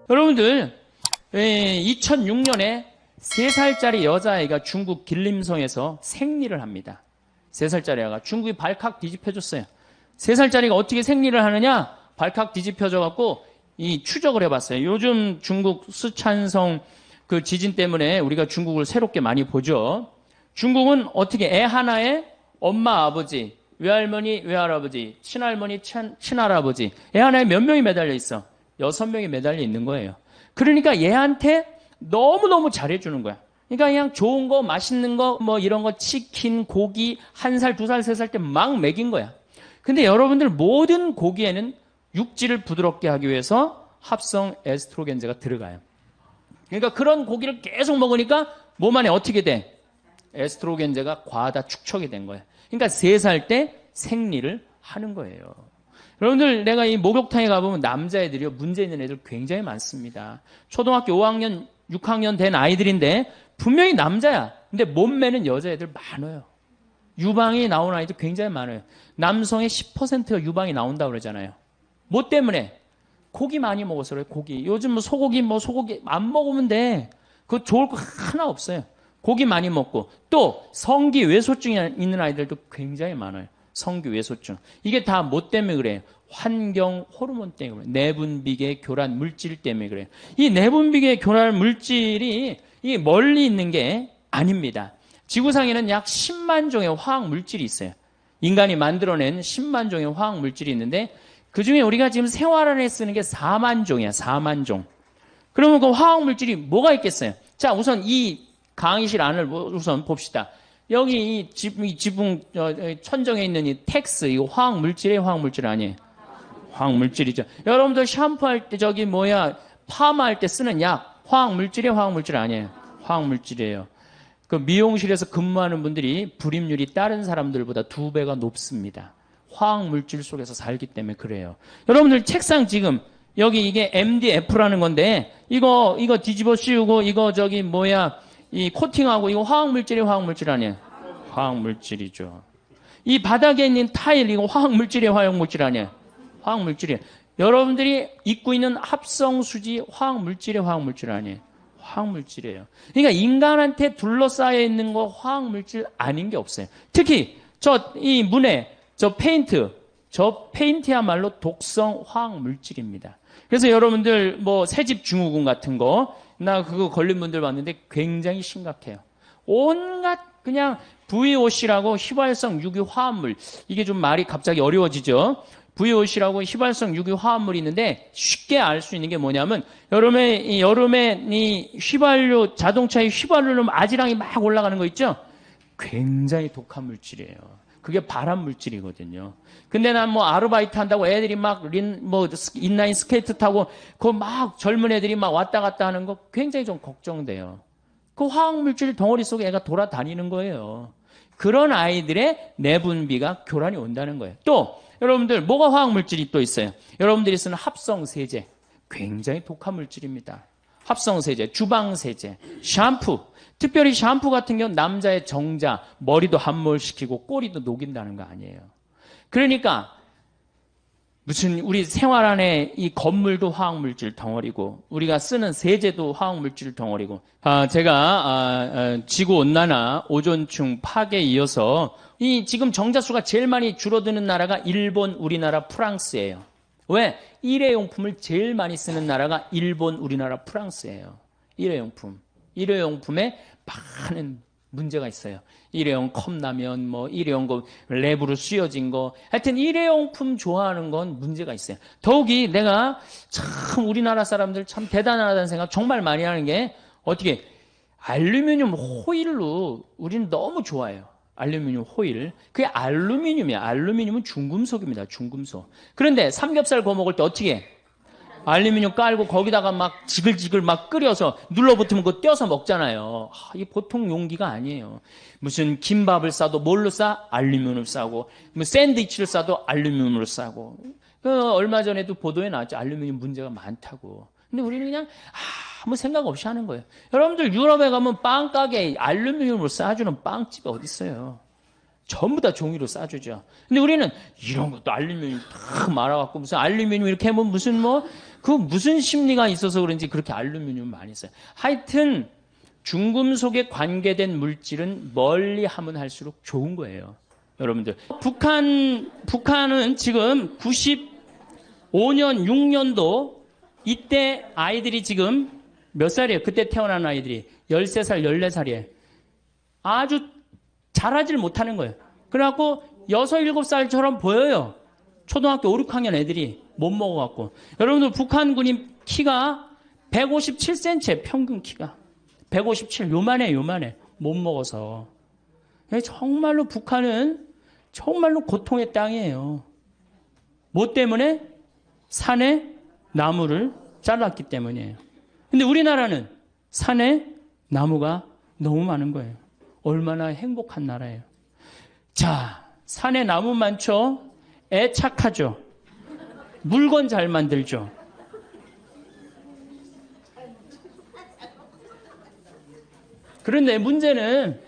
여러분들 2006년에 3살짜리 여자아이가 중국 길림성에서 생리를 합니다. 3살짜리 아이가 중국이 발칵 뒤집혀졌어요. 3살짜리가 어떻게 생리를 하느냐? 발칵 뒤집혀져갖고 이 추적을 해봤어요. 요즘 중국 쓰촨성 그 지진 때문에 우리가 중국을 새롭게 많이 보죠. 중국은 어떻게 애 하나에 엄마, 아버지, 외할머니, 외할아버지, 친할머니, 친할아버지 애 하나에 몇 명이 매달려 있어? 6명이 매달려 있는 거예요. 그러니까 얘한테 너무너무 잘해주는 거야. 그러니까 그냥 좋은 거, 맛있는 거, 뭐 이런 거, 치킨, 고기, 1살, 2살, 3살 때 막 먹인 거야. 근데 여러분들 모든 고기에는 육질을 부드럽게 하기 위해서 합성 에스트로겐제가 들어가요. 그러니까 그런 고기를 계속 먹으니까 몸 안에 어떻게 돼? 에스트로겐제가 과다 축적이 된 거예요. 그러니까 3살 때 생리를 하는 거예요. 여러분들 내가 이 목욕탕에 가보면 남자애들이요 문제 있는 애들 굉장히 많습니다. 초등학교 5학년, 6학년 된 아이들인데 분명히 남자야. 근데 몸매는 여자애들 많아요. 유방이 나오는 아이들 굉장히 많아요. 남성의 10%가 유방이 나온다고 그러잖아요. 뭐 때문에? 고기 많이 먹어서 그래요. 고기. 요즘 뭐 소고기 안 먹으면 돼. 그거 좋을 거 하나 없어요. 고기 많이 먹고 또 성기 외소증이 있는 아이들도 굉장히 많아요. 성기 외소증. 이게 다 뭐 때문에 그래요? 환경 호르몬 때문에 그래요. 내분비계 교란 물질 때문에 그래요. 이 내분비계 교란 물질이 이 멀리 있는 게 아닙니다. 지구상에는 약 10만 종의 화학 물질이 있어요. 인간이 만들어낸 10만 종의 화학 물질이 있는데 그중에 우리가 지금 생활 안에 쓰는 게 4만 종이야. 4만 종. 그러면 그 화학 물질이 뭐가 있겠어요? 자, 우선 이 강의실 안을 우선 봅시다. 여기 이 지붕 천정에 있는 이 텍스 이거 화학 물질이에요, 화학 물질 아니에요? 화학 물질이죠. 여러분들 샴푸할 때 파마할 때 쓰는 약 화학 물질이에요, 화학 물질 아니에요? 화학 물질이에요. 그 미용실에서 근무하는 분들이 불임률이 다른 사람들보다 2배가 높습니다. 화학 물질 속에서 살기 때문에 그래요. 여러분들 책상 지금 여기 이게 MDF라는 건데 이거 뒤집어 씌우고 이 코팅하고 이거 화학 물질이에요, 화학 물질 아니에요? 화학 물질이죠. 이 바닥에 있는 타일 이거 화학 물질이에요, 화학 물질 아니에요? 화학 물질이에요. 여러분들이 입고 있는 합성 수지 화학 물질이에요, 화학 물질 아니에요? 화학 물질이에요. 그러니까 인간한테 둘러싸여 있는 거 화학 물질 아닌 게 없어요. 특히 이 문에 저 페인트야말로 독성 화학 물질입니다. 그래서 여러분들 뭐 새집 증후군 같은 거 나 그거 걸린 분들 봤는데 굉장히 심각해요. 온갖 그냥 VOC라고 휘발성 유기 화합물 이게 좀 말이 갑자기 어려워지죠. VOC라고 휘발성 유기 화합물이 있는데 쉽게 알 수 있는 게 뭐냐면 여름에 이 휘발유 자동차의 휘발유로 아지랑이 막 올라가는 거 있죠. 굉장히 독한 물질이에요. 그게 발암 물질이거든요. 근데 난 뭐 아르바이트 한다고 애들이 막 인라인 스케이트 타고 그 막 젊은 애들이 막 왔다 갔다 하는 거 굉장히 좀 걱정돼요. 그 화학 물질 덩어리 속에 애가 돌아다니는 거예요. 그런 아이들의 내분비가 교란이 온다는 거예요. 또 여러분들 뭐가 화학 물질이 또 있어요? 여러분들이 쓰는 합성 세제 굉장히 독한 물질입니다. 합성 세제, 주방 세제, 샴푸. 특별히 샴푸 같은 경우는 남자의 정자, 머리도 함몰시키고 꼬리도 녹인다는 거 아니에요. 그러니까 무슨 우리 생활 안에 이 건물도 화학물질 덩어리고 우리가 쓰는 세제도 화학물질 덩어리고 제가 지구온난화, 오존층 파괴에 이어서 이 지금 정자수가 제일 많이 줄어드는 나라가 일본, 우리나라, 프랑스예요. 왜? 일회용품을 제일 많이 쓰는 나라가 일본, 우리나라, 프랑스예요. 일회용품에 많은 문제가 있어요. 일회용 컵라면, 일회용 랩으로 씌워진 거. 하여튼 일회용품 좋아하는 건 문제가 있어요. 더욱이 내가 참 우리나라 사람들 참 대단하다는 생각 정말 많이 하는 게 어떻게 알루미늄 호일로 우리는 너무 좋아해요. 알루미늄 호일. 그게 알루미늄이야. 알루미늄은 중금속입니다. 중금속. 그런데 삼겹살 구워 먹을 때 어떻게 해? 알루미늄 깔고 거기다가 막 지글지글 막 끓여서 눌러붙으면 그거 떼어서 먹잖아요. 이게 보통 용기가 아니에요. 무슨 김밥을 싸도 뭘로 싸? 알루미늄을 싸고, 뭐 샌드위치를 싸도 알루미늄으로 싸고. 얼마 전에도 보도에 나왔죠. 알루미늄 문제가 많다고. 근데 우리는 그냥 아무 생각 없이 하는 거예요. 여러분들 유럽에 가면 빵 가게에 알루미늄으로 싸주는 빵집이 어디 있어요? 전부 다 종이로 싸주죠. 근데 우리는 이런 것도 알루미늄 탁 말아갖고 무슨 알루미늄 이렇게 하면 무슨 그 무슨 심리가 있어서 그런지 그렇게 알루미늄 많이 써요. 하여튼 중금속에 관계된 물질은 멀리 하면 할수록 좋은 거예요. 여러분들. 북한은 지금 95년, 6년도 이때 아이들이 지금 몇 살이에요? 그때 태어난 아이들이 13살, 14살이에요. 아주 자라질 못하는 거예요. 그래갖고 6, 7살처럼 보여요. 초등학교 5, 6학년 애들이 못 먹어갖고. 여러분들 북한 군인 키가 157cm예요. 평균 키가. 157. 요만해. 못 먹어서. 정말로 북한은 정말로 고통의 땅이에요. 뭐 때문에? 산에 나무를 잘랐기 때문이에요. 근데 우리나라는 산에 나무가 너무 많은 거예요. 얼마나 행복한 나라예요. 자, 산에 나무 많죠? 애 착하죠? 물건 잘 만들죠? 그런데 문제는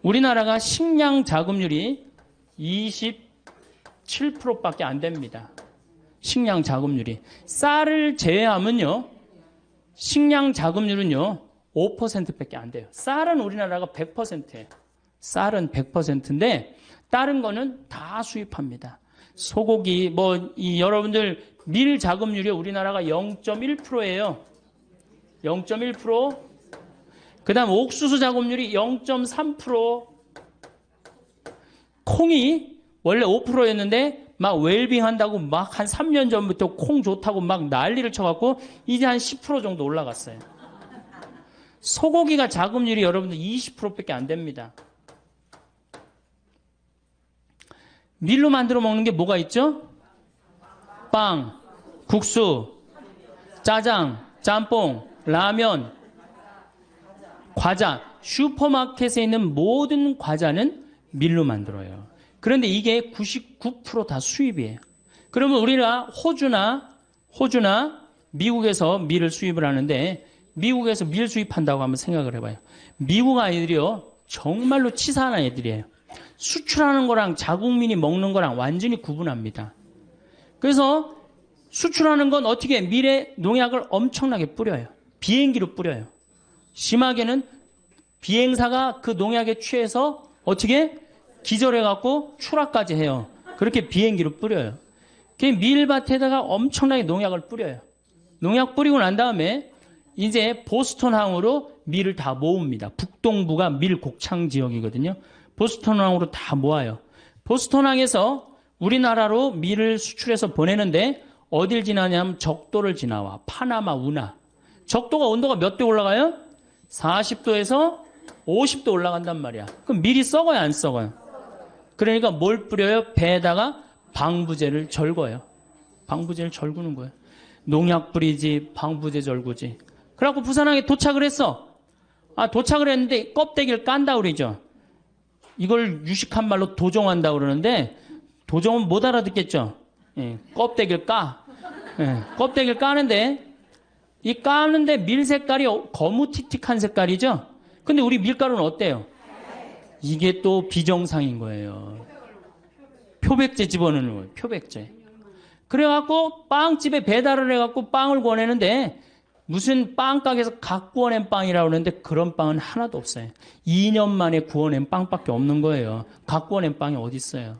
우리나라가 식량 자급률이 27%밖에 안 됩니다. 식량 자급률이. 쌀을 제외하면요, 식량 자급률은요, 5%밖에 안 돼요. 쌀은 우리나라가 100%예요. 쌀은 100%인데, 다른 거는 다 수입합니다. 소고기, 여러분들 밀 자급률이 우리나라가 0.1%예요. 0.1%. 그 다음 옥수수 자급률이 0.3%. 콩이 원래 5%였는데 막 웰빙 한다고 막 한 3년 전부터 콩 좋다고 막 난리를 쳐갖고 이제 한 10% 정도 올라갔어요. 소고기가 자급률이 여러분들 20%밖에 안 됩니다. 밀로 만들어 먹는 게 뭐가 있죠? 빵, 국수, 짜장, 짬뽕, 라면, 과자. 슈퍼마켓에 있는 모든 과자는 밀로 만들어요. 그런데 이게 99% 다 수입이에요. 그러면 우리가 호주나 미국에서 밀을 수입을 하는데, 미국에서 밀 수입한다고 한번 생각을 해봐요. 미국 아이들이요, 정말로 치사한 아이들이에요. 수출하는 거랑 자국민이 먹는 거랑 완전히 구분합니다. 그래서 수출하는 건 어떻게 밀에 농약을 엄청나게 뿌려요. 비행기로 뿌려요. 심하게는 비행사가 그 농약에 취해서 어떻게 기절해갖고 추락까지 해요. 그렇게 비행기로 뿌려요. 밀밭에다가 엄청나게 농약을 뿌려요. 농약 뿌리고 난 다음에 이제 보스턴항으로 밀을 다 모읍니다. 북동부가 밀 곡창 지역이거든요. 보스턴항으로 다 모아요. 보스턴항에서 우리나라로 밀을 수출해서 보내는데 어딜 지나냐면 적도를 지나와. 파나마, 운하. 적도가 온도가 몇 도 올라가요? 40도에서 50도 올라간단 말이야. 그럼 밀이 썩어요, 안 썩어요? 그러니까 뭘 뿌려요? 배에다가 방부제를 절거요. 방부제를 절구는 거예요. 농약 뿌리지, 방부제 절구지. 그래갖고 부산항에 도착을 했어. 도착을 했는데 껍데기를 깐다 그러죠. 이걸 유식한 말로 도종한다 그러는데, 도종은 못 알아듣겠죠. 껍데기를 까. 껍데기를 까는데, 이 까는데 밀 색깔이 거무튀틱한 색깔이죠. 근데 우리 밀가루는 어때요? 이게 또 비정상인 거예요. 표백제 집어넣는 거예요. 표백제. 그래갖고 빵집에 배달을 해갖고 빵을 구워내는데 무슨 빵가게에서 각 구워낸 빵이라고 그러는데 그런 빵은 하나도 없어요. 2년 만에 구워낸 빵밖에 없는 거예요. 각 구워낸 빵이 어디 있어요.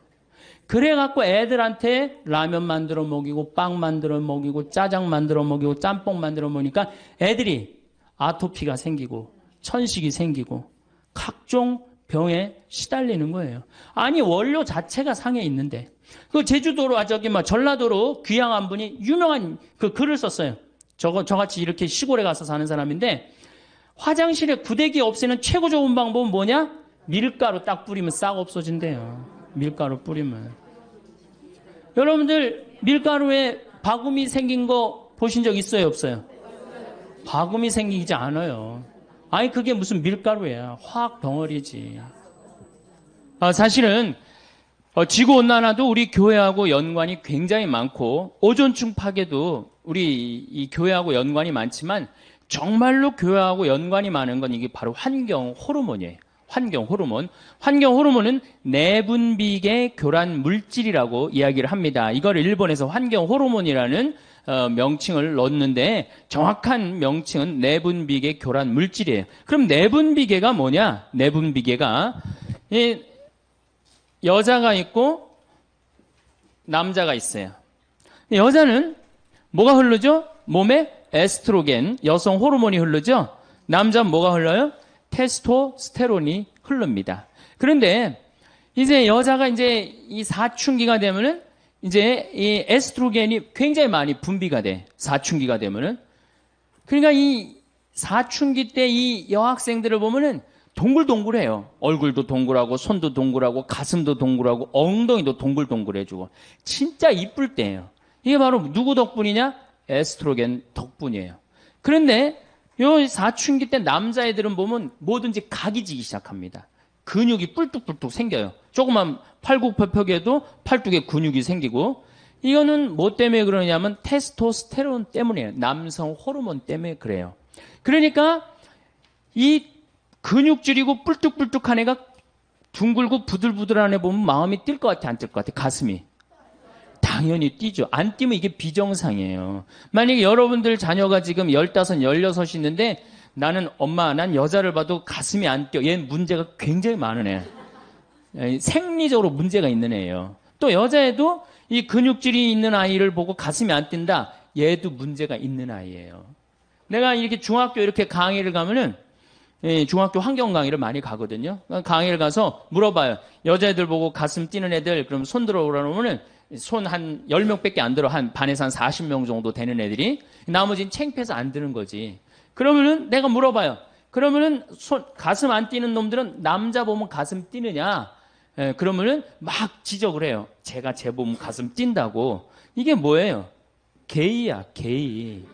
그래갖고 애들한테 라면 만들어 먹이고 빵 만들어 먹이고 짜장 만들어 먹이고 짬뽕 만들어 먹으니까 애들이 아토피가 생기고 천식이 생기고 각종 병에 시달리는 거예요. 아니 원료 자체가 상해 있는데 그 제주도로 전라도로 귀향한 분이 유명한 그 글을 썼어요. 저같이 이렇게 시골에 가서 사는 사람인데 화장실에 구데기 없애는 최고 좋은 방법은 뭐냐? 밀가루 딱 뿌리면 싹 없어진대요. 밀가루 뿌리면. 여러분들 밀가루에 바구미 생긴 거 보신 적 있어요, 없어요? 바구미 생기지 않아요. 아니 그게 무슨 밀가루야. 화학 덩어리지. 사실은 지구온난화도 우리 교회하고 연관이 굉장히 많고 오존층 파괴도 우리 이 교회하고 연관이 많지만 정말로 교회하고 연관이 많은 건 이게 바로 환경 호르몬이에요. 환경 호르몬. 환경 호르몬은 내분비계 교란 물질이라고 이야기를 합니다. 이걸 일본에서 환경 호르몬이라는 명칭을 넣었는데 정확한 명칭은 내분비계 교란 물질이에요. 그럼 내분비계가 뭐냐? 내분비계가 여자가 있고 남자가 있어요. 여자는 뭐가 흐르죠? 몸에 에스트로겐, 여성 호르몬이 흐르죠? 남자는 뭐가 흘러요? 테스토스테론이 흐릅니다. 그런데 이제 여자가 이제 이 사춘기가 되면은 이제 이 에스트로겐이 굉장히 많이 분비가 돼. 사춘기가 되면은. 그러니까 이 사춘기 때 이 여학생들을 보면은 동글동글해요. 얼굴도 동글하고 손도 동글하고 가슴도 동글하고 엉덩이도 동글동글해지고 진짜 이쁠 때예요. 이게 바로 누구 덕분이냐? 에스트로겐 덕분이에요. 그런데 요 사춘기 때 남자애들은 보면 뭐든지 각이 지기 시작합니다. 근육이 뿔뚝뿔뚝 생겨요. 조그만 팔굽혀펴기에도 팔뚝에 근육이 생기고 이거는 뭐 때문에 그러냐면 테스토스테론 때문이에요. 남성 호르몬 때문에 그래요. 그러니까 이 근육질이고 뿔뚝뿔뚝한 애가 둥글고 부들부들한 애 보면 마음이 뛸 것 같아, 안 뛸 것 같아? 가슴이. 당연히 뛰죠. 안 뛰면 이게 비정상이에요. 만약에 여러분들 자녀가 지금 15, 16 있는데 나는 엄마, 난 여자를 봐도 가슴이 안 뛰어. 얘는 문제가 굉장히 많은 애. 생리적으로 문제가 있는 애예요. 또 여자애도 이 근육질이 있는 아이를 보고 가슴이 안 뛴다. 얘도 문제가 있는 아이예요. 내가 이렇게 중학교 이렇게 강의를 가면은 중학교 환경 강의를 많이 가거든요. 강의를 가서 물어봐요. 여자애들 보고 가슴 뛰는 애들 그럼 손 들어오라면은 손 한 10명밖에 안 들어. 한 반에서 한 40명 정도 되는 애들이 나머지는 창피해서 안 드는 거지. 그러면은 내가 물어봐요. 그러면은 가슴 안 뛰는 놈들은 남자 보면 가슴 뛰느냐? 그러면은 막 지적을 해요. 제가 쟤 보면 가슴 뛴다고. 이게 뭐예요? 게이야, 게이.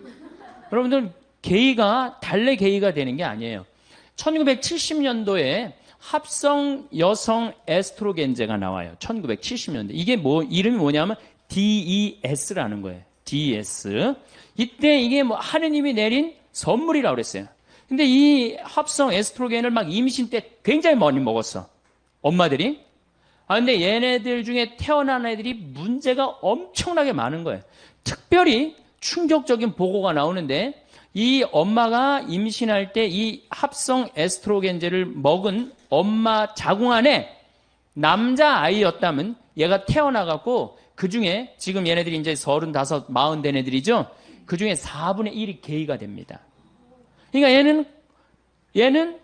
여러분들 게이가 달래 게이가 되는 게 아니에요. 1970년도에 합성 여성 에스트로겐제가 나와요. 1970년대. 이게 이름이 뭐냐면 DES라는 거예요. DES. 이때 이게 하느님이 내린 선물이라고 그랬어요. 근데 이 합성 에스트로겐을 막 임신 때 굉장히 많이 먹었어. 엄마들이. 근데 얘네들 중에 태어난 애들이 문제가 엄청나게 많은 거예요. 특별히 충격적인 보고가 나오는데 이 엄마가 임신할 때 이 합성 에스트로겐제를 먹은 엄마 자궁 안에 남자 아이였다면 얘가 태어나갖고 그 중에 지금 얘네들이 이제 35, 40 된 애들이죠. 그 중에 4분의 1이 게이가 됩니다. 그러니까 얘는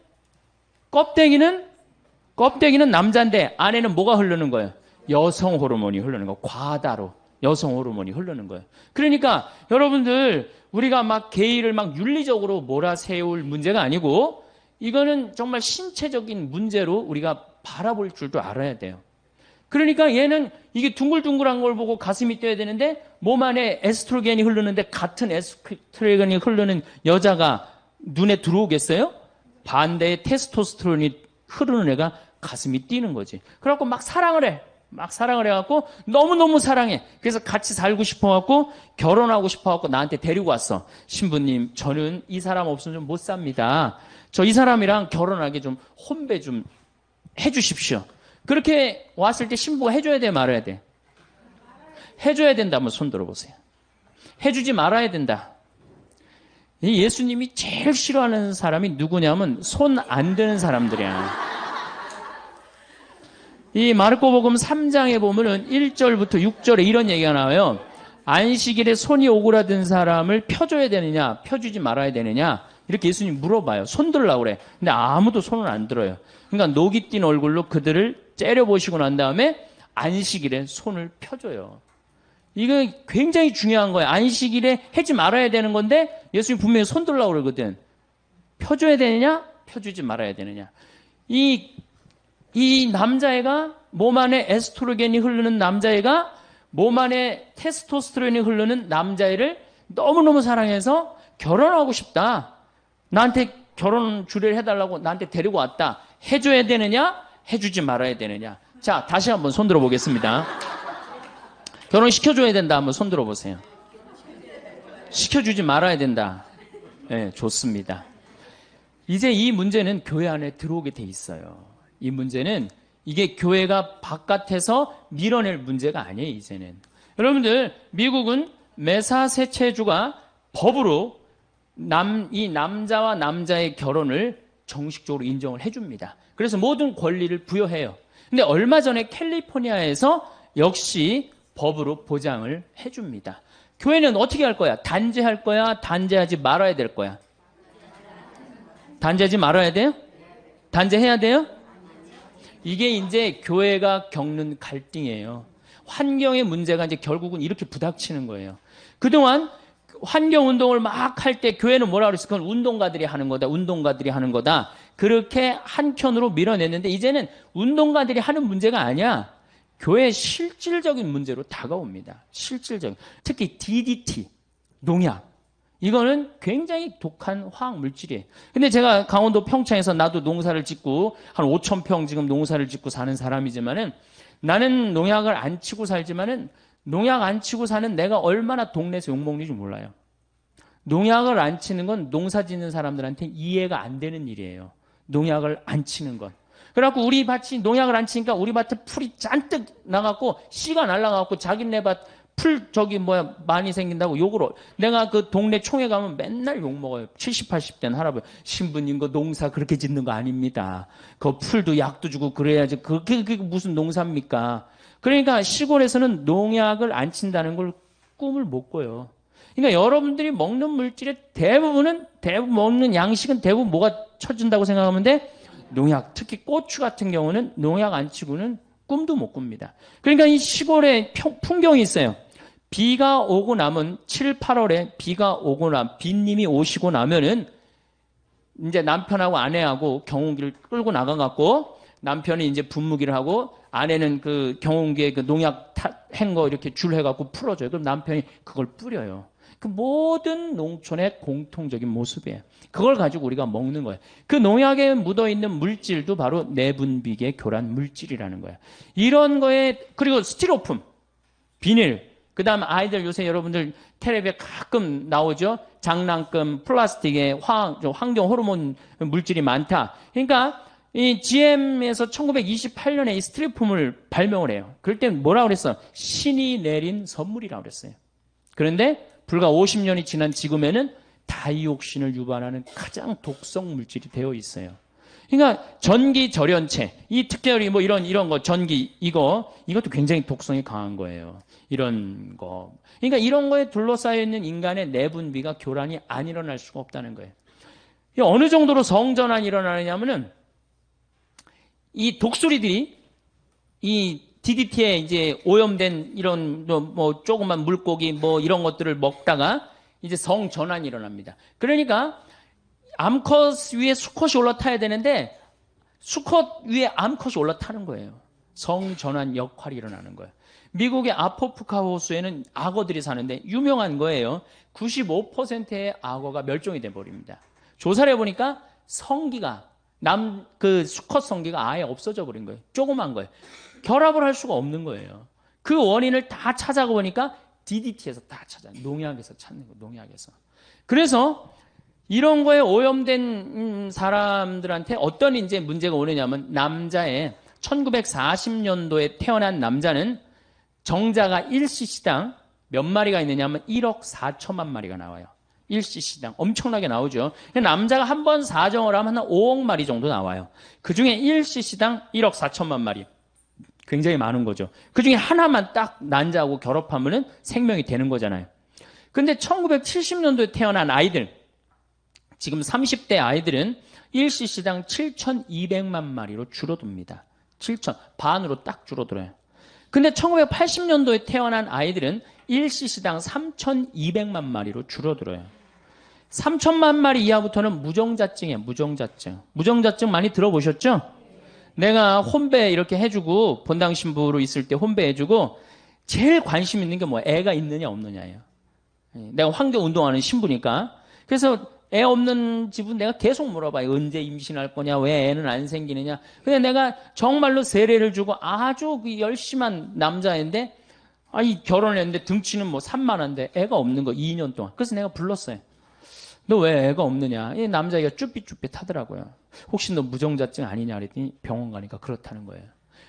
껍데기는 남자인데 안에는 뭐가 흐르는 거예요? 여성 호르몬이 흐르는 거. 과다로 여성 호르몬이 흐르는 거예요. 그러니까 여러분들 우리가 막 게이를 막 윤리적으로 몰아세울 문제가 아니고 이거는 정말 신체적인 문제로 우리가 바라볼 줄도 알아야 돼요. 그러니까 얘는 이게 둥글둥글한 걸 보고 가슴이 뛰어야 되는데 몸 안에 에스트로겐이 흐르는데 같은 에스트로겐이 흐르는 여자가 눈에 들어오겠어요? 반대의 테스토스테론이 흐르는 애가 가슴이 뛰는 거지. 그래갖고 막 사랑을 해. 막 사랑을 해갖고 너무너무 사랑해. 그래서 같이 살고 싶어갖고 결혼하고 싶어갖고 나한테 데리고 왔어. 신부님, 저는 이 사람 없으면 좀 못 삽니다. 저 이 사람이랑 결혼하게 좀 혼배 좀 해주십시오. 그렇게 왔을 때 신부가 해줘야 돼, 말아야 돼? 해줘야 된다. 한번 손 들어보세요. 해주지 말아야 된다. 예수님이 제일 싫어하는 사람이 누구냐면 손 안 드는 사람들이야. 이 마르코복음 3장에 보면은 1절부터 6절에 이런 얘기가 나와요. 안식일에 손이 오그라든 사람을 펴줘야 되느냐, 펴주지 말아야 되느냐, 이렇게 예수님 물어봐요. 손 들으려고 그래. 근데 아무도 손을 안 들어요. 그러니까 녹이 띈 얼굴로 그들을 째려보시고 난 다음에 안식일에 손을 펴줘요. 이거 굉장히 중요한 거예요. 안식일에 하지 말아야 되는 건데 예수님 분명히 손 들으려고 그러거든. 펴줘야 되느냐, 펴주지 말아야 되느냐. 이 남자애가 몸 안에 에스트로겐이 흐르는 남자애가 몸 안에 테스토스테론이 흐르는 남자애를 너무너무 사랑해서 결혼하고 싶다. 나한테 결혼 주례를 해달라고 나한테 데리고 왔다. 해줘야 되느냐? 해주지 말아야 되느냐? 자, 다시 한번 손 들어보겠습니다. 결혼시켜줘야 된다. 한번 손 들어보세요. 시켜주지 말아야 된다. 네, 좋습니다. 이제 이 문제는 교회 안에 들어오게 돼 있어요. 이 문제는 이게 교회가 바깥에서 밀어낼 문제가 아니에요, 이제는. 여러분들, 미국은 매사세체주가 법으로 이 남자와 남자의 결혼을 정식적으로 인정을 해줍니다. 그래서 모든 권리를 부여해요. 근데 얼마 전에 캘리포니아에서 역시 법으로 보장을 해줍니다. 교회는 어떻게 할 거야? 단죄할 거야? 단죄하지 말아야 될 거야? 단죄하지 말아야 돼요? 단죄해야 돼요? 이게 이제 교회가 겪는 갈등이에요. 환경의 문제가 이제 결국은 이렇게 부닥치는 거예요. 그동안 환경운동을 막 할 때 교회는 뭐라 그랬어? 그건 운동가들이 하는 거다. 운동가들이 하는 거다. 그렇게 한켠으로 밀어냈는데 이제는 운동가들이 하는 문제가 아니야. 교회의 실질적인 문제로 다가옵니다. 실질적인. 특히 DDT, 농약. 이거는 굉장히 독한 화학 물질이에요. 근데 제가 강원도 평창에서 나도 농사를 짓고 한 5,000평 지금 농사를 짓고 사는 사람이지만은 나는 농약을 안 치고 살지만은 농약 안 치고 사는 내가 얼마나 동네에서 욕먹는지 몰라요. 농약을 안 치는 건 농사 짓는 사람들한테 이해가 안 되는 일이에요. 농약을 안 치는 건. 그래갖고 우리 밭이 농약을 안 치니까 우리 밭에 풀이 잔뜩 나갖고 씨가 날라가갖고 자기네 밭 풀 많이 생긴다고 욕을 내가 그 동네 총회 가면 맨날 욕 먹어요. 70, 80대는 할아버지 신부님 그 농사 그렇게 짓는 거 아닙니다. 그 풀도 약도 주고 그래야지 그게 무슨 농사입니까? 그러니까 시골에서는 농약을 안 친다는 걸 꿈을 못 꿔요. 그러니까 여러분들이 먹는 물질의 대부분 먹는 양식은 대부분 뭐가 쳐준다고 생각하면 돼? 농약. 특히 고추 같은 경우는 농약 안 치고는 꿈도 못 꿉니다. 그러니까 이 시골에 풍경이 있어요. 비가 오고 나면 7, 8월에 비가 오고 비님이 오시고 나면은 이제 남편하고 아내하고 경운기를 끌고 나가갖고 남편이 이제 분무기를 하고 아내는 그 경운기에 그 농약 한 거 이렇게 줄 해갖고 풀어줘요. 그럼 남편이 그걸 뿌려요. 그 모든 농촌의 공통적인 모습이에요. 그걸 가지고 우리가 먹는 거예요. 그 농약에 묻어있는 물질도 바로 내분비계 교란 물질이라는 거예요. 이런 거에 그리고 스티로폼, 비닐, 그 다음 아이들 요새 여러분들 텔레비에 가끔 나오죠. 장난감, 플라스틱에 환경 호르몬 물질이 많다. 그러니까 이 GM에서 1928년에 이 스티로폼을 발명을 해요. 그럴 때 뭐라고 그랬어? 신이 내린 선물이라고 그랬어요. 그런데 불과 50년이 지난 지금에는 다이옥신을 유발하는 가장 독성 물질이 되어 있어요. 그러니까 전기 절연체, 이 특별히 뭐 이런 거 전기 이것도 굉장히 독성이 강한 거예요. 이런 거. 그러니까 이런 거에 둘러싸여 있는 인간의 내분비가 교란이 안 일어날 수가 없다는 거예요. 어느 정도로 성전환이 일어나느냐면은 이 독수리들이 이 DDT에 이제 오염된 이런 뭐 조그만 물고기 뭐 이런 것들을 먹다가 이제 성전환이 일어납니다. 그러니까 암컷 위에 수컷이 올라타야 되는데 수컷 위에 암컷이 올라타는 거예요. 성전환 역할이 일어나는 거예요. 미국의 아포프카 호수에는 악어들이 사는데 유명한 거예요. 95%의 악어가 멸종이 돼 버립니다. 조사를 해보니까 성기가 그 수컷 성기가 아예 없어져 버린 거예요. 조그만 거예요. 결합을 할 수가 없는 거예요. 그 원인을 다 찾아보니까 DDT에서 다 농약에서 찾는 거예요. 농약에서. 그래서 이런 거에 오염된 사람들한테 어떤 이제 문제가 오느냐면 남자의 1940년도에 태어난 남자는 정자가 1cc당 몇 마리가 있느냐면 1억 4천만 마리가 나와요. 1cc당 엄청나게 나오죠. 남자가 한 번 사정을 하면 한 5억 마리 정도 나와요. 그중에 1cc당 1억 4천만 마리. 굉장히 많은 거죠. 그중에 하나만 딱 난자하고 결합하면은 생명이 되는 거잖아요. 근데 1970년도에 태어난 아이들, 지금 30대 아이들은 1cc당 7,200만 마리로 줄어듭니다. 7천, 반으로 딱 줄어들어요. 근데 1980년도에 태어난 아이들은 1cc당 3,200만 마리로 줄어들어요. 3천만 마리 이하부터는 무정자증이에요. 무정자증. 무정자증 많이 들어보셨죠? 내가 혼배 이렇게 해주고 본당 신부로 있을 때 혼배 해주고 제일 관심 있는 게 뭐야? 애가 있느냐 없느냐예요. 내가 환경 운동하는 신부니까. 그래서 애 없는 집은 내가 계속 물어봐요. 언제 임신할 거냐? 왜 애는 안 생기느냐? 근데 내가 정말로 세례를 주고 아주 열심한 남자인데 결혼을 했는데 등치는 뭐 산만한데 애가 없는 거 2년 동안. 그래서 내가 불렀어요. 너 왜 애가 없느냐? 이 남자애가 쭈삣쭈삣하더라고요. 혹시 너 무정자증 아니냐 그랬더니 병원 가니까 그렇다는 거예요.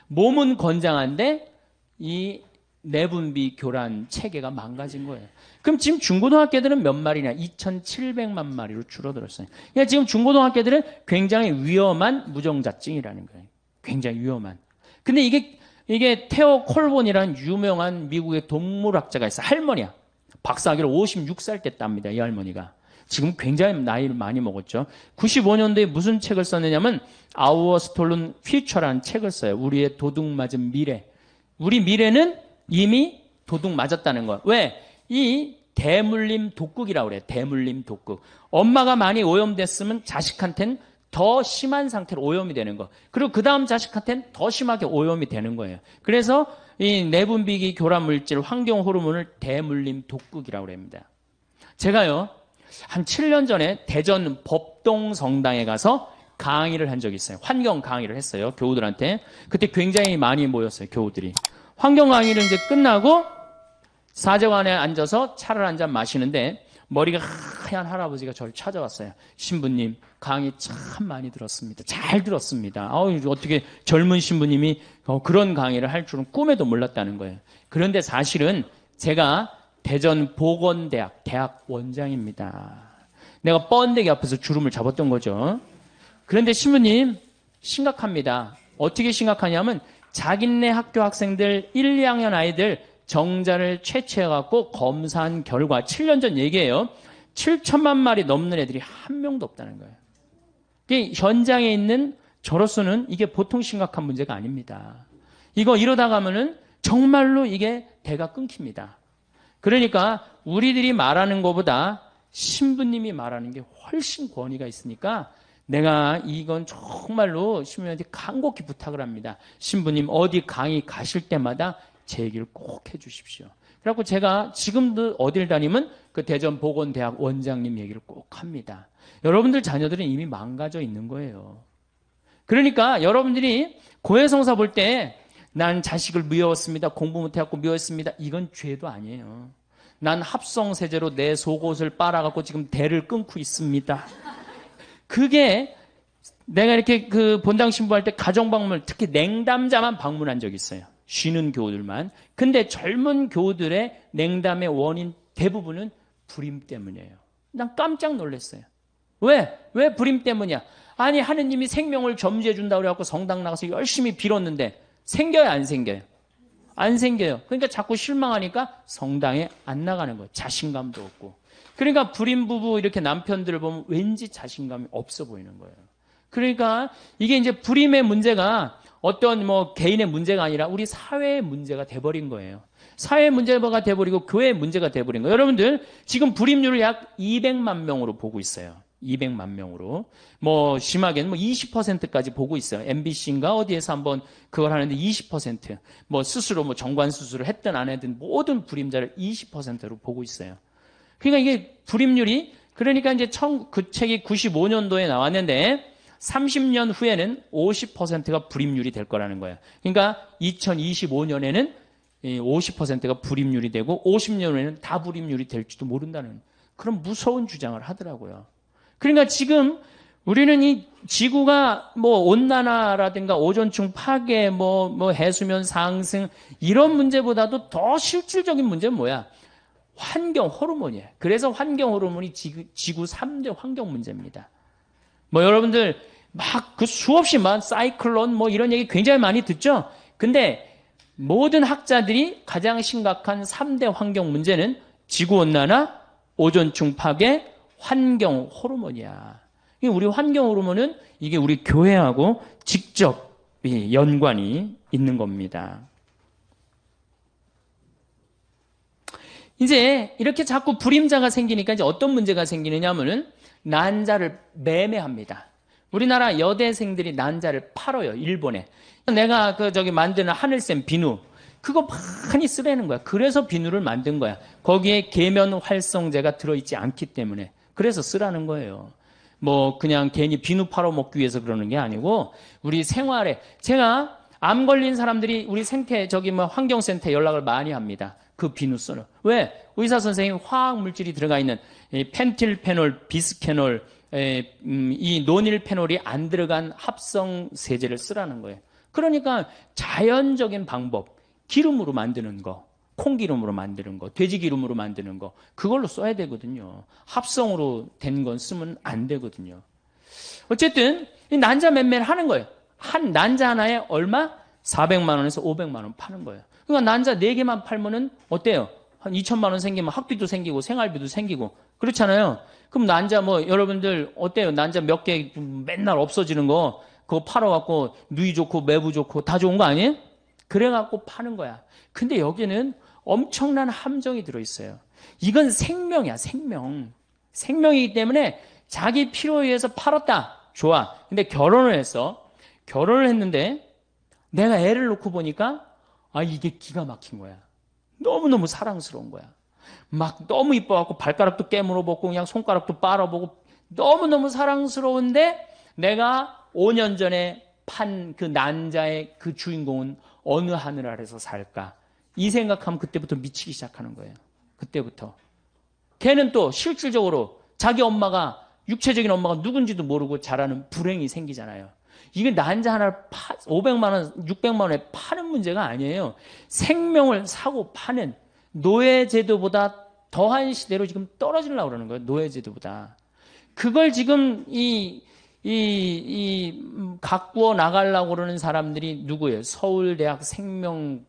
몸은 건장한데 이 내분비 교란 체계가 망가진 거예요. 그럼 지금 중고등학교들은 몇 마리냐? 2,700만 마리로 줄어들었어요. 그러니까 지금 중고등학교들은 굉장히 위험한 무정자증이라는 거예요. 굉장히 위험한. 근데 이게 테오 콜본이라는 유명한 미국의 동물학자가 있어요. 할머니야. 박사학위를 56살 때 땁니다. 이 할머니가. 지금 굉장히 나이를 많이 먹었죠. 95년도에 무슨 책을 썼느냐면 Our Stolen Future라는 책을 써요. 우리의 도둑 맞은 미래. 우리 미래는 이미 도둑 맞았다는 거예요. 왜? 이 대물림 독극이라고 그래요. 대물림 독극. 엄마가 많이 오염됐으면 자식한테는 더 심한 상태로 오염이 되는 거. 그리고 그 다음 자식한테는 더 심하게 오염이 되는 거예요. 그래서 이 내분비기 교란 물질, 환경 호르몬을 대물림 독극이라고 합니다. 제가요, 한 7년 전에 대전 법동성당에 가서 강의를 한 적이 있어요. 환경 강의를 했어요. 교우들한테. 그때 굉장히 많이 모였어요. 교우들이. 환경 강의를 이제 끝나고 사제관에 앉아서 차를 한 잔 마시는데 머리가 하얀 할아버지가 저를 찾아왔어요. 신부님, 강의 참 많이 들었습니다. 잘 들었습니다. 어떻게 젊은 신부님이 그런 강의를 할 줄은 꿈에도 몰랐다는 거예요. 그런데 사실은 제가 대전 보건대학 대학 원장입니다. 내가 뻔데기 앞에서 주름을 잡았던 거죠. 그런데 신부님, 심각합니다. 어떻게 심각하냐면 자기네 학교 학생들 1, 2학년 아이들 정자를 채취해갖고 검사한 결과 7년 전 얘기예요. 7천만 마리 넘는 애들이 한 명도 없다는 거예요. 현장에 있는 저로서는 이게 보통 심각한 문제가 아닙니다. 이러다 가면은 정말로 이게 대가 끊깁니다. 그러니까 우리들이 말하는 것보다 신부님이 말하는 게 훨씬 권위가 있으니까 내가 이건 정말로 신부님한테 간곡히 부탁을 합니다. 신부님 어디 강의 가실 때마다 제 얘기를 꼭 해주십시오. 그래갖고 제가 지금도 어딜 다니면 그 대전보건대학 원장님 얘기를 꼭 합니다. 여러분들 자녀들은 이미 망가져 있는 거예요. 그러니까 여러분들이 고해성사 볼 때 난 자식을 미워했습니다. 공부 못해갖고 미워했습니다. 이건 죄도 아니에요. 난 합성세제로 내 속옷을 빨아갖고 지금 대를 끊고 있습니다. 그게 내가 이렇게 그 본당 신부할 때 가정방문, 특히 냉담자만 방문한 적이 있어요. 쉬는 교우들만. 근데 젊은 교우들의 냉담의 원인 대부분은 불임 때문이에요. 난 깜짝 놀랐어요. 왜 불임 때문이야? 아니 하느님이 생명을 점지해 준다고 그래갖고 성당 나가서 열심히 빌었는데 생겨요 안 생겨요? 안 생겨요. 그러니까 자꾸 실망하니까 성당에 안 나가는 거예요. 자신감도 없고. 그러니까 불임 부부 이렇게 남편들을 보면 왠지 자신감이 없어 보이는 거예요. 그러니까 이게 이제 불임의 문제가 어떤 개인의 문제가 아니라 우리 사회의 문제가 돼버린 거예요. 사회의 문제가 돼버리고 교회의 문제가 돼버린 거예요. 여러분들 지금 불임률을 약 200만 명으로 보고 있어요. 200만 명으로. 심하게는 20%까지 보고 있어요. MBC인가 어디에서 한번 그걸 하는데 20%. 스스로 정관 수술을 했든 안 했든 모든 불임자를 20%로 보고 있어요. 그러니까 이게 불임률이 그러니까 이제 그 책이 95년도에 나왔는데 30년 후에는 50%가 불임률이 될 거라는 거예요. 그러니까 2025년에는 50%가 불임률이 되고 50년 후에는 다 불임률이 될지도 모른다는 그런 무서운 주장을 하더라고요. 그러니까 지금 우리는 이 지구가 온난화라든가 오존층 파괴, 해수면 상승 이런 문제보다도 더 실질적인 문제는 뭐야? 환경 호르몬이에요. 그래서 환경 호르몬이 지구 3대 환경 문제입니다. 여러분들 그 수없이 사이클론 이런 얘기 굉장히 많이 듣죠? 근데 모든 학자들이 가장 심각한 3대 환경 문제는 지구온난화, 오존층 파괴, 환경 호르몬이야. 우리 환경 호르몬은 이게 우리 교회하고 직접 연관이 있는 겁니다. 이제 이렇게 자꾸 불임자가 생기니까 이제 어떤 문제가 생기느냐 하면은 난자를 매매합니다. 우리나라 여대생들이 난자를 팔아요, 일본에. 내가 만드는 하늘샘 비누, 그거 많이 쓰라는 거야. 그래서 비누를 만든 거야. 거기에 계면 활성제가 들어있지 않기 때문에. 그래서 쓰라는 거예요. 그냥 괜히 비누 팔아먹기 위해서 그러는 게 아니고, 우리 생활에, 제가 암 걸린 사람들이 우리 환경센터에 연락을 많이 합니다. 그 비누 쓰는. 왜? 의사 선생님 화학 물질이 들어가 있는 펜틸페놀, 비스케놀, 이 노닐페놀이 안 들어간 합성 세제를 쓰라는 거예요. 그러니까 자연적인 방법, 기름으로 만드는 거. 콩기름으로 만드는 거, 돼지기름으로 만드는 거, 그걸로 써야 되거든요. 합성으로 된 건 쓰면 안 되거든요. 어쨌든 이 난자 매매를 하는 거예요. 한 난자 하나에 얼마? 400만 원에서 500만 원 파는 거예요. 그러니까 난자 4개만 팔면은 어때요? 한 2천만 원 생기면 학비도 생기고 생활비도 생기고 그렇잖아요. 그럼 난자 뭐 여러분들 어때요? 난자 몇 개 맨날 없어지는 거 그거 팔아갖고 누이 좋고 매부 좋고 다 좋은 거 아니에요? 그래갖고 파는 거야. 근데 여기는 엄청난 함정이 들어있어요. 이건 생명이야, 생명. 생명이기 때문에 자기 필요에 의해서 팔았다. 좋아. 근데 결혼을 했어. 결혼을 했는데 내가 애를 놓고 보니까 이게 기가 막힌 거야. 너무너무 사랑스러운 거야. 막 너무 이뻐갖고 발가락도 깨물어 보고 그냥 손가락도 빨아보고 너무너무 사랑스러운데 내가 5년 전에 판 그 난자의 그 주인공은 어느 하늘 아래서 살까? 이 생각하면 그때부터 미치기 시작하는 거예요. 그때부터. 걔는 또 실질적으로 자기 엄마가 육체적인 엄마가 누군지도 모르고 자라는 불행이 생기잖아요. 이게 난자 하나를 500만 원, 600만 원에 파는 문제가 아니에요. 생명을 사고 파는 노예제도보다 더한 시대로 지금 떨어지려고 그러는 거예요. 노예제도보다. 그걸 지금 가꾸어 나가려고 그러는 사람들이 누구예요? 서울대학 생명공학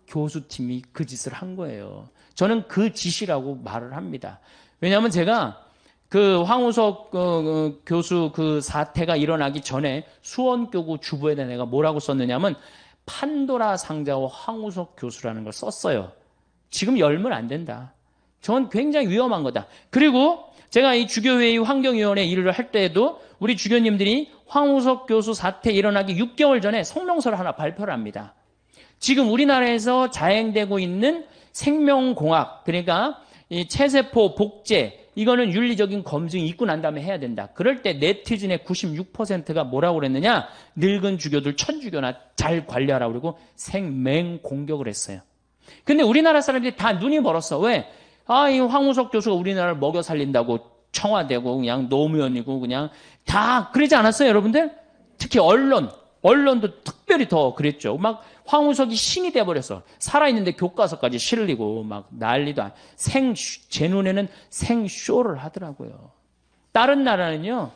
교수팀이 그 짓을 한 거예요. 저는 그 짓이라고 말을 합니다. 왜냐하면 제가 그 황우석 교수 그 사태가 일어나기 전에 수원교구 주부에다 내가 뭐라고 썼느냐면 판도라 상자와 황우석 교수라는 걸 썼어요. 지금 열면 안 된다. 저건 굉장히 위험한 거다. 그리고 제가 이 주교회의 환경위원회 일을 할 때에도 우리 주교님들이 황우석 교수 사태 일어나기 6개월 전에 성명서를 하나 발표를 합니다. 지금 우리나라에서 자행되고 있는 생명공학, 그러니까 이 체세포 복제, 이거는 윤리적인 검증이 있고 난 다음에 해야 된다. 그럴 때 네티즌의 96%가 뭐라고 그랬느냐? 늙은 주교들 천주교나 잘 관리하라고 그러고 생맹 공격을 했어요. 근데 우리나라 사람들이 다 눈이 멀었어. 왜? 이 황우석 교수가 우리나라를 먹여 살린다고 청와대고 그냥 노무현이고 그냥 다 그러지 않았어요, 여러분들? 특히 언론도 특별히 더 그랬죠. 막 황우석이 신이 돼버렸어. 살아있는데 교과서까지 실리고 막 난리도 아니고 제 눈에는 생쇼를 하더라고요. 다른 나라는요,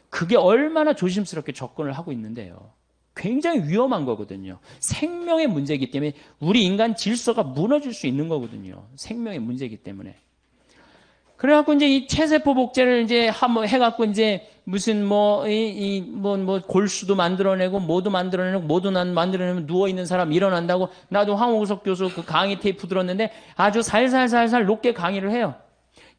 그게 얼마나 조심스럽게 접근을 하고 있는데요. 굉장히 위험한 거거든요. 생명의 문제이기 때문에 우리 인간 질서가 무너질 수 있는 거거든요. 생명의 문제이기 때문에. 그래갖고 이제 이 체세포 복제를 이제 한번 해갖고 이제 무슨 골수도 만들어내고 뭐도 만들어내고 뭐도 만들어내면 누워있는 사람 일어난다고 나도 황우석 교수 그 강의 테이프 들었는데 아주 살살살살 높게 강의를 해요.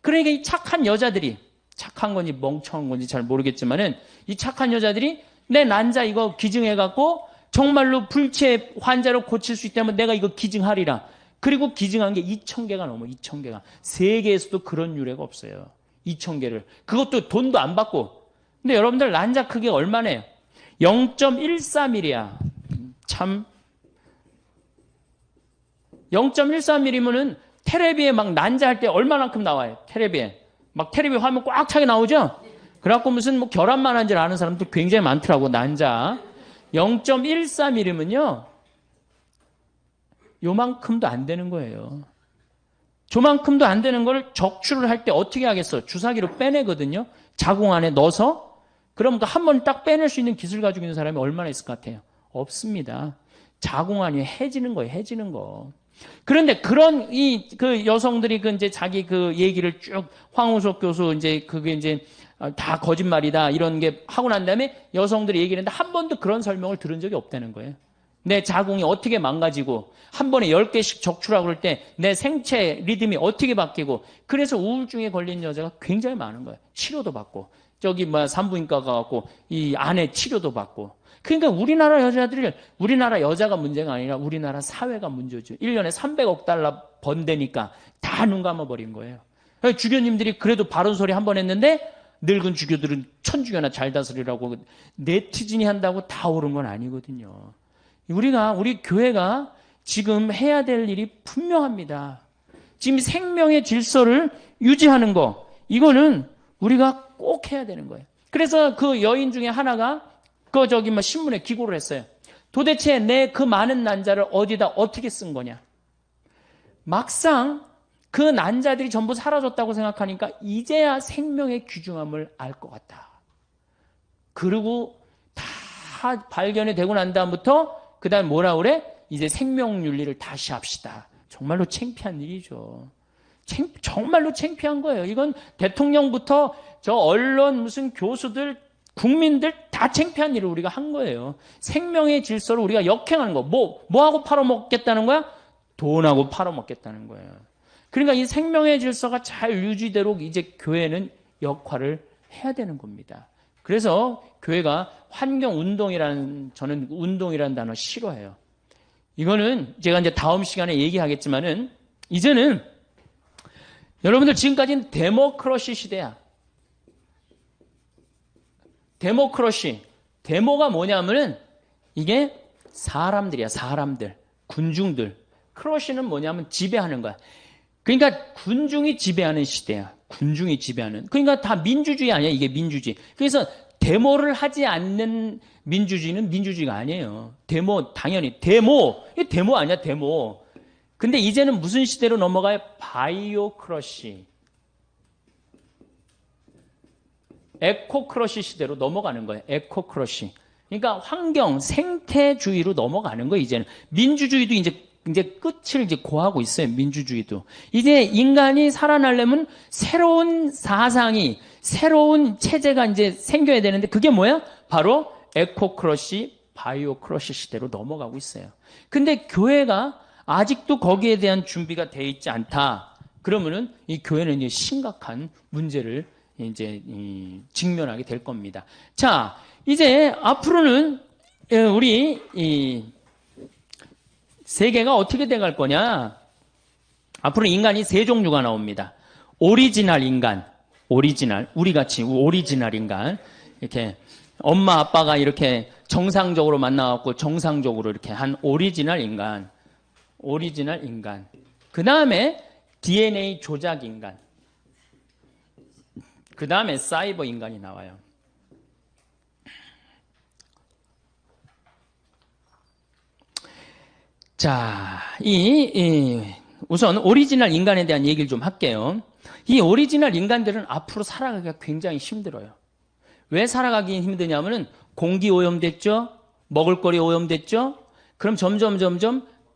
그러니까 이 착한 여자들이 착한 건지 멍청한 건지 잘 모르겠지만은 이 착한 여자들이 내 난자 이거 기증해갖고 정말로 불체 환자로 고칠 수 있다면 내가 이거 기증하리라. 그리고 기증한 게 2,000개가 넘어, 2,000개가. 세계에서도 그런 유례가 없어요. 2,000개를. 그것도 돈도 안 받고. 근데 여러분들 난자 크기가 얼마네요? 0.14mm야. 참. 0.14mm면은 테레비에 막 난자할 때 얼마만큼 나와요? 테레비에. 막 테레비 화면 꽉 차게 나오죠? 그래갖고 무슨 뭐 결함만 한 줄 아는 사람도 굉장히 많더라고, 난자. 0.14mm면요. 요만큼도 안 되는 거예요. 저만큼도 안 되는 걸 적출을 할 때 어떻게 하겠어? 주사기로 빼내거든요. 자궁 안에 넣어서. 그럼 한 번 딱 빼낼 수 있는 기술 가지고 있는 사람이 얼마나 있을 것 같아요? 없습니다. 자궁 안이 해지는 거예요. 해지는 거. 그런데 그런 그 여성들이 이제 자기 그 얘기를 쭉 황우석 교수 이제 그게 이제 다 거짓말이다 이런 게 하고 난 다음에 여성들이 얘기를 했는데 한 번도 그런 설명을 들은 적이 없다는 거예요. 내 자궁이 어떻게 망가지고 한 번에 10개씩 적출하고 그럴 때 내 생체 리듬이 어떻게 바뀌고 그래서 우울증에 걸린 여자가 굉장히 많은 거예요. 치료도 받고 산부인과 가갖고 이 안에 치료도 받고. 그러니까 우리나라 여자가 문제가 아니라 우리나라 사회가 문제죠. 1년에 300억 달러 번대니까 다 눈 감아버린 거예요. 주교님들이 그래도 바른 소리 한 번 했는데 늙은 주교들은 천주교나 잘 다스리라고 네티즌이 한다고 다 옳은 건 아니거든요. 우리 교회가 지금 해야 될 일이 분명합니다. 지금 생명의 질서를 유지하는 거, 이거는 우리가 꼭 해야 되는 거예요. 그래서 그 여인 중에 하나가 신문에 기고를 했어요. 도대체 내 그 많은 난자를 어디다 어떻게 쓴 거냐? 막상 그 난자들이 전부 사라졌다고 생각하니까 이제야 생명의 귀중함을 알 것 같다. 그리고 다 발견이 되고 난 다음부터 그 다음 뭐라 그래? 이제 생명윤리를 다시 합시다. 정말로 창피한 일이죠. 정말로 창피한 거예요. 이건 대통령부터 저 언론 무슨 교수들 국민들 다 창피한 일을 우리가 한 거예요. 생명의 질서를 우리가 역행하는 거. 뭐하고 팔아먹겠다는 거야? 돈하고 팔아먹겠다는 거예요. 그러니까 이 생명의 질서가 잘 유지되도록 이제 교회는 역할을 해야 되는 겁니다. 그래서 교회가 환경운동이라는, 저는 운동이라는 단어 싫어해요. 이거는 제가 이제 다음 시간에 얘기하겠지만은, 이제는 여러분들 지금까지는 데모크러시 시대야. 데모크러시. 데모가 뭐냐면은 이게 사람들이야, 사람들. 군중들. 크러시는 뭐냐면 지배하는 거야. 그러니까 군중이 지배하는 시대야. 군중이 지배하는. 그러니까 다 민주주의 아니야, 이게 민주주의. 그래서 데모를 하지 않는 민주주의는 민주주의가 아니에요. 데모, 당연히. 이게 데모 아니야, 데모. 근데 이제는 무슨 시대로 넘어가요? 바이오크러시. 에코크러시 시대로 넘어가는 거예요. 에코크러시. 그러니까 환경, 생태주의로 넘어가는 거예요, 이제는. 민주주의도 이제 끝을 이제 고하고 있어요, 민주주의도. 이제 인간이 살아나려면 새로운 사상이, 새로운 체제가 이제 생겨야 되는데 그게 뭐야? 바로 에코크러시, 바이오크러시 시대로 넘어가고 있어요. 근데 교회가 아직도 거기에 대한 준비가 돼 있지 않다. 그러면은 이 교회는 이제 심각한 문제를 이제 직면하게 될 겁니다. 자, 이제 앞으로는 우리 이 세계가 어떻게 돼갈 거냐? 앞으로 인간이 세 종류가 나옵니다. 오리지널 인간, 오리지널, 우리 같이 오리지널 인간, 이렇게 엄마 아빠가 이렇게 정상적으로 만나갖고 정상적으로 이렇게 한 오리지널 인간, 오리지널 인간. 그 다음에 DNA 조작 인간. 그 다음에 사이버 인간이 나와요. 자, 우선 오리지널 인간에 대한 얘기를 좀 할게요. 이 오리지널 인간들은 앞으로 살아가기가 굉장히 힘들어요. 왜 살아가기 힘드냐면은 공기 오염됐죠? 먹을거리 오염됐죠? 그럼 점점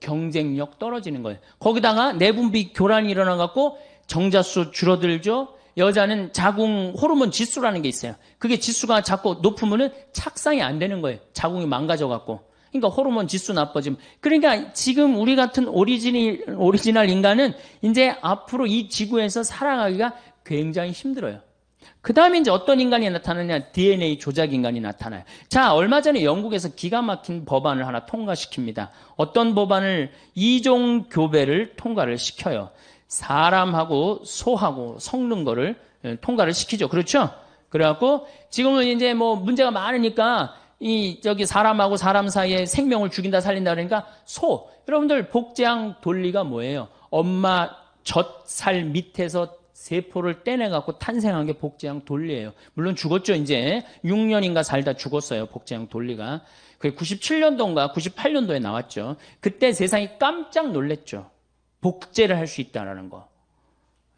경쟁력 떨어지는 거예요. 거기다가 내분비 교란이 일어나갖고 정자수 줄어들죠? 여자는 자궁 호르몬 지수라는 게 있어요. 그게 지수가 자꾸 높으면은 착상이 안 되는 거예요. 자궁이 망가져갖고. 그러니까 호르몬 지수 나빠지면. 그러니까 지금 우리 같은 오리지널 인간은 이제 앞으로 이 지구에서 살아가기가 굉장히 힘들어요. 그 다음에 이제 어떤 인간이 나타나냐? DNA 조작 인간이 나타나요. 자, 얼마 전에 영국에서 기가 막힌 법안을 하나 통과시킵니다. 어떤 법안을? 이종 교배를 통과를 시켜요. 사람하고 소하고 섞는 거를 통과를 시키죠. 그렇죠? 그래갖고 지금은 이제 뭐 문제가 많으니까 사람하고 사람 사이에 생명을 죽인다 살린다 그러니까 여러분들 복제양 돌리가 뭐예요? 엄마 젖살 밑에서 세포를 떼내갖고 탄생한 게 복제양 돌리예요. 물론 죽었죠, 이제. 6년인가 살다 죽었어요, 복제양 돌리가. 그게 97년도인가 98년도에 나왔죠. 그때 세상이 깜짝 놀랐죠. 복제를 할 수 있다는 거.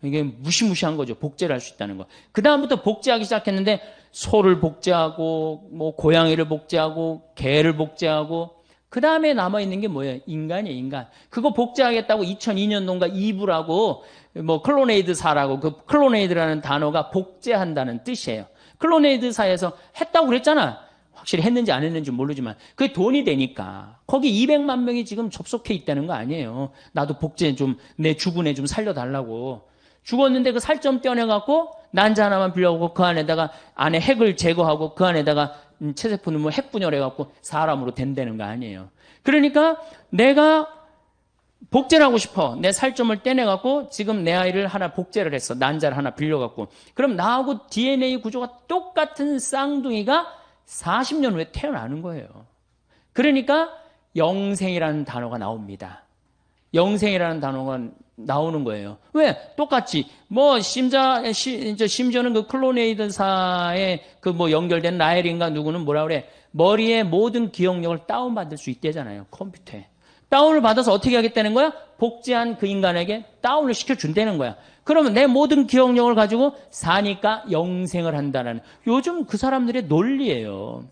이게 무시무시한 거죠. 복제를 할 수 있다는 거. 그 다음부터 복제하기 시작했는데 소를 복제하고 뭐 고양이를 복제하고 개를 복제하고 그 다음에 남아있는 게 뭐예요? 인간이에요, 인간. 그거 복제하겠다고 2002년도인가 이브라고 뭐 클로네이드사라고 그 클로네이드라는 단어가 복제한다는 뜻이에요. 클로네이드사에서 했다고 그랬잖아. 확실히 했는지 안 했는지 모르지만 그게 돈이 되니까 거기 200만 명이 지금 접속해 있다는 거 아니에요. 나도 복제 좀 내 죽은 애 좀 살려달라고. 죽었는데 그 살 좀 떼어내갖고 난자 하나만 빌려오고 그 안에다가 안에 핵을 제거하고 그 안에다가 체세포 넣으면 핵 분열해갖고 사람으로 된다는 거 아니에요. 그러니까 내가 복제를 하고 싶어. 내 살점을 떼내갖고 지금 내 아이를 하나 복제를 했어. 난자를 하나 빌려갖고. 그럼 나하고 DNA 구조가 똑같은 쌍둥이가 40년 후에 태어나는 거예요. 그러니까 영생이라는 단어가 나옵니다. 영생이라는 단어가 나오는 거예요. 왜? 똑같이 뭐 심지어는 그 클로네이드사에 그 뭐 연결된 라헬인가 누구는 뭐라 그래? 머리에 모든 기억력을 다운받을 수 있대잖아요. 컴퓨터에. 다운을 받아서 어떻게 하겠다는 거야? 복제한 그 인간에게 다운을 시켜준다는 거야. 그러면 내 모든 기억력을 가지고 사니까 영생을 한다는 요즘 그 사람들의 논리예요.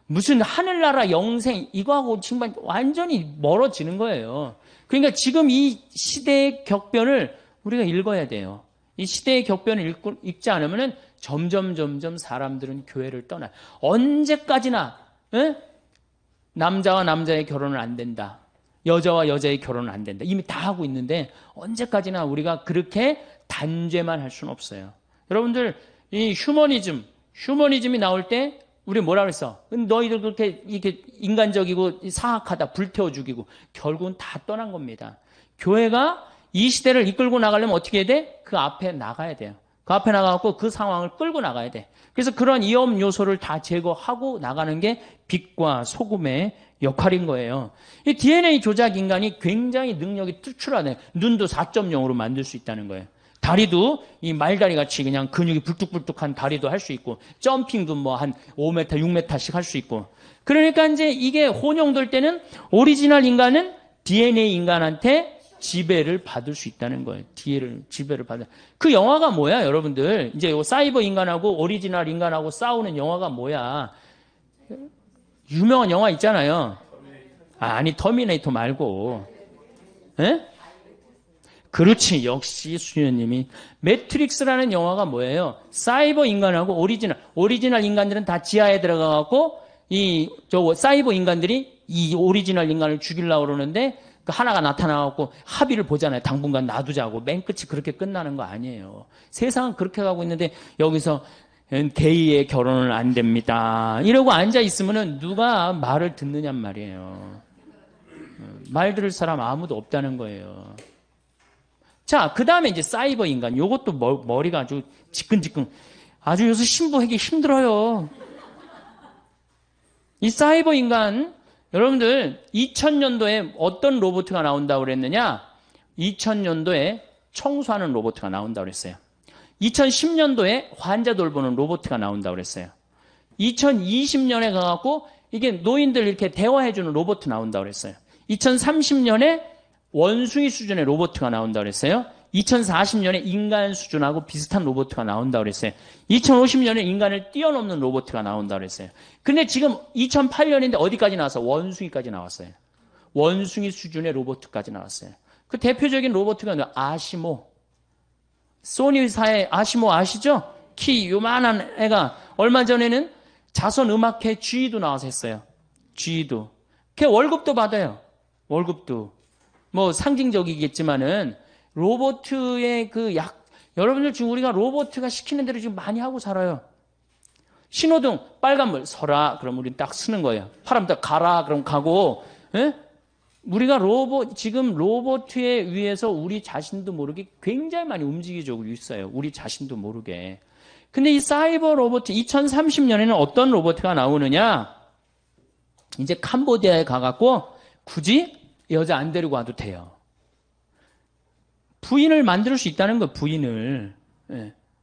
무슨 하늘나라 영생 이거하고 정말 완전히 멀어지는 거예요. 그러니까 지금 이 시대의 격변을 우리가 읽어야 돼요. 이 시대의 격변을 읽지 않으면은 점점 사람들은 교회를 떠나요. 언제까지나 남자와 남자의 결혼은 안 된다. 여자와 여자의 결혼은 안 된다. 이미 다 하고 있는데 언제까지나 우리가 그렇게 단죄만 할 수는 없어요. 여러분들 이 휴머니즘이 나올 때 우리 뭐라 그랬어? 너희들 그렇게 이렇게 인간적이고 사악하다, 불태워 죽이고 결국은 다 떠난 겁니다. 교회가 이 시대를 이끌고 나가려면 어떻게 해야 돼? 그 앞에 나가야 돼요. 그 앞에 나가고 그 상황을 끌고 나가야 돼. 그래서 그런 위험 요소를 다 제거하고 나가는 게 빛과 소금의 역할인 거예요. 이 DNA 조작 인간이 굉장히 능력이 특출하네. 눈도 4.0으로 만들 수 있다는 거예요. 다리도 이 말다리 같이 그냥 근육이 불뚝불뚝한 다리도 할 수 있고, 점핑도 뭐 한 5m, 6m씩 할 수 있고. 그러니까 이제 이게 혼용될 때는 오리지널 인간은 DNA 인간한테 지배를 받을 수 있다는 거예요. 지배를 받을. 그 영화가 뭐야, 여러분들? 이제 사이버 인간하고 오리지널 인간하고 싸우는 영화가 뭐야? 유명한 영화 있잖아요. 아니, 터미네이터 말고. 에? 그렇지. 역시 수녀님이. 매트릭스라는 영화가 뭐예요? 사이버 인간하고 오리지널 인간들은 다 지하에 들어가갖고 사이버 인간들이 이 오리지널 인간을 죽이려고 그러는데 그 하나가 나타나갖고 합의를 보잖아요. 당분간 놔두자고. 맨 끝이 그렇게 끝나는 거 아니에요. 세상은 그렇게 가고 있는데 여기서 게이의 결혼은 안 됩니다. 이러고 앉아 있으면은 누가 말을 듣느냔 말이에요. 말 들을 사람 아무도 없다는 거예요. 자, 그 다음에 이제 사이버 인간. 요것도 머리가 아주 지끈지끈. 아주 요새 신부하기 힘들어요. 이 사이버 인간, 여러분들 2000년도에 어떤 로봇가 나온다고 그랬느냐? 2000년도에 청소하는 로봇가 나온다고 그랬어요. 2010년도에 환자 돌보는 로봇가 나온다고 그랬어요. 2020년에 가갖고 이게 노인들 이렇게 대화해주는 로봇 나온다고 그랬어요. 2030년에 원숭이 수준의 로봇가 나온다고 그랬어요. 2040년에 인간 수준하고 비슷한 로봇가 나온다고 그랬어요. 2050년에 인간을 뛰어넘는 로봇가 나온다고 그랬어요. 근데 지금 2008년인데 어디까지 나왔어? 원숭이까지 나왔어요. 원숭이 수준의 로봇까지 나왔어요. 그 대표적인 로봇가 아시모. 소니사의 아시모 아시죠? 키 요만한 애가 얼마 전에는 자선 음악회 G도 나와서 했어요. G도. 걔 월급도 받아요. 월급도. 뭐 상징적이겠지만은 로봇의 여러분들 지금 우리가 로봇가 시키는 대로 지금 많이 하고 살아요. 신호등 빨간불 서라 그럼 우린 딱 쓰는 거예요. 파란불 가라 그럼 가고. 에? 우리가 지금 로봇에 의해서 우리 자신도 모르게 굉장히 많이 움직이고 있어요. 우리 자신도 모르게. 근데 이 사이버 로봇 2030년에는 어떤 로봇가 나오느냐? 이제 캄보디아에 가갖고 굳이 여자 안 데리고 와도 돼요. 부인을 만들 수 있다는 거예요. 부인을.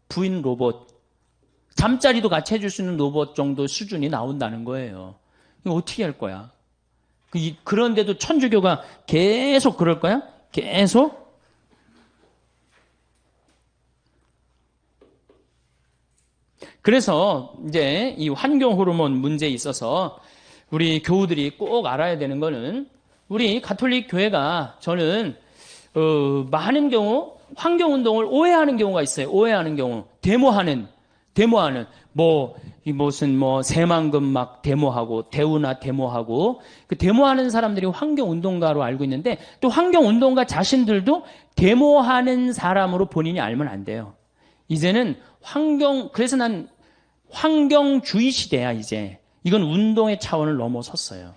부인 로봇. 잠자리도 같이 해줄 수 있는 로봇 정도 수준이 나온다는 거예요. 이거 어떻게 할 거야? 그런데도 천주교가 계속 그럴 거야? 계속? 그래서 이제 이 환경 호르몬 문제에 있어서 우리 교우들이 꼭 알아야 되는 거는 우리 가톨릭 교회가 저는 많은 경우 환경 운동을 오해하는 경우가 있어요. 오해하는 경우. 데모하는 무슨 새만금 막 데모하고 대우나 데모하고 그 데모하는 사람들이 환경 운동가로 알고 있는데 또 환경 운동가 자신들도 데모하는 사람으로 본인이 알면 안 돼요. 이제는 그래서 난 환경주의 시대야 이제. 이건 운동의 차원을 넘어섰어요.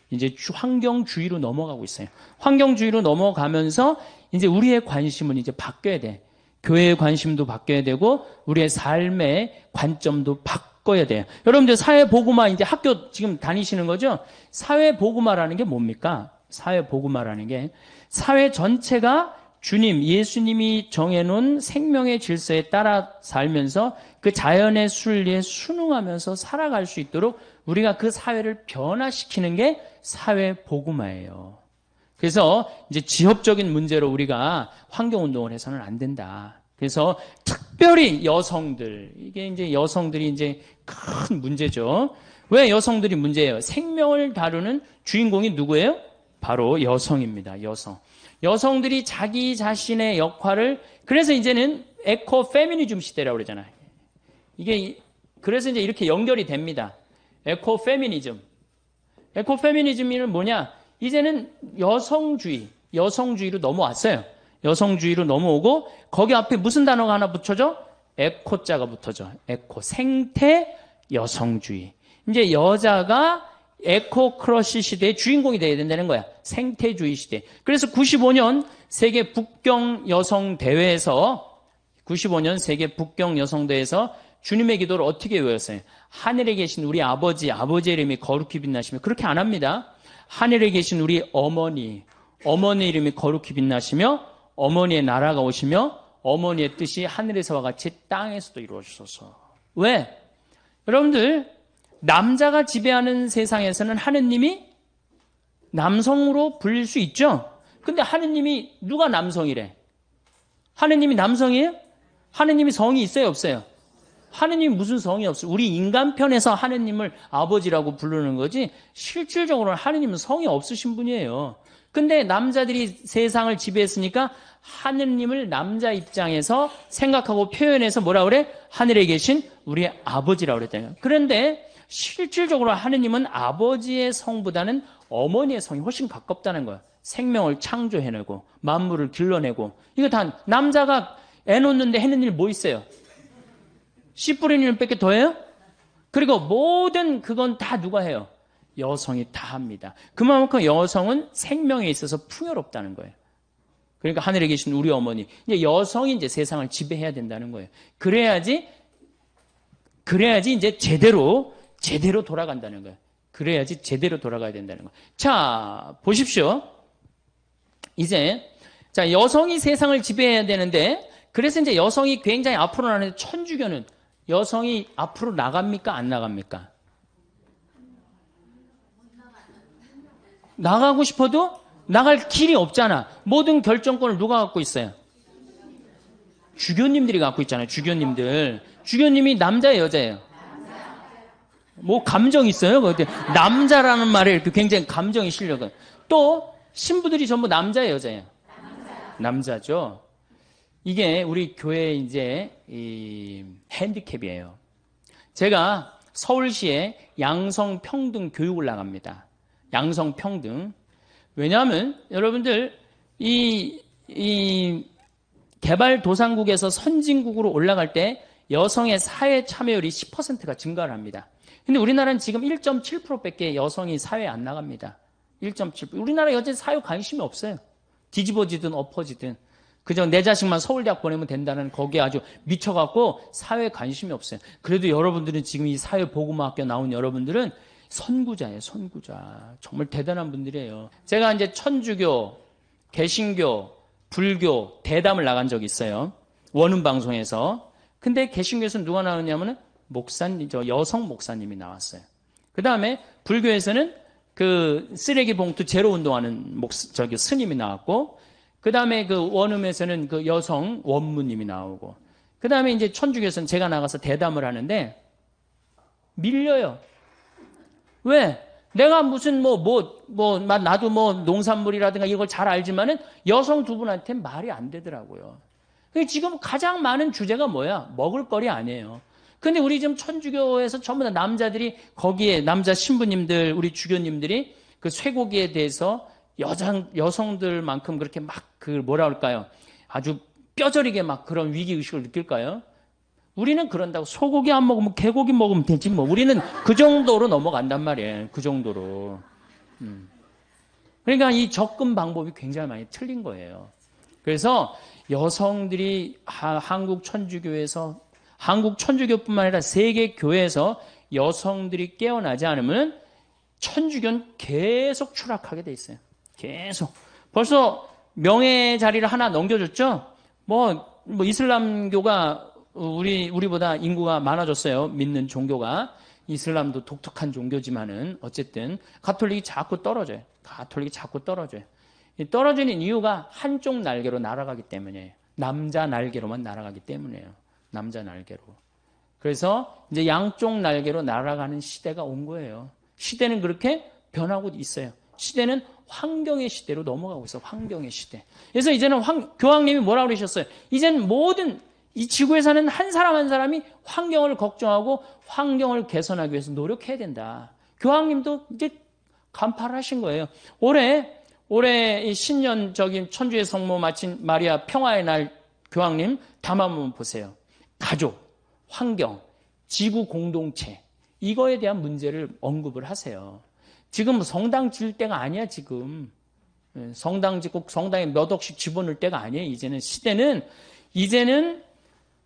이제 환경주의로 넘어가고 있어요. 환경주의로 넘어가면서 이제 우리의 관심은 이제 바뀌어야 돼. 교회의 관심도 바뀌어야 되고 우리의 삶의 관점도 바꿔야 돼요. 여러분들 사회복음화 이제 학교 지금 다니시는 거죠? 사회복음화라는 게 뭡니까? 사회복음화라는 게 사회 전체가 예수님이 정해놓은 생명의 질서에 따라 살면서 그 자연의 순리에 순응하면서 살아갈 수 있도록 우리가 그 사회를 변화시키는 게 사회복음화예요. 그래서 이제 지역적인 문제로 우리가 환경운동을 해서는 안 된다. 그래서 특별히 여성들, 이게 이제 여성들이 이제 큰 문제죠. 왜 여성들이 문제예요? 생명을 다루는 주인공이 누구예요? 바로 여성입니다. 여성. 여성들이 자기 자신의 역할을, 그래서 이제는 에코 페미니즘 시대라고 그러잖아요. 이게, 그래서 이제 이렇게 연결이 됩니다. 에코 페미니즘. 에코 페미니즘은 뭐냐? 이제는 여성주의로 넘어왔어요. 여성주의로 넘어오고, 거기 앞에 무슨 단어가 하나 붙여져? 에코자가 붙어져. 에코. 생태 여성주의. 이제 여자가 에코 크러쉬 시대의 주인공이 돼야 된다는 거야. 생태주의 시대. 그래서 95년 세계 북경 여성 대회에서 95년 세계 북경 여성 대회에서 주님의 기도를 어떻게 외웠어요? 하늘에 계신 우리 아버지, 아버지의 이름이 거룩히 빛나시며, 그렇게 안 합니다. 하늘에 계신 우리 어머니, 어머니의 이름이 거룩히 빛나시며 어머니의 나라가 오시며 어머니의 뜻이 하늘에서와 같이 땅에서도 이루어지소서. 왜? 여러분들, 남자가 지배하는 세상에서는 하느님이 남성으로 불릴 수 있죠? 근데 하느님이 누가 남성이래? 하느님이 남성이에요? 하느님이 성이 있어요, 없어요? 하느님이 무슨 성이 없어요? 우리 인간 편에서 하느님을 아버지라고 부르는 거지 실질적으로는 하느님은 성이 없으신 분이에요. 근데 남자들이 세상을 지배했으니까 하느님을 남자 입장에서 생각하고 표현해서 뭐라 그래? 하늘에 계신 우리 아버지라고 그랬다는 거예요. 그런데 실질적으로 하느님은 아버지의 성보다는 어머니의 성이 훨씬 가깝다는 거예요. 생명을 창조해내고 만물을 길러내고, 이거 다 남자가 애 놓는데 해는 일 뭐 있어요? 씨 뿌리는 일밖에 더 해요? 그리고 모든 그건 다 누가 해요? 여성이 다 합니다. 그만큼 여성은 생명에 있어서 풍요롭다는 거예요. 그러니까 하늘에 계신 우리 어머니, 이제 여성이 이제 세상을 지배해야 된다는 거예요. 그래야지 이제 제대로 돌아간다는 거예요. 그래야지 제대로 돌아가야 된다는 거예요. 자, 보십시오. 이제, 자, 여성이 세상을 지배해야 되는데, 그래서 이제 여성이 굉장히 앞으로 나가는데, 천주교는 여성이 앞으로 나갑니까? 안 나갑니까? 나가고 싶어도 나갈 길이 없잖아. 모든 결정권을 누가 갖고 있어요? 주교님들이 갖고 있잖아요. 주교님들. 주교님이 남자예요, 여자예요? 뭐 감정 있어요? 남자라는 말에 이렇게 굉장히 감정이 실려요. 또 신부들이 전부 남자예요, 여자예요? 남자죠. 이게 우리 교회 이제 이 핸디캡이에요. 제가 서울시에 양성평등 교육을 나갑니다. 양성평등. 왜냐하면 여러분들 이 개발도상국에서 선진국으로 올라갈 때 여성의 사회 참여율이 10%가 증가를 합니다. 근데 우리나라는 지금 1.7%밖에 여성이 사회에 안 나갑니다. 1.7%. 우리나라 여자 사회 관심이 없어요. 뒤집어지든 엎어지든. 그저 내 자식만 서울대학 보내면 된다는 거기에 아주 미쳐갖고 사회에 관심이 없어요. 그래도 여러분들은 지금 이 사회보고학교 나온 여러분들은 선구자예요, 선구자. 정말 대단한 분들이에요. 제가 이제 천주교, 개신교, 불교 대담을 나간 적이 있어요. 원음방송에서. 근데 개신교에서는 누가 나왔냐면은 목사님, 여성 목사님이 나왔어요. 그 다음에 불교에서는 그 쓰레기 봉투 제로 운동하는 스님이 나왔고, 그 다음에 그 원음에서는 그 여성 원무님이 나오고, 그 다음에 이제 천주교에서는 제가 나가서 대담을 하는데 밀려요. 왜? 내가 무슨 나도 농산물이라든가 이걸 잘 알지만은 여성 두 분한테 말이 안 되더라고요. 지금 가장 많은 주제가 뭐야? 먹을거리 아니에요. 근데 우리 지금 천주교에서 전부 다 남자들이 거기에 남자 신부님들, 우리 주교님들이 그 쇠고기에 대해서 여성들만큼 그렇게 막 뭐라 할까요? 아주 뼈저리게 막 그런 위기의식을 느낄까요? 우리는 그런다고 소고기 안 먹으면 개고기 먹으면 되지 뭐. 우리는 그 정도로 넘어간단 말이에요. 그 정도로. 그러니까 이 접근 방법이 굉장히 많이 틀린 거예요. 그래서 여성들이 한국 천주교뿐만 아니라 세계 교회에서 여성들이 깨어나지 않으면 천주교는 계속 추락하게 돼 있어요. 계속. 벌써 명예 자리를 하나 넘겨줬죠? 이슬람교가 우리보다 인구가 많아졌어요. 믿는 종교가. 이슬람도 독특한 종교지만은 어쨌든 가톨릭이 자꾸 떨어져요. 떨어지는 이유가 한쪽 날개로 날아가기 때문이에요. 남자 날개로만 날아가기 때문이에요. 남자 날개로. 그래서 이제 양쪽 날개로 날아가는 시대가 온 거예요. 시대는 그렇게 변하고 있어요. 시대는 환경의 시대로 넘어가고 있어. 환경의 시대. 그래서 이제는 교황님이 뭐라고 그러셨어요? 이제는 모든 이 지구에 사는 한 사람 한 사람이 환경을 걱정하고 환경을 개선하기 위해서 노력해야 된다. 교황님도 이제 간파를 하신 거예요. 올해 이 신년적인 천주의 성모 마친 마리아 평화의 날 교황님 담화문 보세요. 가족, 환경, 지구 공동체 이거에 대한 문제를 언급을 하세요. 지금 성당 지을 때가 아니야 지금. 성당 짓고 성당에 몇 억씩 집어넣을 때가 아니에요. 이제는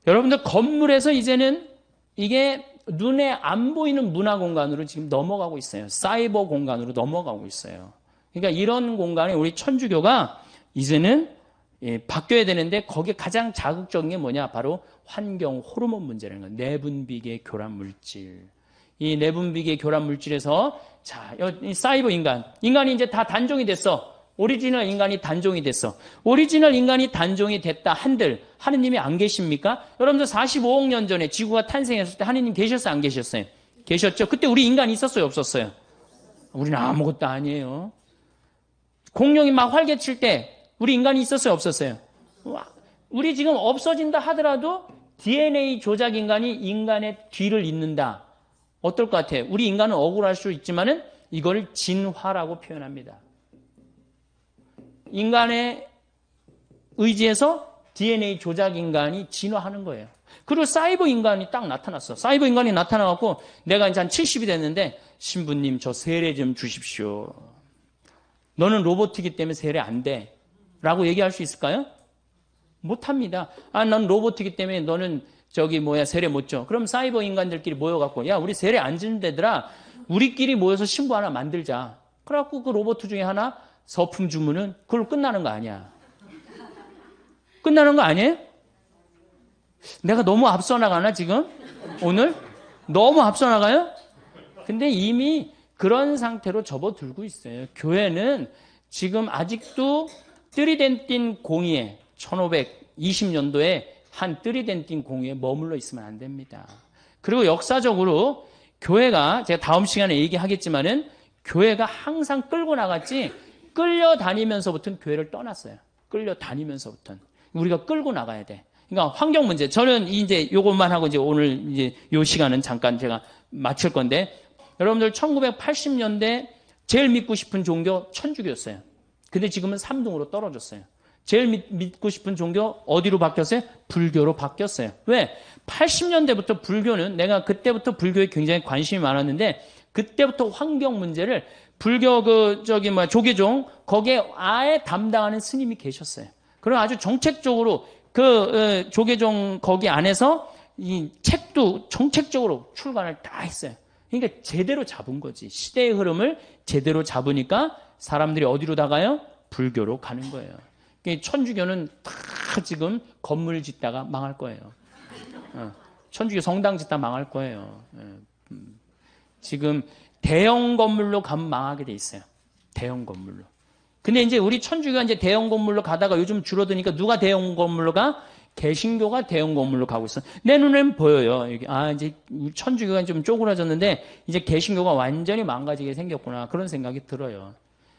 여러분들 건물에서 이제는 이게 눈에 안 보이는 문화 공간으로 지금 넘어가고 있어요. 사이버 공간으로 넘어가고 있어요. 그러니까 이런 공간에 우리 천주교가 이제는 바뀌어야 되는데 거기에 가장 자극적인 게 뭐냐? 바로 환경 호르몬 문제라는 거예요. 내분비계 교란 물질. 이 내분비계 교란 물질에서 자, 이 사이버 인간이 이제 다 단종이 됐어. 오리지널 인간이 단종이 됐어. 오리지널 인간이 단종이 됐다 한들 하느님이 안 계십니까? 여러분들 45억 년 전에 지구가 탄생했을 때 하느님 계셨어요? 안 계셨어요? 계셨죠? 그때 우리 인간이 있었어요? 없었어요? 우리는 아무것도 아니에요. 공룡이 막 활개칠 때 우리 인간이 있었어요? 없었어요? 우리 지금 없어진다 하더라도 DNA 조작 인간이 인간의 뒤를 잇는다. 어떨 것 같아요? 우리 인간은 억울할 수 있지만은 이걸 진화라고 표현합니다. 인간의 의지에서 DNA 조작 인간이 진화하는 거예요. 그리고 사이버 인간이 딱 나타났어. 사이버 인간이 나타나갖고 내가 이제 한 70이 됐는데 신부님 저 세례 좀 주십시오. 너는 로봇이기 때문에 세례 안 돼. 라고 얘기할 수 있을까요? 못합니다. 난 로봇이기 때문에 너는 세례 못 줘. 그럼 사이버 인간들끼리 모여갖고 야 우리 세례 안 주는 데더라. 우리끼리 모여서 신부 하나 만들자. 그래갖고 그 로봇 중에 하나 서품 주문은 그걸로 끝나는 거 아니야. 끝나는 거 아니에요? 내가 너무 앞서 나가나 지금? 오늘? 너무 앞서 나가요? 근데 이미 그런 상태로 접어들고 있어요. 교회는 지금 아직도 뜨리덴틴 공의에 1520년도에 한 뜨리덴틴 공의에 머물러 있으면 안 됩니다. 그리고 역사적으로 교회가 제가 다음 시간에 얘기하겠지만은 교회가 항상 끌고 나갔지 끌려다니면서부터는 교회를 떠났어요. 끌려다니면서부터는. 우리가 끌고 나가야 돼. 그러니까 환경 문제. 저는 이제 요것만 하고 이제 오늘 이제 요 시간은 잠깐 제가 마칠 건데 여러분들 1980년대 제일 믿고 싶은 종교 천주교였어요. 근데 지금은 3등으로 떨어졌어요. 제일 믿고 싶은 종교 어디로 바뀌었어요? 불교로 바뀌었어요. 왜? 80년대부터 불교는 내가 그때부터 불교에 굉장히 관심이 많았는데 그때부터 환경 문제를 불교 조계종 거기에 아예 담당하는 스님이 계셨어요. 그리고 아주 정책적으로 조계종 거기 안에서 이 책도 정책적으로 출간을 다 했어요. 그러니까 제대로 잡은 거지. 시대의 흐름을 제대로 잡으니까 사람들이 어디로 나가요? 불교로 가는 거예요. 천주교는 다 지금 건물 짓다가 망할 거예요. 천주교 성당 짓다 망할 거예요. 지금 대형 건물로 가면 망하게 돼 있어요. 대형 건물로. 근데 이제 우리 천주교가 이제 대형 건물로 가다가 요즘 줄어드니까 누가 대형 건물로 가? 개신교가 대형 건물로 가고 있어. 내 눈엔 보여요. 이제 천주교가 좀 쪼그라졌는데 이제 개신교가 완전히 망가지게 생겼구나. 그런 생각이 들어요.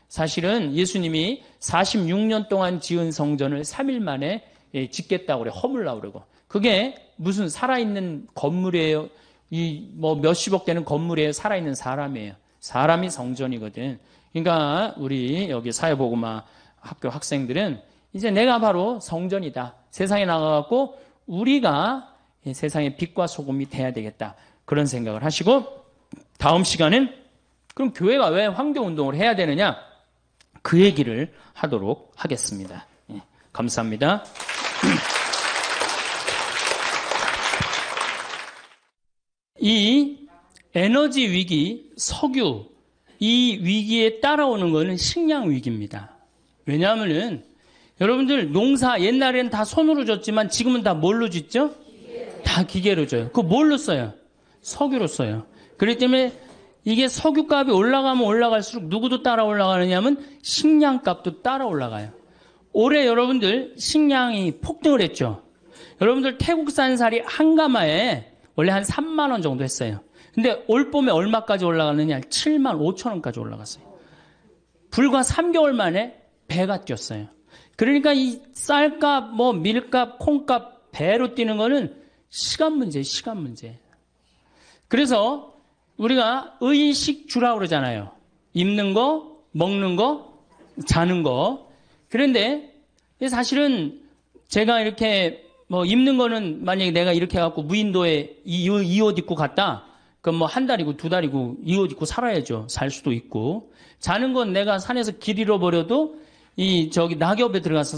사실은 예수님이 46년 동안 지은 성전을 3일 만에 짓겠다고 그래. 허물라고 그러고. 그게 무슨 살아있는 건물이에요. 몇십억 되는 건물이에요. 살아있는 사람이에요. 사람이 성전이거든. 그러니까 우리 여기 사회복음화 학교 학생들은 이제 내가 바로 성전이다. 세상에 나가갖고 우리가 세상의 빛과 소금이 돼야 되겠다. 그런 생각을 하시고 다음 시간은 그럼 교회가 왜 환경운동을 해야 되느냐? 그 얘기를 하도록 하겠습니다. 감사합니다. 이 에너지 위기, 석유, 이 위기에 따라오는 것은 식량 위기입니다. 왜냐하면은 여러분들 농사 옛날에는 다 손으로 졌지만 지금은 다 뭘로 짓죠? 다 기계로 져요. 그거 뭘로 써요? 석유로 써요. 그렇기 때문에 이게 석유값이 올라가면 올라갈수록 누구도 따라 올라가느냐면 식량값도 따라 올라가요. 올해 여러분들 식량이 폭등을 했죠. 여러분들 태국산 쌀이 한 가마에 원래 한 3만 원 정도 했어요. 근데 올 봄에 얼마까지 올라가느냐? 7만 5천 원까지 올라갔어요. 불과 3개월 만에 배가 뛰었어요. 그러니까 이 쌀값, 뭐 밀값, 콩값 배로 뛰는 거는 시간 문제, 시간 문제. 그래서 우리가 의식주라고 그러잖아요. 입는 거, 먹는 거, 자는 거. 그런데 사실은 제가 이렇게 뭐 입는 거는 만약에 내가 이렇게 해갖고 무인도에 이 옷 입고 갔다. 그럼 뭐 한 달이고 두 달이고 이 옷 입고 살아야죠. 살 수도 있고. 자는 건 내가 산에서 길 잃어버려도 낙엽에 들어가서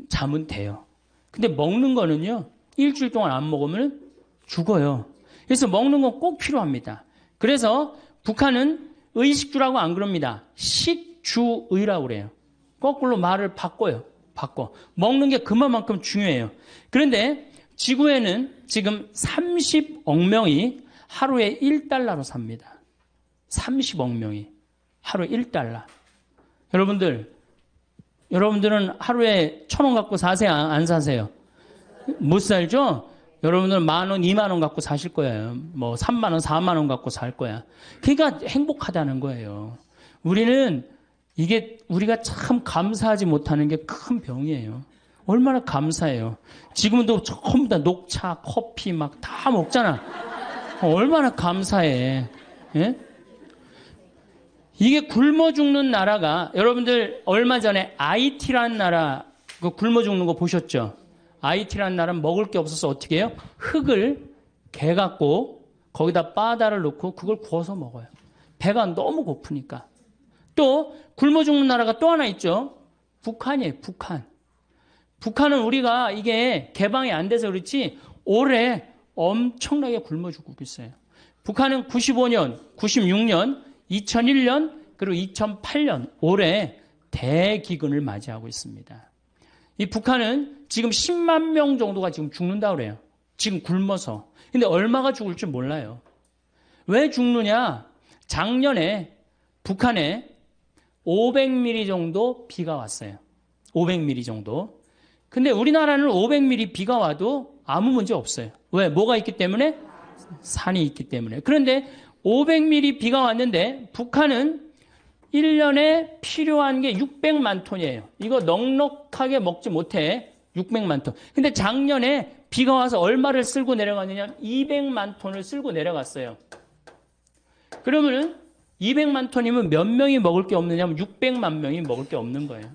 자면 돼요. 근데 먹는 거는요, 일주일 동안 안 먹으면 죽어요. 그래서 먹는 건 꼭 필요합니다. 그래서 북한은 의식주라고 안 그럽니다. 식주의라고 그래요. 거꾸로 말을 바꿔요. 바꿔. 먹는 게 그만큼 중요해요. 그런데 지구에는 지금 30억 명이 하루에 1달러로 삽니다. 30억 명이 하루에 1달러. 여러분들은 하루에 1,000원 갖고 사세요? 안 사세요? 못 살죠? 여러분들은 10,000원, 20,000원 갖고 사실 거예요. 뭐 30,000원, 40,000원 갖고 살 거야. 그러니까 행복하다는 거예요. 우리가 참 감사하지 못하는 게 큰 병이에요. 얼마나 감사해요. 지금도 전부 다 녹차, 커피 막 다 먹잖아. 얼마나 감사해. 예? 이게 굶어 죽는 나라가, 여러분들 얼마 전에 IT라는 나라 그 굶어 죽는 거 보셨죠? IT라는 나라는 먹을 게 없어서 어떻게 해요? 흙을 개갖고 거기다 바다를 넣고 그걸 구워서 먹어요. 배가 너무 고프니까. 또 굶어 죽는 나라가 또 하나 있죠. 북한이에요. 북한. 북한은 우리가 이게 개방이 안 돼서 그렇지 올해 엄청나게 굶어 죽고 있어요. 북한은 95년, 96년, 2001년 그리고 2008년 올해 대기근을 맞이하고 있습니다. 이 북한은 지금 10만 명 정도가 지금 죽는다고 그래요. 지금 굶어서. 근데 얼마가 죽을지 몰라요. 왜 죽느냐? 작년에 북한에 500mm 정도 비가 왔어요. 500mm 정도. 근데 우리나라는 500mm 비가 와도 아무 문제 없어요. 왜? 뭐가 있기 때문에? 산이 있기 때문에. 그런데 500mm 비가 왔는데 북한은 1년에 필요한 게 600만 톤이에요. 이거 넉넉하게 먹지 못해. 600만 톤. 근데 작년에 비가 와서 얼마를 쓸고 내려갔느냐? 200만 톤을 쓸고 내려갔어요. 그러면은 200만 톤이면 몇 명이 먹을 게 없느냐면 600만 명이 먹을 게 없는 거예요.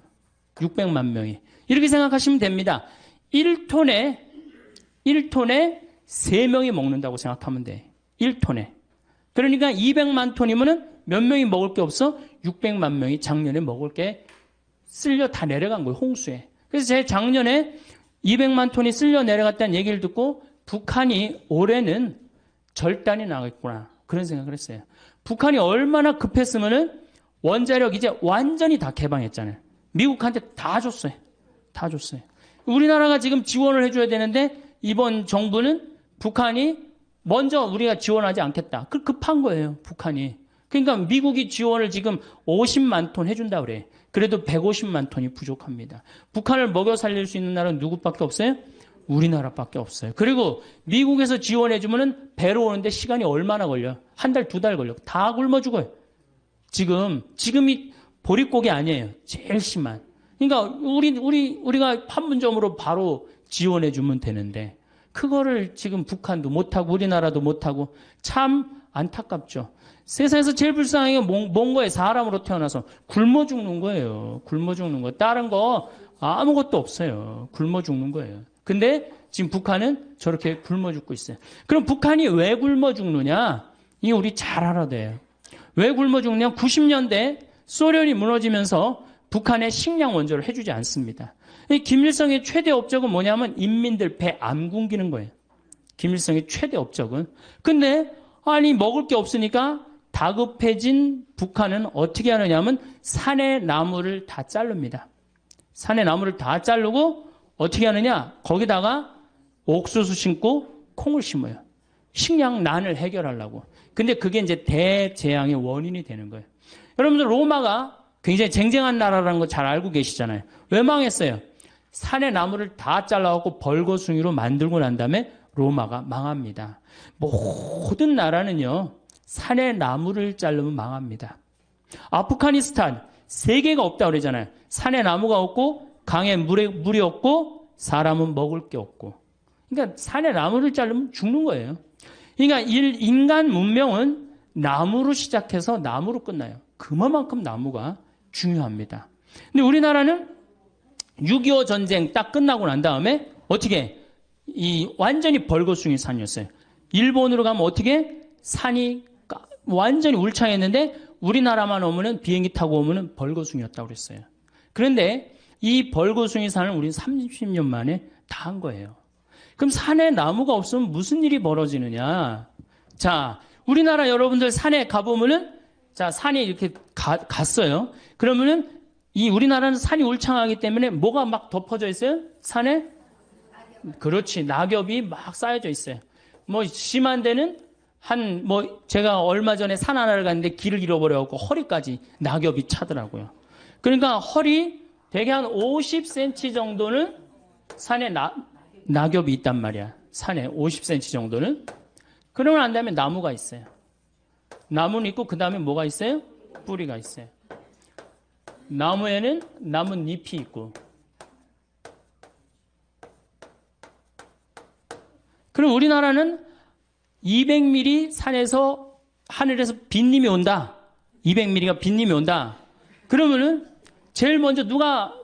600만 명이. 이렇게 생각하시면 됩니다. 1톤에 3명이 먹는다고 생각하면 돼. 1톤에. 그러니까 200만 톤이면은 몇 명이 먹을 게 없어? 600만 명이 작년에 먹을 게 쓸려 다 내려간 거예요. 홍수에. 그래서 제 작년에 200만 톤이 쓸려 내려갔다는 얘기를 듣고 북한이 올해는 절단이 나겠구나. 그런 생각을 했어요. 북한이 얼마나 급했으면은 원자력 이제 완전히 다 개방했잖아요. 미국한테 다 줬어요. 다 줬어요. 우리나라가 지금 지원을 해줘야 되는데 이번 정부는 북한이 먼저 우리가 지원하지 않겠다. 그 급한 거예요. 북한이. 그러니까 미국이 지원을 지금 50만 톤 해준다 그래. 그래도 150만 톤이 부족합니다. 북한을 먹여 살릴 수 있는 나라는 누구밖에 없어요? 우리나라밖에 없어요. 그리고 미국에서 지원해주면은 배로 오는데 시간이 얼마나 걸려? 한 달, 두 달 걸려. 다 굶어 죽어요. 지금이 보릿고개 아니에요. 제일 심한. 그러니까 우리가 판문점으로 바로 지원해주면 되는데 그거를 지금 북한도 못하고 우리나라도 못하고 참 안타깝죠. 세상에서 제일 불쌍한 게 뭔 거예요? 사람으로 태어나서 굶어 죽는 거예요. 굶어 죽는 거. 다른 거 아무것도 없어요. 굶어 죽는 거예요. 근데 지금 북한은 저렇게 굶어 죽고 있어요. 그럼 북한이 왜 굶어 죽느냐? 이게 우리 잘 알아야 돼요. 왜 굶어 죽느냐? 90년대 소련이 무너지면서 북한의 식량 원조를 해주지 않습니다. 김일성의 최대 업적은 뭐냐면 인민들 배 안 굶기는 거예요. 김일성의 최대 업적은. 근데 아니 먹을 게 없으니까 다급해진 북한은 어떻게 하느냐면 산의 나무를 다 자릅니다. 산의 나무를 다 자르고 어떻게 하느냐? 거기다가 옥수수 심고 콩을 심어요. 식량난을 해결하려고. 근데 그게 이제 대재앙의 원인이 되는 거예요. 여러분들 로마가 굉장히 쟁쟁한 나라라는 거 잘 알고 계시잖아요. 왜 망했어요? 산의 나무를 다 잘라갖고 벌거숭이로 만들고 난 다음에 로마가 망합니다. 모든 나라는요, 산의 나무를 자르면 망합니다. 아프가니스탄, 세계가 없다고 그러잖아요. 산에 나무가 없고, 강에 물이 없고, 사람은 먹을 게 없고. 그러니까 산에 나무를 자르면 죽는 거예요. 그러니까 인간 문명은 나무로 시작해서 나무로 끝나요. 그만큼 나무가 중요합니다. 근데 우리나라는 6.25 전쟁 딱 끝나고 난 다음에 어떻게 완전히 벌거숭이 산이었어요. 일본으로 가면 어떻게 산이 완전히 울창했는데 우리나라만 오면은 비행기 타고 오면은 벌거숭이였다고 그랬어요. 그런데 이 벌거숭이 산을 우리는 30년 만에 다 한 거예요. 그럼 산에 나무가 없으면 무슨 일이 벌어지느냐? 자, 우리나라 여러분들 산에 가보면은 자, 산에 이렇게 갔어요. 그러면은 우리나라는 산이 울창하기 때문에 뭐가 막 덮어져 있어요? 산에? 그렇지. 낙엽이 막 쌓여져 있어요. 뭐 심한 데는 제가 얼마 전에 산 하나를 갔는데 길을 잃어버려갖고 허리까지 낙엽이 차더라고요. 그러니까 허리 대개 한 50cm 정도는 산에 낙엽이 있단 말이야. 산에 50cm 정도는. 그러고 난 다음에 나무가 있어요. 나무는 있고 그 다음에 뭐가 있어요? 뿌리가 있어요. 나무에는 나뭇잎이 있고. 그럼 우리나라는 200mm 산에서 하늘에서 빗님이 온다. 200mm가 빗님이 온다. 그러면은 제일 먼저 누가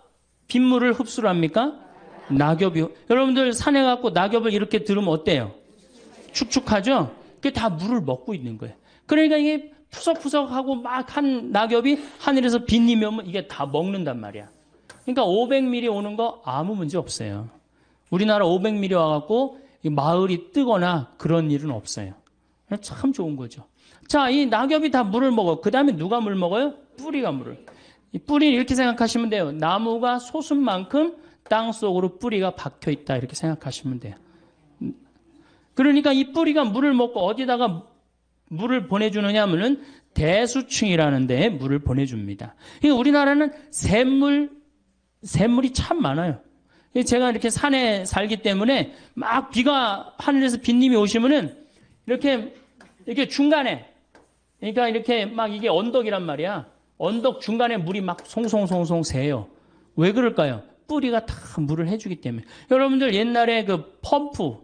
빗물을 흡수를 합니까? 낙엽이. 여러분들 산에 가고 낙엽을 이렇게 들으면 어때요? 축축하죠? 그게 다 물을 먹고 있는 거예요. 그러니까 이게 푸석푸석하고 막 한 낙엽이 하늘에서 빗님이 오면 이게 다 먹는단 말이야. 그러니까 500mm 오는 거 아무 문제 없어요. 우리나라 500mm 와갖고 마을이 뜨거나 그런 일은 없어요. 참 좋은 거죠. 자, 이 낙엽이 다 물을 먹어. 그 다음에 누가 물 먹어요? 뿌리가 물을. 이 뿌리는 이렇게 생각하시면 돼요. 나무가 솟은 만큼 땅 속으로 뿌리가 박혀 있다. 이렇게 생각하시면 돼요. 그러니까 이 뿌리가 물을 먹고 어디다가 물을 보내주느냐 하면은 대수층이라는 데에 물을 보내줍니다. 그러니까 우리나라는 샘물이 참 많아요. 제가 이렇게 산에 살기 때문에 막 비가 하늘에서 빗님이 오시면은 이렇게 중간에 그러니까 이렇게 막 이게 언덕이란 말이야. 언덕 중간에 물이 막 송송송송 새요. 왜 그럴까요? 뿌리가 다 물을 해주기 때문에. 여러분들 옛날에 그 펌프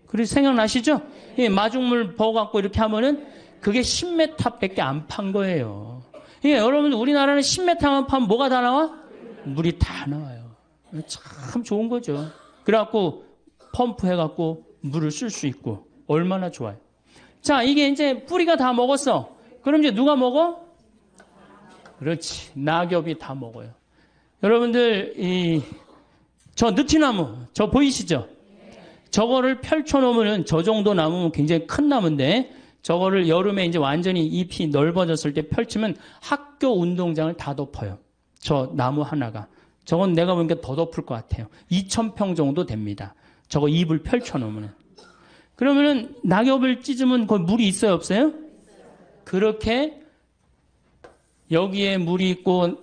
그래서 생각나시죠? 예, 마중물 부어갖고 이렇게 하면은 그게 10m밖에 안 판 거예요. 예, 여러분들 우리나라는 10m만 파면 뭐가 다 나와? 물이 다 나와요. 참 좋은 거죠. 그래갖고 펌프 해갖고 물을 쓸 수 있고 얼마나 좋아요. 자, 이게 이제 뿌리가 다 먹었어. 그럼 이제 누가 먹어? 그렇지. 낙엽이 다 먹어요. 여러분들 저 느티나무 저 보이시죠? 저거를 펼쳐놓으면 저 정도 나무면 굉장히 큰 나무인데 저거를 여름에 이제 완전히 잎이 넓어졌을 때 펼치면 학교 운동장을 다 덮어요. 저 나무 하나가. 저건 내가 보니까 더 덮을 것 같아요. 2,000평 정도 됩니다. 저거 잎을 펼쳐놓으면. 그러면은 낙엽을 찢으면 거기 물이 있어요, 없어요? 그렇게 여기에 물이 있고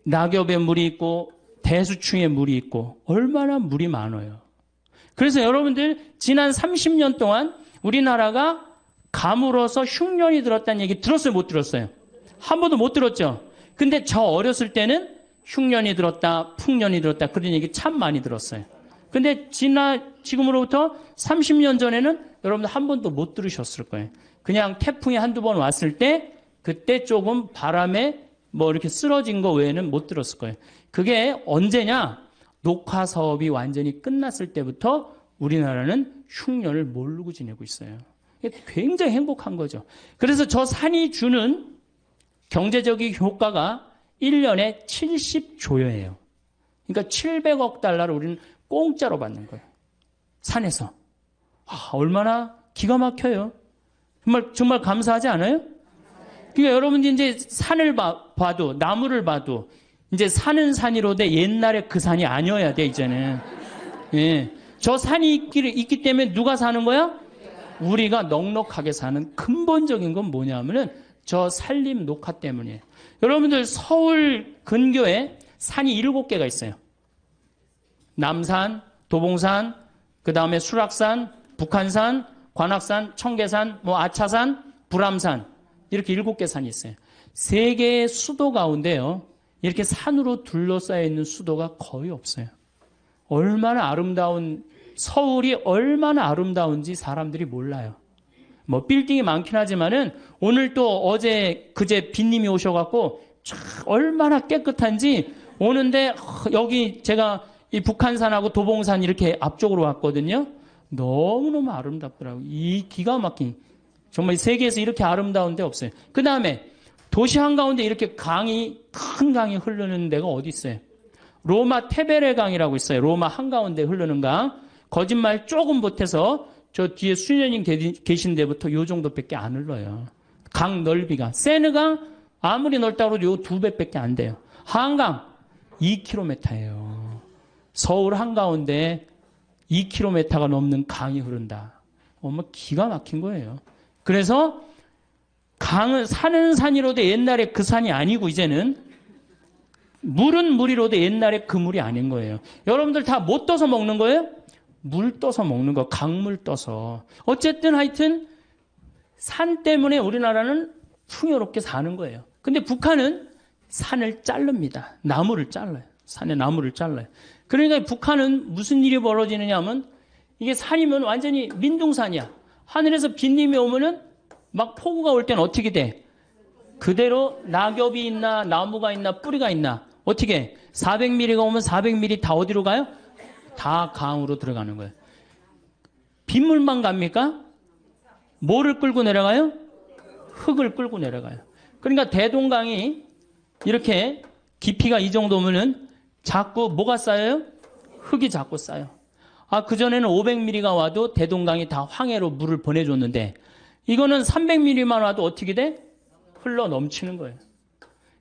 낙엽에 물이 있고 대수층에 물이 있고 얼마나 물이 많아요. 그래서 여러분들 지난 30년 동안 우리나라가 가물어서 흉년이 들었다는 얘기 들었어요, 못 들었어요? 한 번도 못 들었죠? 근데 저 어렸을 때는 흉년이 들었다, 풍년이 들었다 그런 얘기 참 많이 들었어요. 근데 지금으로부터 30년 전에는 여러분들 한 번도 못 들으셨을 거예요. 그냥 태풍이 한두 번 왔을 때 그때 조금 바람에 뭐 이렇게 쓰러진 거 외에는 못 들었을 거예요. 그게 언제냐? 녹화 사업이 완전히 끝났을 때부터 우리나라는 흉년을 모르고 지내고 있어요. 굉장히 행복한 거죠. 그래서 저 산이 주는 경제적인 효과가 1년에 70조예요. 그러니까 700억 달러를 우리는 공짜로 받는 거예요. 산에서. 얼마나 기가 막혀요. 정말 감사하지 않아요? 그러니까 여러분들이 이제 산을 봐도 나무를 봐도 이제 산은 산이로되 옛날에 그 산이 아니어야 돼 이제는. 예. 저 산이 있기 때문에 누가 사는 거야? 우리가 넉넉하게 사는 근본적인 건 뭐냐면은 저 산림 녹화 때문이에요. 여러분들 서울 근교에 산이 7개가 있어요. 남산, 도봉산, 그 다음에 수락산, 북한산, 관악산, 청계산, 아차산, 불암산 이렇게 7개 산이 있어요. 3개의 수도 가운데요. 이렇게 산으로 둘러싸여 있는 수도가 거의 없어요. 얼마나 아름다운 서울이 얼마나 아름다운지 사람들이 몰라요. 빌딩이 많긴 하지만은 오늘 또 어제 그제 빈님이 오셔갖고 얼마나 깨끗한지 오는데 여기 제가 이 북한산하고 도봉산 이렇게 앞쪽으로 왔거든요. 너무너무 아름답더라고요. 이 기가 막힌 정말 세계에서 이렇게 아름다운 데 없어요. 그 다음에 도시 한가운데 이렇게 큰 강이 흐르는 데가 어디 있어요? 로마 테베레 강이라고 있어요. 로마 한가운데 흐르는 강. 거짓말 조금 보태서 저 뒤에 수녀님 계신 데부터 요 정도밖에 안 흘러요. 강 넓이가. 세느강 아무리 넓다고 해도 요 2배밖에 안 돼요. 한강 2km예요. 서울 한가운데 2km가 넘는 강이 흐른다. 기가 막힌 거예요. 그래서 산은 산이로도 옛날에 그 산이 아니고 이제는 물은 물이로도 옛날에 그 물이 아닌 거예요. 여러분들 다 뭐 떠서 먹는 거예요? 물 떠서 먹는 거, 강물 떠서. 어쨌든 하여튼 산 때문에 우리나라는 풍요롭게 사는 거예요. 근데 북한은 산을 자릅니다. 나무를 잘라요. 산에 나무를 잘라요. 그러니까 북한은 무슨 일이 벌어지느냐 하면 이게 산이면 완전히 민둥산이야. 하늘에서 빗님이 오면은 막 폭우가 올 때는 어떻게 돼? 그대로 낙엽이 있나 나무가 있나 뿌리가 있나 어떻게 400mm가 오면 400mm 다 어디로 가요? 다 강으로 들어가는 거예요. 빗물만 갑니까? 뭐를 끌고 내려가요? 흙을 끌고 내려가요. 그러니까 대동강이 이렇게 깊이가 이 정도면은 자꾸 뭐가 쌓여요? 흙이 자꾸 쌓여. 그전에는 500mm가 와도 대동강이 다 황해로 물을 보내줬는데 이거는 300mm만 와도 어떻게 돼? 흘러 넘치는 거예요.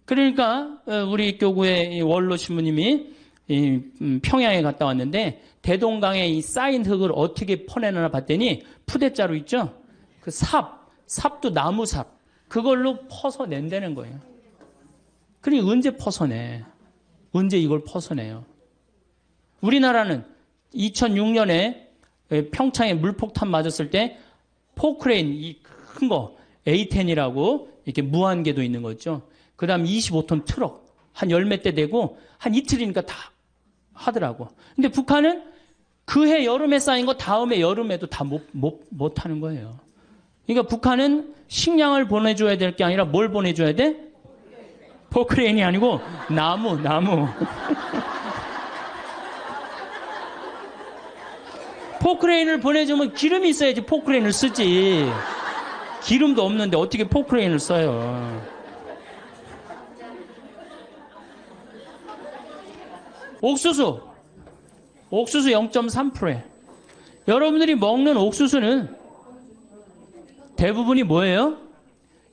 그러니까 우리 교구의 원로 신부님이 평양에 갔다 왔는데 대동강에 이 쌓인 흙을 어떻게 퍼내나 봤더니 푸대자루 있죠? 그 삽도 나무삽 그걸로 퍼서 낸다는 거예요. 그러니 언제 퍼서내? 언제 이걸 퍼서내요? 우리나라는 2006년에 평창에 물폭탄 맞았을 때 포크레인 이 큰 거 A10이라고 이렇게 무한궤도 있는 거 있죠. 그 다음 25톤 트럭 한 열몇 대 되고 한 이틀이니까 다 하더라고. 근데 북한은 그 해 여름에 쌓인 거 다음에 여름에도 다 못 하는 거예요. 그러니까 북한은 식량을 보내줘야 될 게 아니라 뭘 보내줘야 돼? 포크레인이 아니고 나무. 포크레인을 보내주면 기름이 있어야지 포크레인을 쓰지. 기름도 없는데 어떻게 포크레인을 써요. 옥수수 0.3%에 여러분들이 먹는 옥수수는 대부분이 뭐예요?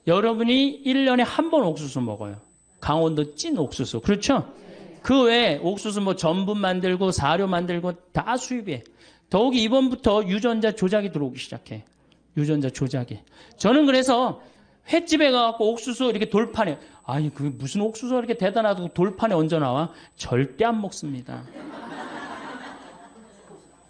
여러분이 1년에 한 번 옥수수 먹어요. 강원도 찐 옥수수. 그렇죠? 그 외에 옥수수 전분 만들고 사료 만들고 다 수입해. 더욱이 이번부터 유전자 조작이 들어오기 시작해. 유전자 조작이. 저는 그래서 횟집에 가갖고 옥수수 이렇게 돌판에 그게 무슨 옥수수 이렇게 대단하다고 돌판에 얹어 나와? 절대 안 먹습니다.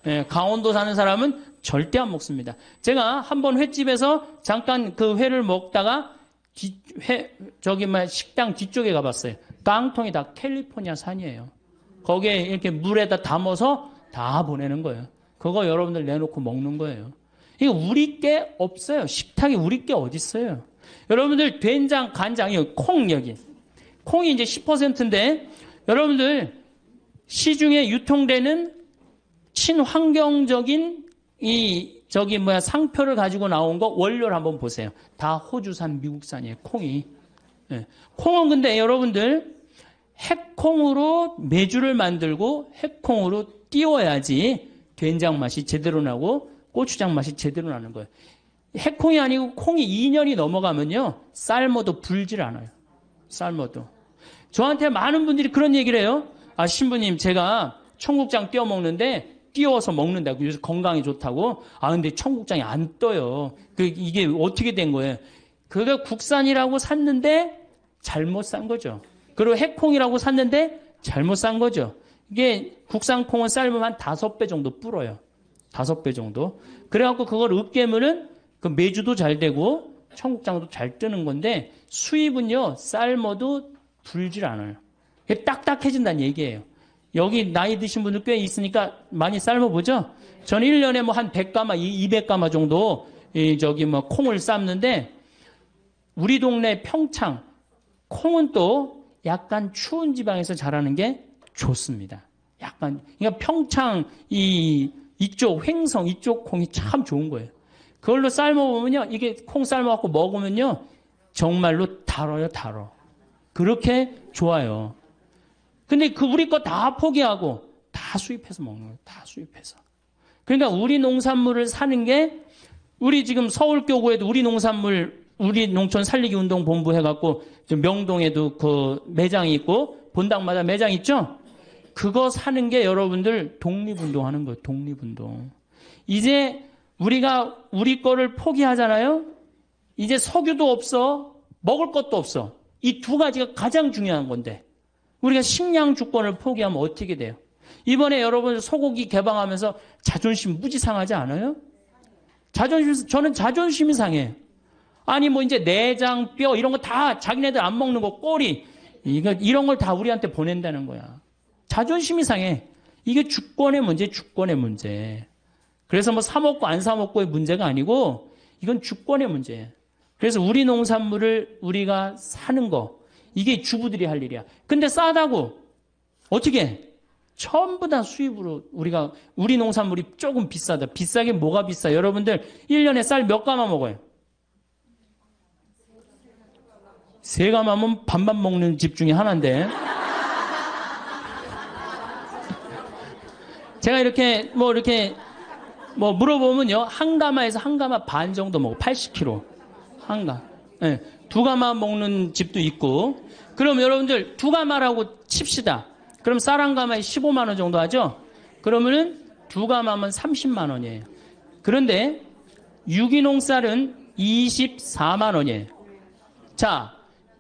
네, 강원도 사는 사람은 절대 안 먹습니다. 제가 한번 횟집에서 잠깐 그 회를 먹다가 식당 뒤쪽에 가봤어요. 깡통이 다 캘리포니아 산이에요. 거기에 이렇게 물에다 담아서 다 보내는 거예요. 그거 여러분들 내놓고 먹는 거예요. 이거 우리 게 없어요. 식탁에 우리 게 어디 있어요? 여러분들 된장, 간장, 콩 여기. 콩이 이제 10%인데 여러분들 시중에 유통되는 친환경적인 상표를 가지고 나온 거 원료를 한번 보세요. 다 호주산, 미국산이에요. 콩이. 네. 콩은 근데 여러분들 핵콩으로 메주를 만들고 핵콩으로 띄워야지 된장 맛이 제대로 나고 고추장 맛이 제대로 나는 거예요. 핵콩이 아니고 콩이 2년이 넘어가면요. 삶아도 불질 않아요. 삶아도. 저한테 많은 분들이 그런 얘기를 해요. 신부님 제가 청국장 띄워 먹는데 띄워서 먹는다. 그래서 건강에 좋다고. 아, 근데 청국장이 안 떠요. 이게 어떻게 된 거예요? 그게 국산이라고 샀는데 잘못 산 거죠. 그리고 해콩이라고 샀는데 잘못 산 거죠. 이게 국산 콩은 삶으면 한 5배 정도 불어요. 5배 정도. 그래갖고 그걸 으깨면은 그 메주도 잘 되고 청국장도 잘 뜨는 건데 수입은요, 삶아도 불질 않아요. 딱딱해진다는 얘기예요. 여기 나이 드신 분들 꽤 있으니까 많이 삶아보죠? 저는 1년에 뭐 한 100가마, 200가마 정도 콩을 삶는데 우리 동네 평창 콩은 또 약간 추운 지방에서 자라는 게 좋습니다. 그러니까 평창 이쪽 횡성 이쪽 콩이 참 좋은 거예요. 그걸로 삶아보면요, 이게 콩 삶아갖고 먹으면요, 정말로 달아요. 그렇게 좋아요. 근데 우리 거 다 포기하고 다 수입해서 먹는 거예요. 다 수입해서. 그러니까 우리 농산물을 사는 게 우리 지금 서울교구에도 우리 농촌 살리기 운동 본부 해갖고 명동에도 그 매장이 있고 본당마다 매장 있죠? 그거 사는 게 여러분들 독립운동 하는 거예요. 독립운동. 이제 우리가 우리 거를 포기하잖아요? 이제 석유도 없어. 먹을 것도 없어. 이 두 가지가 가장 중요한 건데 우리가 식량 주권을 포기하면 어떻게 돼요? 이번에 여러분 소고기 개방하면서 자존심 무지 상하지 않아요? 저는 자존심이 상해요. 아니 뭐 이제 내장, 뼈 이런 거 다 자기네들 안 먹는 거 꼬리 이런 걸 다 우리한테 보낸다는 거야. 자존심이 상해. 이게 주권의 문제. 그래서 뭐 사 먹고 안 사 먹고의 문제가 아니고 이건 주권의 문제예요. 그래서 우리 농산물을 우리가 사는 거 이게 주부들이 할 일이야. 근데 싸다고 어떻게 해? 전부 다 수입으로 우리 농산물이 조금 비싸다. 비싸게 뭐가 비싸? 여러분들 1년에 쌀 몇 가마 먹어요? 3가마면 반반 먹는 집 중에 하나인데. 제가 이렇게 물어보면요. 한 가마에서 한 가마 반 정도 먹어. 80kg. 한 가. 네. 2가마 먹는 집도 있고. 그럼 여러분들 2가마라고 칩시다. 그럼 쌀 한 가마에 15만 원 정도 하죠? 그러면은 2가마면 30만 원이에요. 그런데 유기농 쌀은 24만 원이에요. 자,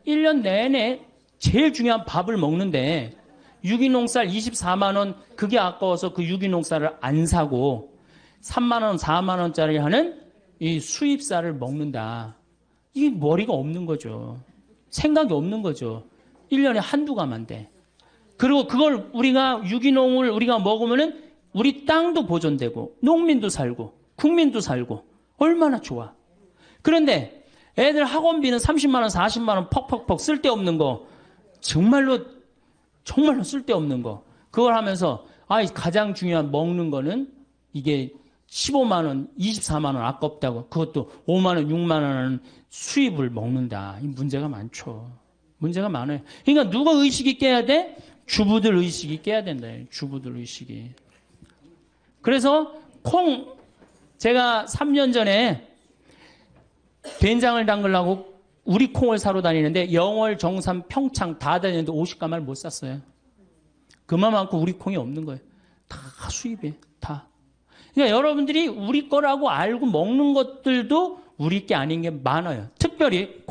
1년 내내 제일 중요한 밥을 먹는데 유기농 쌀 24만 원 그게 아까워서 그 유기농 쌀을 안 사고 3만 원, 4만 원짜리 하는 이 수입 쌀을 먹는다. 이게 머리가 없는 거죠. 생각이 없는 거죠. 1년에 한두 가마인데. 그리고 그걸 유기농을 우리가 먹으면은 우리 땅도 보존되고 농민도 살고 국민도 살고 얼마나 좋아. 그런데 애들 학원비는 30만 원, 40만 원 퍽퍽퍽 쓸데없는 거 정말로 쓸데없는 거 그걸 하면서 가장 중요한 먹는 거는 이게 15만 원, 24만 원 아깝다고 그것도 5만 원, 6만 원은 수입을 먹는다. 이 문제가 많죠. 문제가 많아요. 그러니까 누가 의식이 깨야 돼? 주부들 의식이 깨야 된다. 주부들 의식이. 그래서 제가 3년 전에 된장을 담그려고 우리 콩을 사러 다니는데 영월, 정삼, 평창 다 다니는데 50가마를 못 샀어요. 그만큼 우리 콩이 없는 거예요. 다 수입이에요. 다. 그러니까 여러분들이 우리 거라고 알고 먹는 것들도 우리 게 아닌 게 많아요. 특별히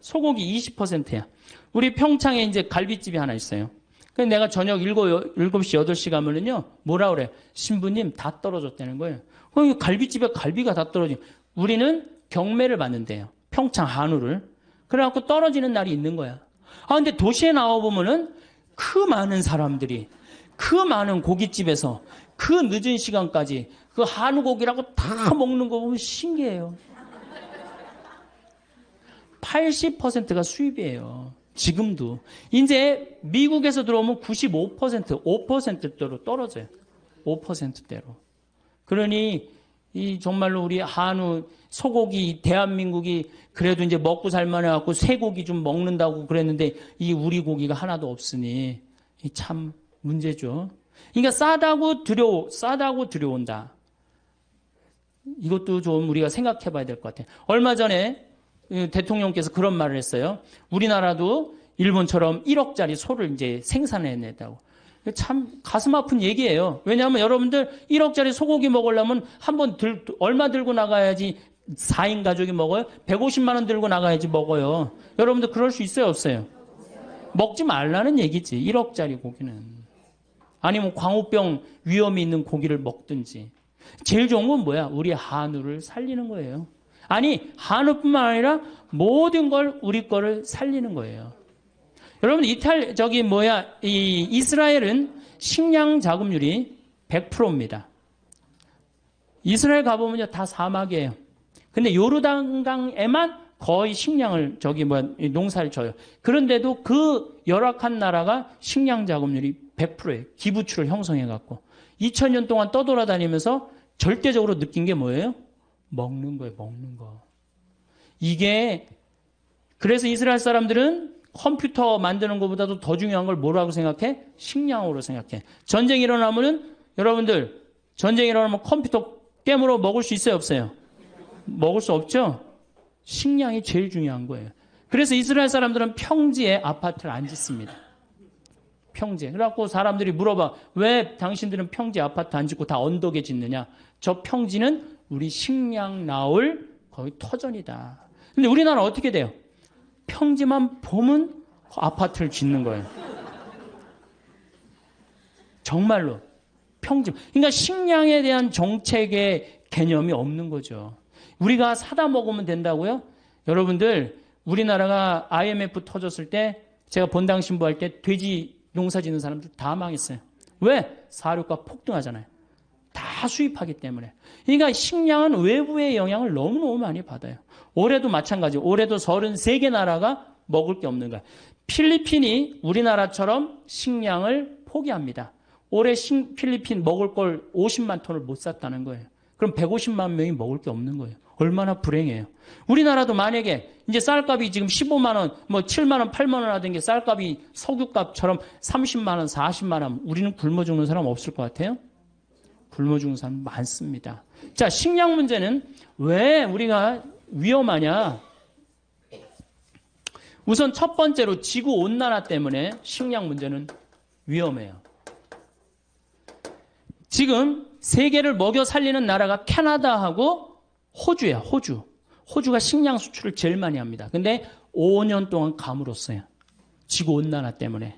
소고기 20%야. 우리 평창에 이제 갈비집이 하나 있어요. 그래서 내가 저녁 7시, 8시 가면은요, 뭐라 그래? 신부님 다 떨어졌다는 거예요. 갈비집에 갈비가 다 떨어지고. 우리는 경매를 받는데요. 평창 한우를. 그래갖고 떨어지는 날이 있는 거야. 근데 도시에 나와보면은 그 많은 사람들이, 그 많은 고깃집에서 그 늦은 시간까지 그 한우 고기라고 다 먹는 거 보면 신기해요. 80%가 수입이에요. 지금도. 이제 미국에서 들어오면 95%, 5%대로 떨어져요. 5%대로. 그러니 정말로 우리 한우, 소고기, 대한민국이 그래도 이제 먹고 살만 해갖고 쇠고기 좀 먹는다고 그랬는데 이 우리 고기가 하나도 없으니 참 문제죠. 그러니까 싸다고 들여온다. 이것도 좀 우리가 생각해 봐야 될 것 같아요. 얼마 전에 대통령께서 그런 말을 했어요. 우리나라도 일본처럼 1억짜리 소를 이제 생산해낸다고. 참 가슴 아픈 얘기예요. 왜냐하면 여러분들 1억짜리 소고기 먹으려면 얼마 들고 나가야지 4인 가족이 먹어요? 150만 원 들고 나가야지 먹어요. 여러분들 그럴 수 있어요, 없어요? 먹지 말라는 얘기지. 1억짜리 고기는. 아니면 광우병 위험이 있는 고기를 먹든지. 제일 좋은 건 뭐야? 우리 한우를 살리는 거예요. 아니, 한우뿐만 아니라 모든 걸 우리 거를 살리는 거예요. 여러분, 이스라엘은 식량 자급률이 100%입니다. 이스라엘 가보면요, 다 사막이에요. 근데 요르단강에만 거의 식량을, 농사를 져요. 그런데도 그 열악한 나라가 식량 자급률이 100%예요. 기부출을 형성해갖고. 2000년 동안 떠돌아다니면서 절대적으로 느낀 게 뭐예요? 먹는 거예요, 먹는 거. 그래서 이스라엘 사람들은 컴퓨터 만드는 것보다도 더 중요한 걸 뭐라고 생각해? 식량으로 생각해. 전쟁이 일어나면 컴퓨터 깨물어 먹을 수 있어요, 없어요? 먹을 수 없죠? 식량이 제일 중요한 거예요. 그래서 이스라엘 사람들은 평지에 아파트를 안 짓습니다. 평지에. 그래갖고 사람들이 물어봐. 왜 당신들은 평지에 아파트 안 짓고 다 언덕에 짓느냐? 저 평지는 우리 식량 나올 거의 터전이다. 근데 우리나라 어떻게 돼요? 평지만 보면 아파트를 짓는 거예요. 정말로. 평지. 그러니까 식량에 대한 정책의 개념이 없는 거죠. 우리가 사다 먹으면 된다고요? 여러분들, 우리나라가 IMF 터졌을 때 제가 본당 신부할 때 돼지 농사 짓는 사람들 다 망했어요. 왜? 사료가 폭등하잖아요. 다 수입하기 때문에. 그러니까 식량은 외부의 영향을 너무너무 많이 받아요. 올해도 마찬가지예요. 올해도 33개 나라가 먹을 게 없는 거야. 필리핀이 우리나라처럼 식량을 포기합니다. 올해 필리핀 먹을 걸 50만 톤을 못 샀다는 거예요. 그럼 150만 명이 먹을 게 없는 거예요. 얼마나 불행해요. 우리나라도 만약에 이제 쌀값이 지금 15만 원, 7만 원, 8만 원 하던 게 쌀값이 석유값처럼 30만 원, 40만 원, 우리는 굶어 죽는 사람 없을 것 같아요? 굶어 죽는 사람 많습니다. 자, 식량 문제는 왜 우리가 위험하냐? 우선 첫 번째로 지구 온난화 때문에 식량 문제는 위험해요. 지금 세계를 먹여 살리는 나라가 캐나다하고 호주예요. 호주가 식량 수출을 제일 많이 합니다. 근데 5년 동안 가물었어요. 지구 온난화 때문에.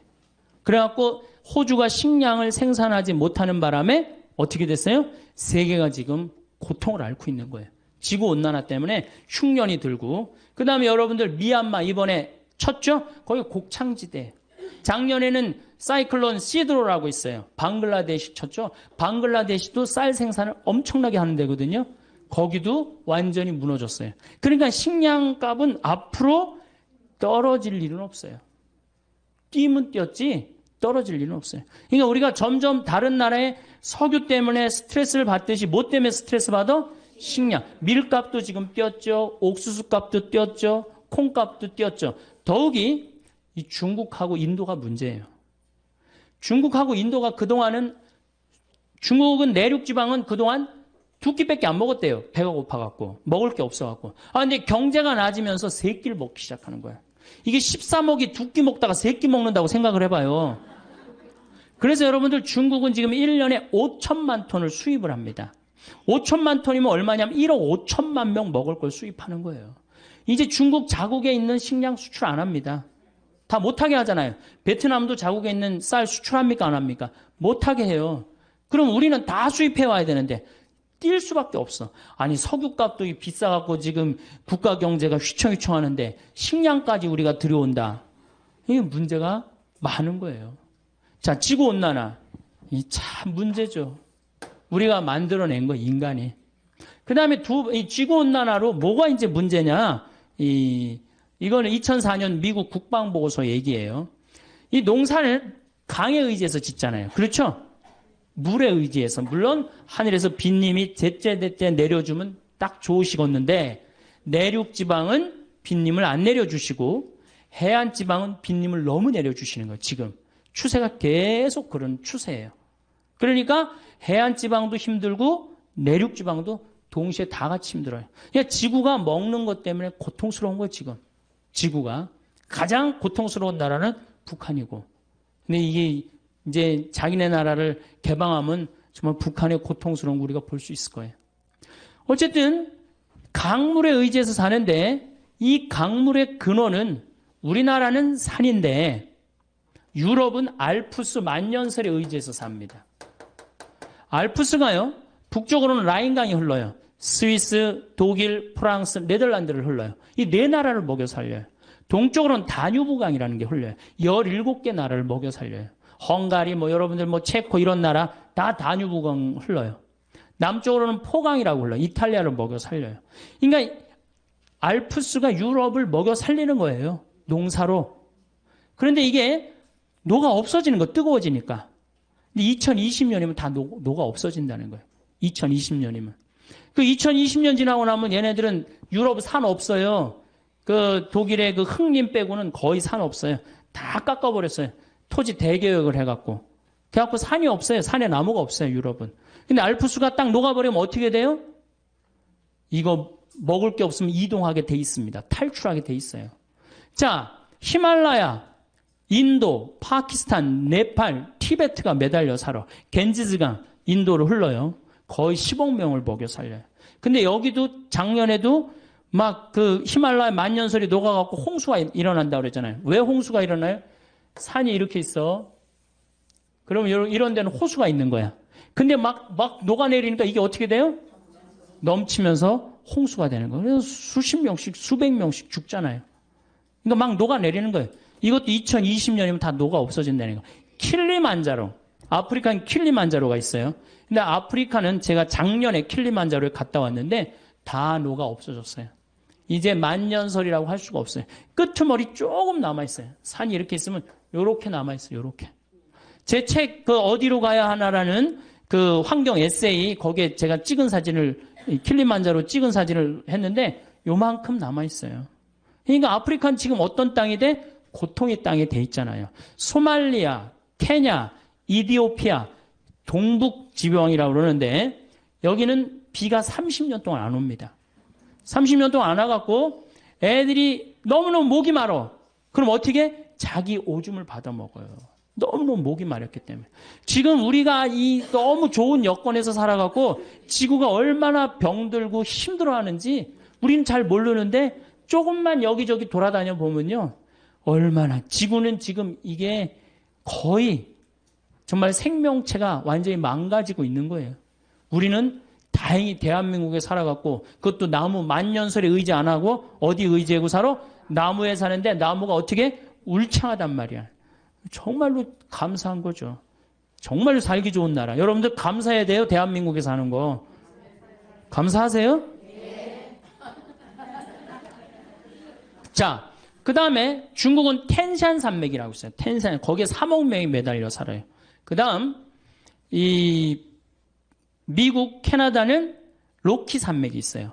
그래갖고 호주가 식량을 생산하지 못하는 바람에 어떻게 됐어요? 세계가 지금 고통을 앓고 있는 거예요. 지구 온난화 때문에 흉년이 들고. 그 다음에 여러분들 미얀마 이번에 쳤죠? 거기 곡창지대. 작년에는 사이클론 시드로라고 있어요. 방글라데시 쳤죠? 방글라데시도 쌀 생산을 엄청나게 하는 데거든요. 거기도 완전히 무너졌어요. 그러니까 식량값은 앞으로 떨어질 일은 없어요. 뛰면 뛰었지 떨어질 일은 없어요. 그러니까 우리가 점점 다른 나라의 석유 때문에 스트레스를 받듯이 뭐 때문에 스트레스 받아? 식량. 밀값도 지금 뛰었죠. 옥수수 값도 뛰었죠. 콩값도 뛰었죠. 더욱이 이 중국하고 인도가 문제예요. 중국하고 인도가 중국은 내륙 지방은 그동안 두 끼밖에 안 먹었대요. 배가 고파갖고. 먹을 게 없어갖고. 근데 경제가 나아지면서 세 끼를 먹기 시작하는 거야. 이게 13억이 두 끼 먹다가 세 끼 먹는다고 생각을 해봐요. 그래서 여러분들 중국은 지금 1년에 5천만 톤을 수입을 합니다. 5천만 톤이면 얼마냐면 1억 5천만 명 먹을 걸 수입하는 거예요. 이제 중국 자국에 있는 식량 수출 안 합니다. 다 못하게 하잖아요. 베트남도 자국에 있는 쌀 수출합니까? 안 합니까? 못하게 해요. 그럼 우리는 다 수입해 와야 되는데 뛸 수밖에 없어. 아니 석유값도 비싸갖고 지금 국가 경제가 휘청휘청하는데 식량까지 우리가 들여온다. 이게 문제가 많은 거예요. 자, 지구온난화. 이 참 문제죠. 우리가 만들어낸 거 인간이. 그 다음에 이 지구온난화로 뭐가 이제 문제냐. 이거는 2004년 미국 국방보고서 얘기예요. 이 농사를 강에 의지해서 짓잖아요. 그렇죠? 물에 의지해서. 물론 하늘에서 빗님이 제때제때 내려주면 딱 좋으시겠는데 내륙 지방은 빗님을 안 내려주시고 해안 지방은 빗님을 너무 내려주시는 거예요. 지금 추세가 계속 그런 추세예요. 그러니까 해안 지방도 힘들고 내륙 지방도 동시에 다 같이 힘들어요. 그러니까 지구가 먹는 것 때문에 고통스러운 거예요. 지금 지구가 가장 고통스러운 나라는 북한이고. 근데 이게 이제 자기네 나라를 개방하면 정말 북한의 고통스러운 거 우리가 볼 수 있을 거예요. 어쨌든 강물에 의지해서 사는데 이 강물의 근원은 우리나라는 산인데 유럽은 알프스 만년설에 의지해서 삽니다. 알프스가요, 북쪽으로는 라인강이 흘러요. 스위스, 독일, 프랑스, 네덜란드를 흘러요. 이 네 나라를 먹여 살려요. 동쪽으로는 다뉴브강이라는 게 흘러요. 17개 나라를 먹여 살려요. 헝가리, 여러분들 체코 이런 나라 다 다뉴브강 흘러요. 남쪽으로는 포강이라고 흘러요. 이탈리아를 먹여 살려요. 그러니까 알프스가 유럽을 먹여 살리는 거예요. 농사로. 그런데 이게 녹아 없어지는 거, 뜨거워지니까. 근데 2020년이면 다 녹아 없어진다는 거예요. 2020년이면. 그 2020년 지나고 나면 얘네들은 유럽 산 없어요. 그 독일의 그 흑림 빼고는 거의 산 없어요. 다 깎아버렸어요. 토지 대개혁을 해갖고. 그래갖고 산이 없어요. 산에 나무가 없어요, 유럽은. 근데 알프스가 딱 녹아버리면 어떻게 돼요? 이거 먹을 게 없으면 이동하게 돼 있습니다. 탈출하게 돼 있어요. 자, 히말라야, 인도, 파키스탄, 네팔, 티베트가 매달려 살아. 겐지스강, 인도를 흘러요. 거의 10억 명을 먹여 살려요. 근데 여기도 작년에도 막 그 히말라야 만년설이 녹아갖고 홍수가 일어난다고 그랬잖아요. 왜 홍수가 일어나요? 산이 이렇게 있어. 그러면 이런 데는 호수가 있는 거야. 근데 막 녹아내리니까 이게 어떻게 돼요? 넘치면서 홍수가 되는 거예요. 그래서 수십 명씩, 수백 명씩 죽잖아요. 그러니까 막 녹아내리는 거예요. 이것도 2020년이면 다 녹아 없어진다는 거예요. 킬리만자로. 아프리카는 킬리만자로가 있어요. 근데 아프리카는 제가 작년에 킬리만자로에 갔다 왔는데 다 녹아 없어졌어요. 이제 만년설이라고 할 수가 없어요. 끄트머리 조금 남아있어요. 산이 이렇게 있으면 요렇게 남아있어요. 요렇게. 제 책 그 어디로 가야 하나라는 그 환경 에세이 거기에 제가 찍은 사진을 킬리만자로 찍은 사진을 했는데 요만큼 남아있어요. 그러니까 아프리카는 지금 어떤 땅이 돼? 고통의 땅이 돼 있잖아요. 소말리아, 케냐, 이디오피아, 동북지방이라고 그러는데 여기는 비가 30년 동안 안 옵니다. 30년 동안 안 와갖고 애들이 너무너무 목이 마르. 그럼 어떻게? 자기 오줌을 받아 먹어요. 너무너무 목이 마렸기 때문에. 지금 우리가 이 너무 좋은 여건에서 살아갖고 지구가 얼마나 병들고 힘들어하는지 우리는 잘 모르는데 조금만 여기저기 돌아다녀 보면요. 얼마나 지구는 지금 이게 거의 정말 생명체가 완전히 망가지고 있는 거예요. 우리는 다행히 대한민국에 살아갖고 그것도 나무 만년설에 의지 안 하고 어디 의지하고 살아? 나무에 사는데 나무가 어떻게? 울창하단 말이야. 정말로 감사한 거죠. 정말로 살기 좋은 나라. 여러분들 감사해야 돼요. 대한민국에 사는 거. 감사하세요? 네. 자, 그 다음에 중국은 텐산 산맥이라고 있어요. 텐산. 거기에 3억 명이 매달려 살아요. 그 다음 이 미국, 캐나다는 로키 산맥이 있어요.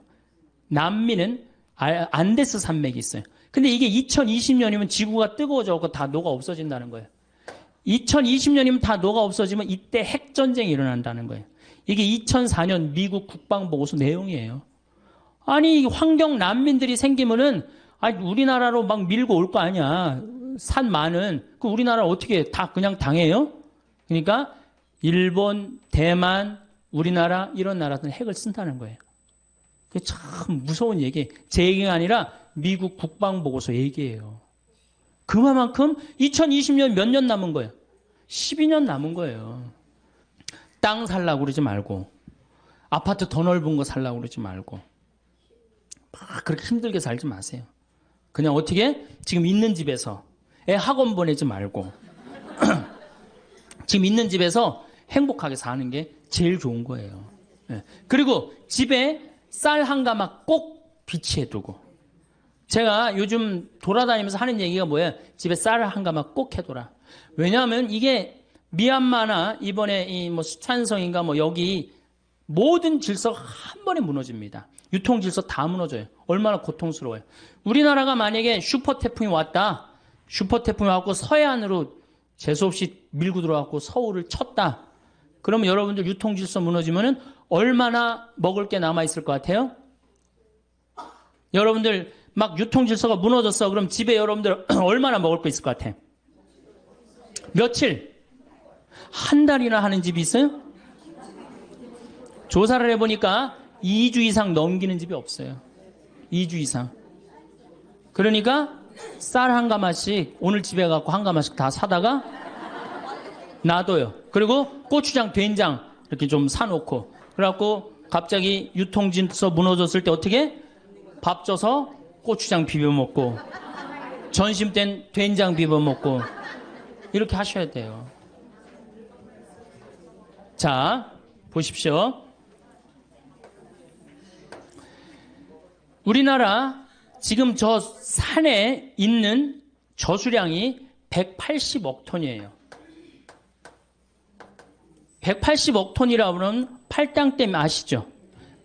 남미는 안데스 산맥이 있어요. 근데 이게 2020년이면 지구가 뜨거워져서 다 녹아 없어진다는 거예요. 2020년이면 다 녹아 없어지면 이때 핵전쟁이 일어난다는 거예요. 이게 2004년 미국 국방보고서 내용이에요. 아니 환경 난민들이 생기면은 우리나라로 막 밀고 올 거 아니야. 산 많은 그 우리나라 어떻게 다 그냥 당해요? 그러니까 일본, 대만, 우리나라 이런 나라들은 핵을 쓴다는 거예요. 그게 참 무서운 얘기. 제 얘기가 아니라 미국 국방보고서 얘기예요. 그만큼 2020년 몇 년 남은 거예요? 12년 남은 거예요. 땅 살라고 그러지 말고 아파트 더 넓은 거 살라고 그러지 말고 막 그렇게 힘들게 살지 마세요. 그냥 어떻게? 지금 있는 집에서 애 학원 보내지 말고 지금 있는 집에서 행복하게 사는 게 제일 좋은 거예요. 네. 그리고 집에 쌀 한 가마 꼭 비치해 두고 제가 요즘 돌아다니면서 하는 얘기가 뭐예요? 집에 쌀을 한 가마 꼭 해둬라. 왜냐하면 이게 미얀마나 이번에 이 수촨성인가 여기 모든 질서가 한 번에 무너집니다. 유통 질서 다 무너져요. 얼마나 고통스러워요. 우리나라가 만약에 슈퍼 태풍이 왔다. 슈퍼 태풍이 왔고 서해안으로 재수없이 밀고 들어왔고 서울을 쳤다. 그러면 여러분들 유통 질서 무너지면은 얼마나 먹을 게 남아 있을 것 같아요? 여러분들 막 유통 질서가 무너졌어. 그럼 집에 여러분들 얼마나 먹을 거 있을 것 같아? 며칠? 한 달이나 하는 집이 있어요? 조사를 해보니까 2주 이상 넘기는 집이 없어요. 2주 이상. 그러니까 쌀 한 가마씩 오늘 집에 갖고 한 가마씩 다 사다가 놔둬요. 그리고 고추장, 된장 이렇게 좀 사놓고 그래갖고 갑자기 유통질서 무너졌을 때 어떻게? 밥 줘서 고추장 비벼 먹고 전심 땐 된장 비벼 먹고 이렇게 하셔야 돼요. 자, 보십시오. 우리나라 지금 저 산에 있는 저수량이 180억 톤이에요. 180억 톤이라고 하면 팔당댐 아시죠?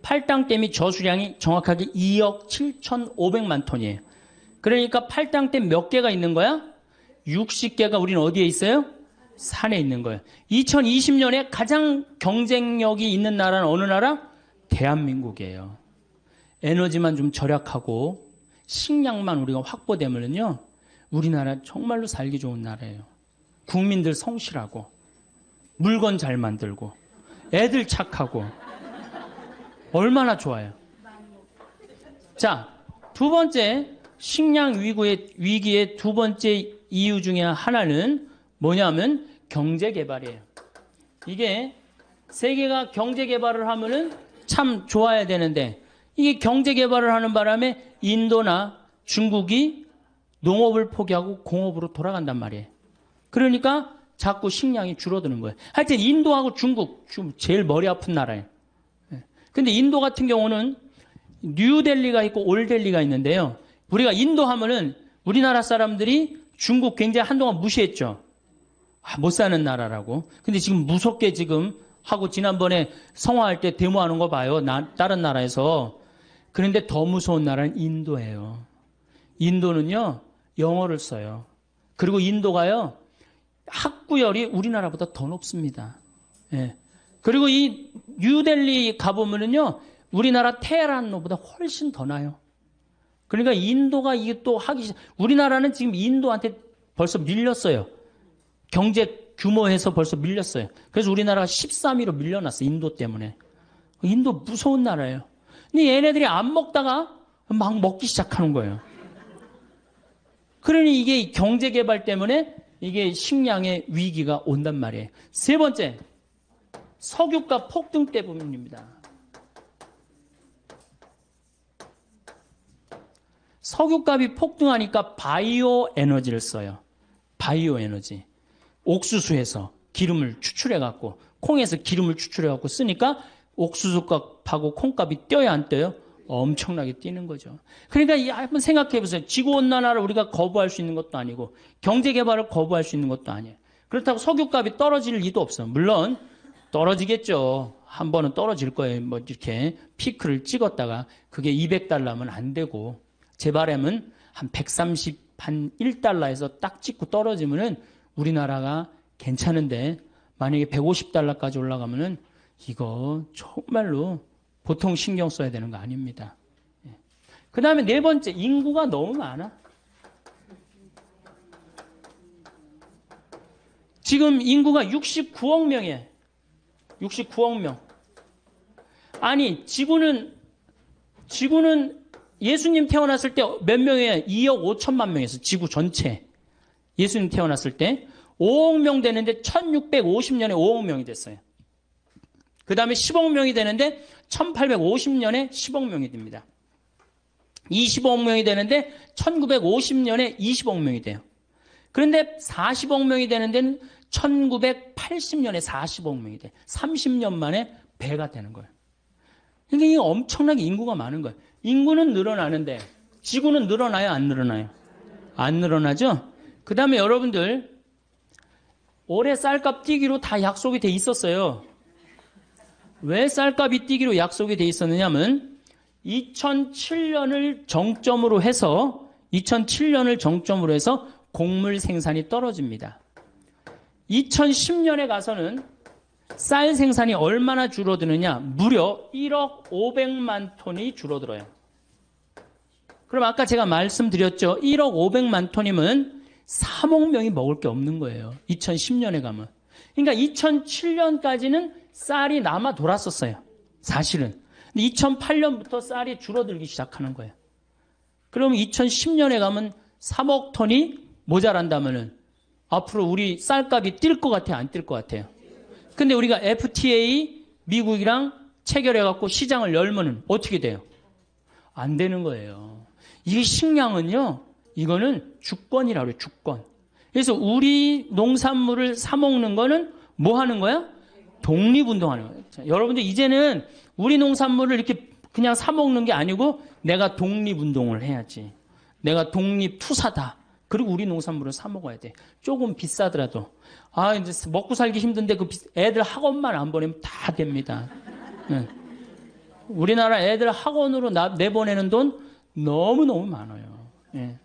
팔당댐이 저수량이 정확하게 2억 7,500만 톤이에요. 그러니까 팔당댐 몇 개가 있는 거야? 60개가 우리는 어디에 있어요? 산에 있는 거예요. 2020년에 가장 경쟁력이 있는 나라는 어느 나라? 대한민국이에요. 에너지만 좀 절약하고 식량만 우리가 확보되면요, 우리나라 정말로 살기 좋은 나라예요. 국민들 성실하고 물건 잘 만들고 애들 착하고 얼마나 좋아요. 자, 두 번째 식량 위기의 두 번째 이유 중에 하나는 뭐냐면 경제 개발이에요. 이게 세계가 경제 개발을 하면은 참 좋아야 되는데 이게 경제 개발을 하는 바람에 인도나 중국이 농업을 포기하고 공업으로 돌아간단 말이에요. 그러니까 자꾸 식량이 줄어드는 거예요. 하여튼 인도하고 중국 제일 머리 아픈 나라예요. 근데 인도 같은 경우는 뉴델리가 있고 올델리가 있는데요. 우리가 인도 하면은 우리나라 사람들이 중국 굉장히 한동안 무시했죠. 못 사는 나라라고. 근데 지금 무섭게 지금 하고 지난번에 성화할 때 데모하는 거 봐요. 다른 나라에서. 그런데 더 무서운 나라는 인도예요. 인도는요, 영어를 써요. 그리고 인도가요, 학구열이 우리나라보다 더 높습니다. 예. 그리고 이 뉴델리 가보면은요, 우리나라 테헤란로보다 훨씬 더 나요. 그러니까 인도가 이게 또 우리나라는 지금 인도한테 벌써 밀렸어요. 경제 규모에서 벌써 밀렸어요. 그래서 우리나라가 13위로 밀려났어요. 인도 때문에. 인도 무서운 나라예요. 근데 얘네들이 안 먹다가 막 먹기 시작하는 거예요. 그러니 이게 경제 개발 때문에 이게 식량의 위기가 온단 말이에요. 세 번째, 석유가 폭등 때문입니다. 석유값이 폭등하니까 바이오 에너지를 써요. 바이오 에너지. 옥수수에서 기름을 추출해갖고, 콩에서 기름을 추출해갖고 쓰니까 옥수수값하고 콩값이 뛰어야 안 뛰어요? 엄청나게 뛰는 거죠. 그러니까 한번 생각해 보세요. 지구온난화를 우리가 거부할 수 있는 것도 아니고 경제개발을 거부할 수 있는 것도 아니에요. 그렇다고 석유값이 떨어질 리도 없어요. 물론 떨어지겠죠. 한 번은 떨어질 거예요. 뭐 이렇게 피크를 찍었다가 그게 200달러면 안 되고 제 바람은 한 130, 한 1달러에서 딱 찍고 떨어지면은 우리나라가 괜찮은데 만약에 150달러까지 올라가면은 이거 정말로 보통 신경 써야 되는 거 아닙니다. 그 다음에 네 번째, 인구가 너무 많아. 지금 인구가 69억 명이에요. 69억 명. 아니, 지구는 예수님 태어났을 때 몇 명이에요? 2억 5천만 명이었어요. 지구 전체. 예수님 태어났을 때 5억 명 되는데 1650년에 5억 명이 됐어요. 그 다음에 10억 명이 되는데 1850년에 10억 명이 됩니다. 25억 명이 되는데 1950년에 20억 명이 돼요. 그런데 40억 명이 되는 데는 1980년에 40억 명이 돼요. 30년 만에 배가 되는 거예요. 그러니까 이게 엄청나게 인구가 많은 거예요. 인구는 늘어나는데 지구는 늘어나요? 안 늘어나요? 안 늘어나죠? 그 다음에 여러분들 올해 쌀값 뛰기로 다 약속이 돼 있었어요. 왜 쌀값이 뛰기로 약속이 돼 있었느냐면 2007년을 정점으로 해서 곡물 생산이 떨어집니다. 2010년에 가서는 쌀 생산이 얼마나 줄어드느냐? 무려 1억 500만 톤이 줄어들어요. 그럼 아까 제가 말씀드렸죠. 1억 500만 톤이면 3억 명이 먹을 게 없는 거예요. 2010년에 가면. 그러니까 2007년까지는 쌀이 남아 돌았었어요. 사실은. 근데 2008년부터 쌀이 줄어들기 시작하는 거예요. 그럼 2010년에 가면 3억 톤이 모자란다면은 앞으로 우리 쌀값이 뛸 것 같아요? 안 뛸 것 같아요? 근데 우리가 FTA 미국이랑 체결해갖고 시장을 열면은 어떻게 돼요? 안 되는 거예요. 이 식량은요, 이거는 주권이라고 그래요, 주권. 그래서 우리 농산물을 사먹는 거는 뭐 하는 거야? 독립운동하는 거예요. 자, 여러분들 이제는 우리 농산물을 이렇게 그냥 사먹는 게 아니고 내가 독립운동을 해야지. 내가 독립투사다. 그리고 우리 농산물을 사먹어야 돼. 조금 비싸더라도. 아, 이제 먹고 살기 힘든데 그 애들 학원만 안 보내면 다 됩니다. 네. 우리나라 애들 학원으로 내보내는 돈 너무너무 많아요. 예.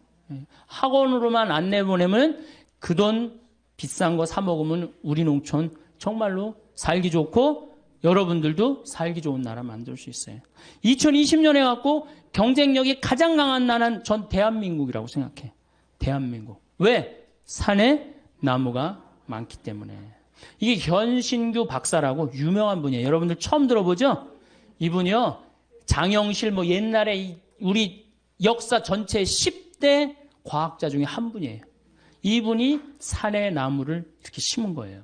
학원으로만 안 내보내면 그 돈 비싼 거 사 먹으면 우리 농촌 정말로 살기 좋고 여러분들도 살기 좋은 나라 만들 수 있어요. 2020년에 갖고 경쟁력이 가장 강한 나라는 전 대한민국이라고 생각해. 대한민국. 왜? 산에 나무가 많기 때문에. 이게 현신규 박사라고 유명한 분이에요. 여러분들 처음 들어보죠? 이분이요. 장영실 뭐 옛날에 우리 역사 전체 10대 과학자 중에 한 분이에요. 이분이 산에 나무를 이렇게 심은 거예요.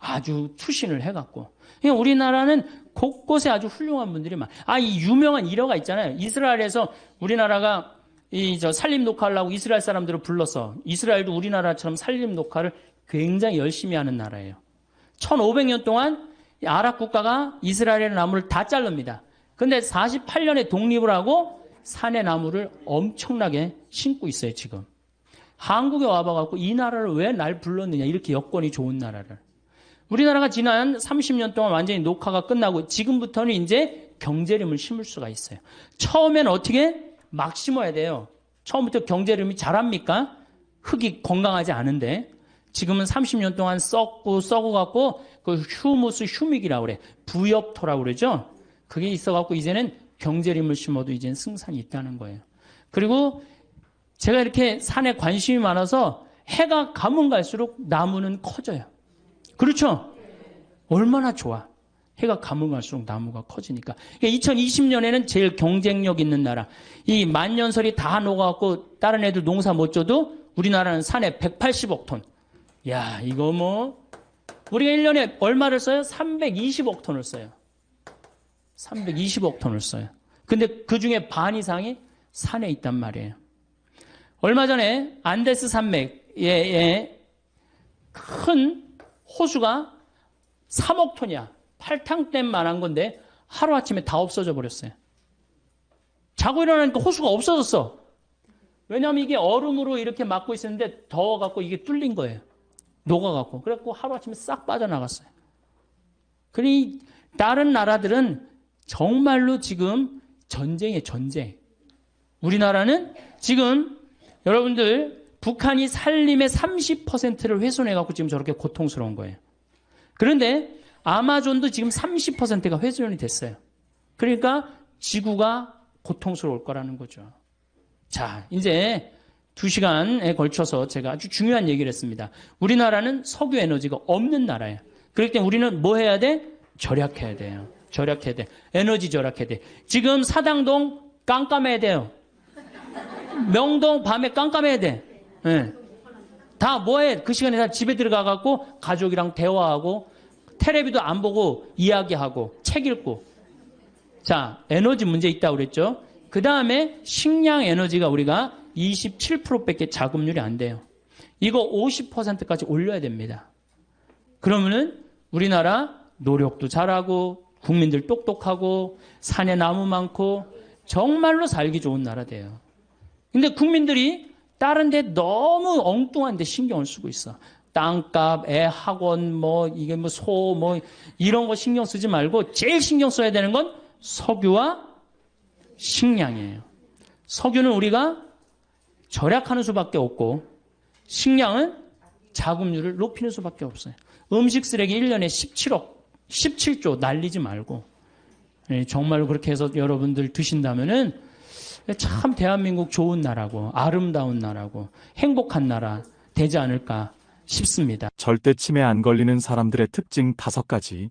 아주 투신을 해갖고. 그러니까 우리나라는 곳곳에 아주 훌륭한 분들이 많아요. 이 유명한 일화가 있잖아요. 이스라엘에서 우리나라가 산림 녹화하려고 이스라엘 사람들을 불러서 이스라엘도 우리나라처럼 산림 녹화를 굉장히 열심히 하는 나라예요. 1500년 동안 아랍 국가가 이스라엘의 나무를 다 자릅니다. 근데 48년에 독립을 하고 산의 나무를 엄청나게 심고 있어요, 지금. 한국에 와봐갖고 이 나라를 왜 날 불렀느냐, 이렇게 여건이 좋은 나라를. 우리나라가 지난 30년 동안 완전히 녹화가 끝나고 지금부터는 이제 경제림을 심을 수가 있어요. 처음엔 어떻게? 막 심어야 돼요. 처음부터 경제림이 자랍니까? 흙이 건강하지 않은데. 지금은 30년 동안 썩어갖고 그 휴믹이라고 그래. 부엽토라고 그러죠? 그게 있어갖고 이제는 경제림을 심어도 이제는 승산이 있다는 거예요. 그리고 제가 이렇게 산에 관심이 많아서 해가 가면 갈수록 나무는 커져요. 그렇죠? 얼마나 좋아. 해가 가면 갈수록 나무가 커지니까. 2020년에는 제일 경쟁력 있는 나라. 이 만년설이 다 녹아갖고 다른 애들 농사 못 져도 우리나라는 산에 180억 톤. 야, 이거 우리가 1년에 얼마를 써요? 320억 톤을 써요. 320억 톤을 써요. 근데 그 중에 반 이상이 산에 있단 말이에요. 얼마 전에 안데스 산맥에 큰 호수가 3억 톤이야. 팔탕댐만한 건데 하루아침에 다 없어져 버렸어요. 자고 일어나니까 호수가 없어졌어. 왜냐하면 이게 얼음으로 이렇게 막고 있었는데 더워갖고 이게 뚫린 거예요. 녹아갖고. 그래갖고 하루아침에 싹 빠져나갔어요. 그러니 다른 나라들은 정말로 지금 전쟁이에요, 전쟁. 우리나라는 지금 여러분들 북한이 산림의 30%를 훼손해갖고 지금 저렇게 고통스러운 거예요. 그런데 아마존도 지금 30%가 훼손이 됐어요. 그러니까 지구가 고통스러울 거라는 거죠. 자, 이제 2시간에 걸쳐서 제가 아주 중요한 얘기를 했습니다. 우리나라는 석유 에너지가 없는 나라예요. 그렇기 때문에 우리는 뭐 해야 돼? 절약해야 돼요. 절약해야 돼. 에너지 절약해야 돼. 지금 사당동 깜깜해야 돼요. 명동 밤에 깜깜해야 돼. 네. 다 뭐해? 그 시간에 다 집에 들어가갖고 가족이랑 대화하고 텔레비도 안 보고 이야기하고 책 읽고. 자, 에너지 문제 있다고 그랬죠. 그 다음에 식량 에너지가 우리가 27%밖에 자급률이 안 돼요. 이거 50%까지 올려야 됩니다. 그러면은 우리나라 노력도 잘하고 국민들 똑똑하고 산에 나무 많고 정말로 살기 좋은 나라 돼요. 근데 국민들이 다른 데 너무 엉뚱한 데 신경을 쓰고 있어. 땅값, 애 학원, 이게 소, 이런 거 신경 쓰지 말고 제일 신경 써야 되는 건 석유와 식량이에요. 석유는 우리가 절약하는 수밖에 없고 식량은 자급률을 높이는 수밖에 없어요. 음식 쓰레기 1년에 17조 날리지 말고 정말로 그렇게 해서 여러분들 드신다면은 참 대한민국 좋은 나라고 아름다운 나라고 행복한 나라 되지 않을까 쉽습니다. 절대 치매 안 걸리는 사람들의 특징 5가지.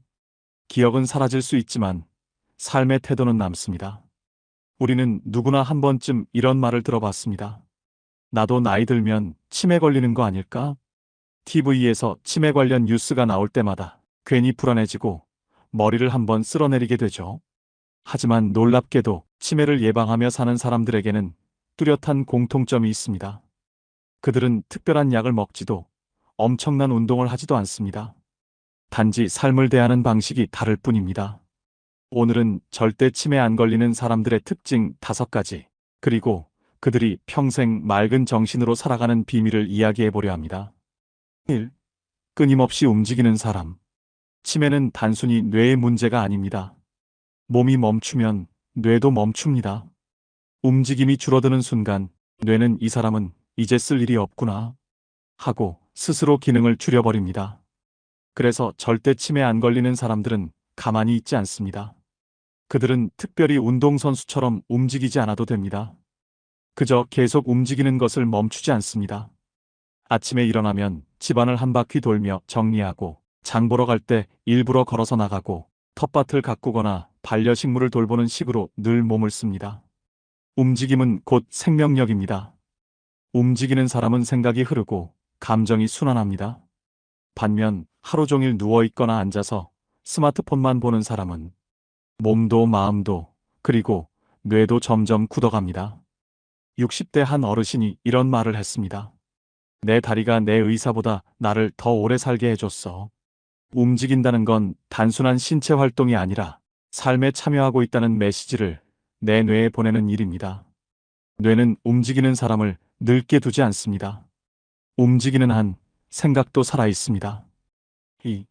기억은 사라질 수 있지만 삶의 태도는 남습니다. 우리는 누구나 한 번쯤 이런 말을 들어봤습니다. 나도 나이 들면 치매 걸리는 거 아닐까? TV에서 치매 관련 뉴스가 나올 때마다 괜히 불안해지고 머리를 한번 쓸어내리게 되죠. 하지만 놀랍게도 치매를 예방하며 사는 사람들에게는 뚜렷한 공통점이 있습니다. 그들은 특별한 약을 먹지도 엄청난 운동을 하지도 않습니다. 단지 삶을 대하는 방식이 다를 뿐입니다. 오늘은 절대 치매 안 걸리는 사람들의 특징 5가지, 그리고 그들이 평생 맑은 정신으로 살아가는 비밀을 이야기해 보려 합니다. 1. 끊임없이 움직이는 사람. 치매는 단순히 뇌의 문제가 아닙니다. 몸이 멈추면 뇌도 멈춥니다. 움직임이 줄어드는 순간 뇌는 이 사람은 이제 쓸 일이 없구나 하고 스스로 기능을 줄여버립니다. 그래서 절대 치매 안 걸리는 사람들은 가만히 있지 않습니다. 그들은 특별히 운동선수처럼 움직이지 않아도 됩니다. 그저 계속 움직이는 것을 멈추지 않습니다. 아침에 일어나면 집안을 한 바퀴 돌며 정리하고, 장 보러 갈 때 일부러 걸어서 나가고, 텃밭을 가꾸거나 반려식물을 돌보는 식으로 늘 몸을 씁니다. 움직임은 곧 생명력입니다. 움직이는 사람은 생각이 흐르고 감정이 순환합니다. 반면 하루 종일 누워있거나 앉아서 스마트폰만 보는 사람은 몸도 마음도 그리고 뇌도 점점 굳어갑니다. 60대 한 어르신이 이런 말을 했습니다. 내 다리가 내 의사보다 나를 더 오래 살게 해줬어. 움직인다는 건 단순한 신체 활동이 아니라 삶에 참여하고 있다는 메시지를 내 뇌에 보내는 일입니다. 뇌는 움직이는 사람을 늙게 두지 않습니다. 움직이는 한 생각도 살아 있습니다. 2.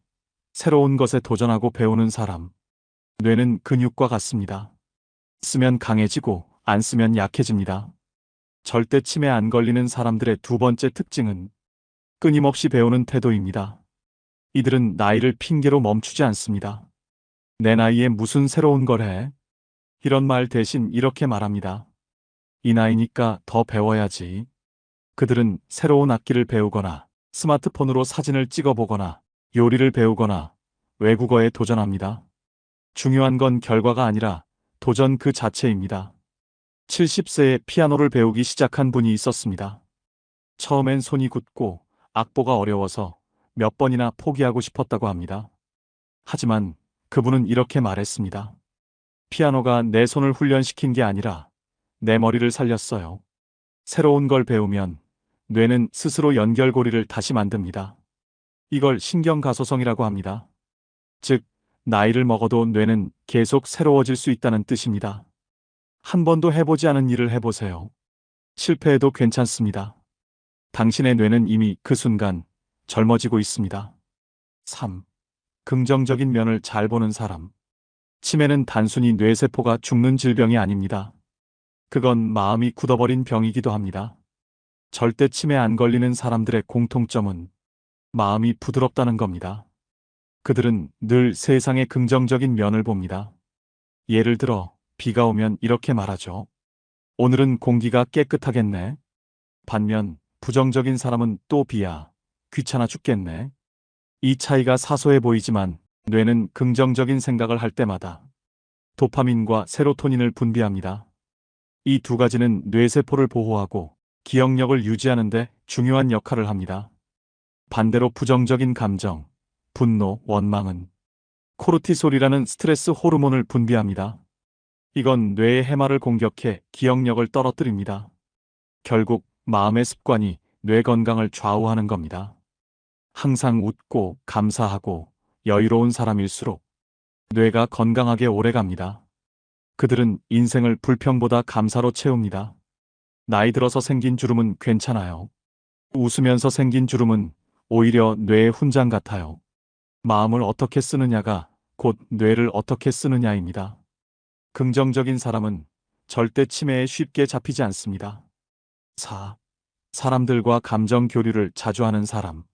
새로운 것에 도전하고 배우는 사람. 뇌는 근육과 같습니다. 쓰면 강해지고 안 쓰면 약해집니다. 절대 치매 안 걸리는 사람들의 2번째 특징은 끊임없이 배우는 태도입니다. 이들은 나이를 핑계로 멈추지 않습니다. 내 나이에 무슨 새로운 걸 해? 이런 말 대신 이렇게 말합니다. 이 나이니까 더 배워야지. 그들은 새로운 악기를 배우거나 스마트폰으로 사진을 찍어보거나 요리를 배우거나 외국어에 도전합니다. 중요한 건 결과가 아니라 도전 그 자체입니다. 70세에 피아노를 배우기 시작한 분이 있었습니다. 처음엔 손이 굳고 악보가 어려워서 몇 번이나 포기하고 싶었다고 합니다. 하지만 그분은 이렇게 말했습니다. 피아노가 내 손을 훈련시킨 게 아니라 내 머리를 살렸어요. 새로운 걸 배우면 뇌는 스스로 연결고리를 다시 만듭니다. 이걸 신경가소성이라고 합니다. 즉, 나이를 먹어도 뇌는 계속 새로워질 수 있다는 뜻입니다. 한 번도 해보지 않은 일을 해보세요. 실패해도 괜찮습니다. 당신의 뇌는 이미 그 순간 젊어지고 있습니다. 3. 긍정적인 면을 잘 보는 사람. 치매는 단순히 뇌세포가 죽는 질병이 아닙니다. 그건 마음이 굳어버린 병이기도 합니다. 절대 치매 안 걸리는 사람들의 공통점은 마음이 부드럽다는 겁니다. 그들은 늘 세상의 긍정적인 면을 봅니다. 예를 들어 비가 오면 이렇게 말하죠. 오늘은 공기가 깨끗하겠네. 반면 부정적인 사람은 또 비야. 귀찮아 죽겠네. 이 차이가 사소해 보이지만 뇌는 긍정적인 생각을 할 때마다 도파민과 세로토닌을 분비합니다. 이 2가지는 뇌세포를 보호하고 기억력을 유지하는 데 중요한 역할을 합니다. 반대로 부정적인 감정, 분노, 원망은 코르티솔이라는 스트레스 호르몬을 분비합니다. 이건 뇌의 해마를 공격해 기억력을 떨어뜨립니다. 결국 마음의 습관이 뇌 건강을 좌우하는 겁니다. 항상 웃고 감사하고 여유로운 사람일수록 뇌가 건강하게 오래갑니다. 그들은 인생을 불평보다 감사로 채웁니다. 나이 들어서 생긴 주름은 괜찮아요. 웃으면서 생긴 주름은 오히려 뇌의 훈장 같아요. 마음을 어떻게 쓰느냐가 곧 뇌를 어떻게 쓰느냐입니다. 긍정적인 사람은 절대 치매에 쉽게 잡히지 않습니다. 4. 사람들과 감정 교류를 자주 하는 사람.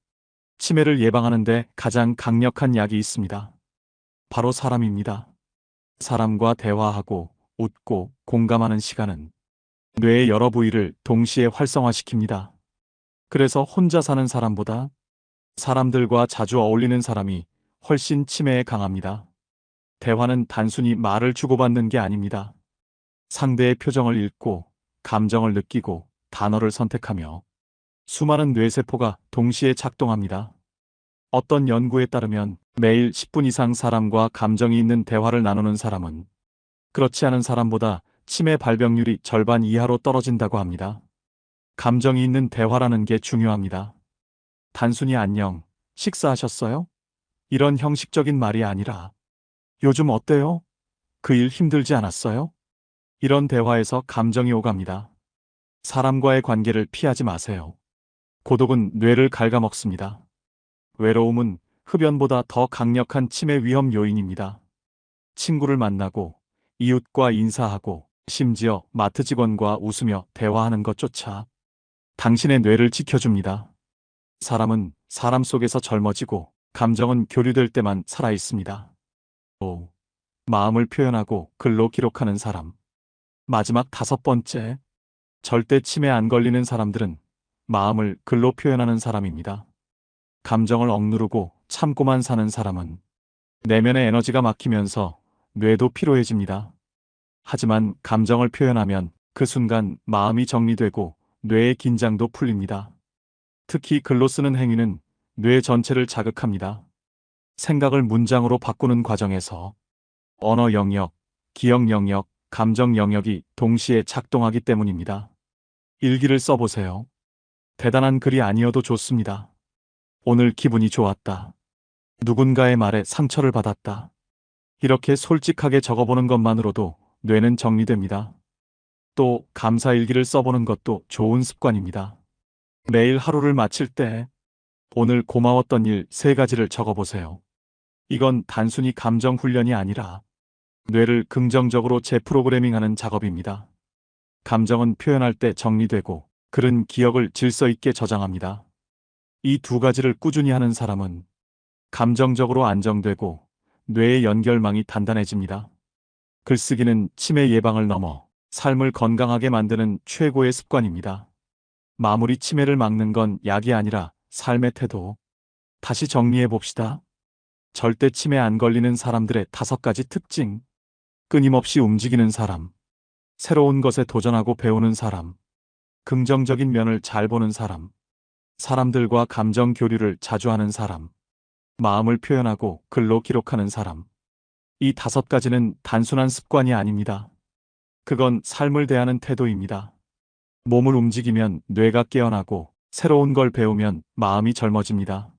치매를 예방하는 데 가장 강력한 약이 있습니다. 바로 사람입니다. 사람과 대화하고 웃고 공감하는 시간은 뇌의 여러 부위를 동시에 활성화시킵니다. 그래서 혼자 사는 사람보다 사람들과 자주 어울리는 사람이 훨씬 치매에 강합니다. 대화는 단순히 말을 주고받는 게 아닙니다. 상대의 표정을 읽고, 감정을 느끼고, 단어를 선택하며 수많은 뇌세포가 동시에 작동합니다. 어떤 연구에 따르면 매일 10분 이상 사람과 감정이 있는 대화를 나누는 사람은 그렇지 않은 사람보다 치매 발병률이 절반 이하로 떨어진다고 합니다. 감정이 있는 대화라는 게 중요합니다. 단순히 안녕, 식사하셨어요? 이런 형식적인 말이 아니라 요즘 어때요? 그 일 힘들지 않았어요? 이런 대화에서 감정이 오갑니다. 사람과의 관계를 피하지 마세요. 고독은 뇌를 갉아먹습니다. 외로움은 흡연보다 더 강력한 치매 위험 요인입니다. 친구를 만나고, 이웃과 인사하고, 심지어 마트 직원과 웃으며 대화하는 것조차 당신의 뇌를 지켜줍니다. 사람은 사람 속에서 젊어지고, 감정은 교류될 때만 살아있습니다. 오, 마음을 표현하고 글로 기록하는 사람. 마지막 5번째, 절대 치매 안 걸리는 사람들은 마음을 글로 표현하는 사람입니다. 감정을 억누르고 참고만 사는 사람은 내면의 에너지가 막히면서 뇌도 피로해집니다. 하지만 감정을 표현하면 그 순간 마음이 정리되고 뇌의 긴장도 풀립니다. 특히 글로 쓰는 행위는 뇌 전체를 자극합니다. 생각을 문장으로 바꾸는 과정에서 언어 영역, 기억 영역, 감정 영역이 동시에 작동하기 때문입니다. 일기를 써보세요. 대단한 글이 아니어도 좋습니다. 오늘 기분이 좋았다. 누군가의 말에 상처를 받았다. 이렇게 솔직하게 적어보는 것만으로도 뇌는 정리됩니다. 또 감사일기를 써보는 것도 좋은 습관입니다. 매일 하루를 마칠 때 오늘 고마웠던 일 3가지를 적어보세요. 이건 단순히 감정 훈련이 아니라 뇌를 긍정적으로 재프로그래밍하는 작업입니다. 감정은 표현할 때 정리되고 글은 기억을 질서 있게 저장합니다. 이 2가지를 꾸준히 하는 사람은 감정적으로 안정되고 뇌의 연결망이 단단해집니다. 글쓰기는 치매 예방을 넘어 삶을 건강하게 만드는 최고의 습관입니다. 마무리 치매를 막는 건 약이 아니라 삶의 태도. 다시 정리해 봅시다. 절대 치매 안 걸리는 사람들의 5가지 특징. 끊임없이 움직이는 사람. 새로운 것에 도전하고 배우는 사람. 긍정적인 면을 잘 보는 사람. 사람들과 감정 교류를 자주 하는 사람. 마음을 표현하고 글로 기록하는 사람. 이 5가지는 단순한 습관이 아닙니다. 그건 삶을 대하는 태도입니다. 몸을 움직이면 뇌가 깨어나고 새로운 걸 배우면 마음이 젊어집니다.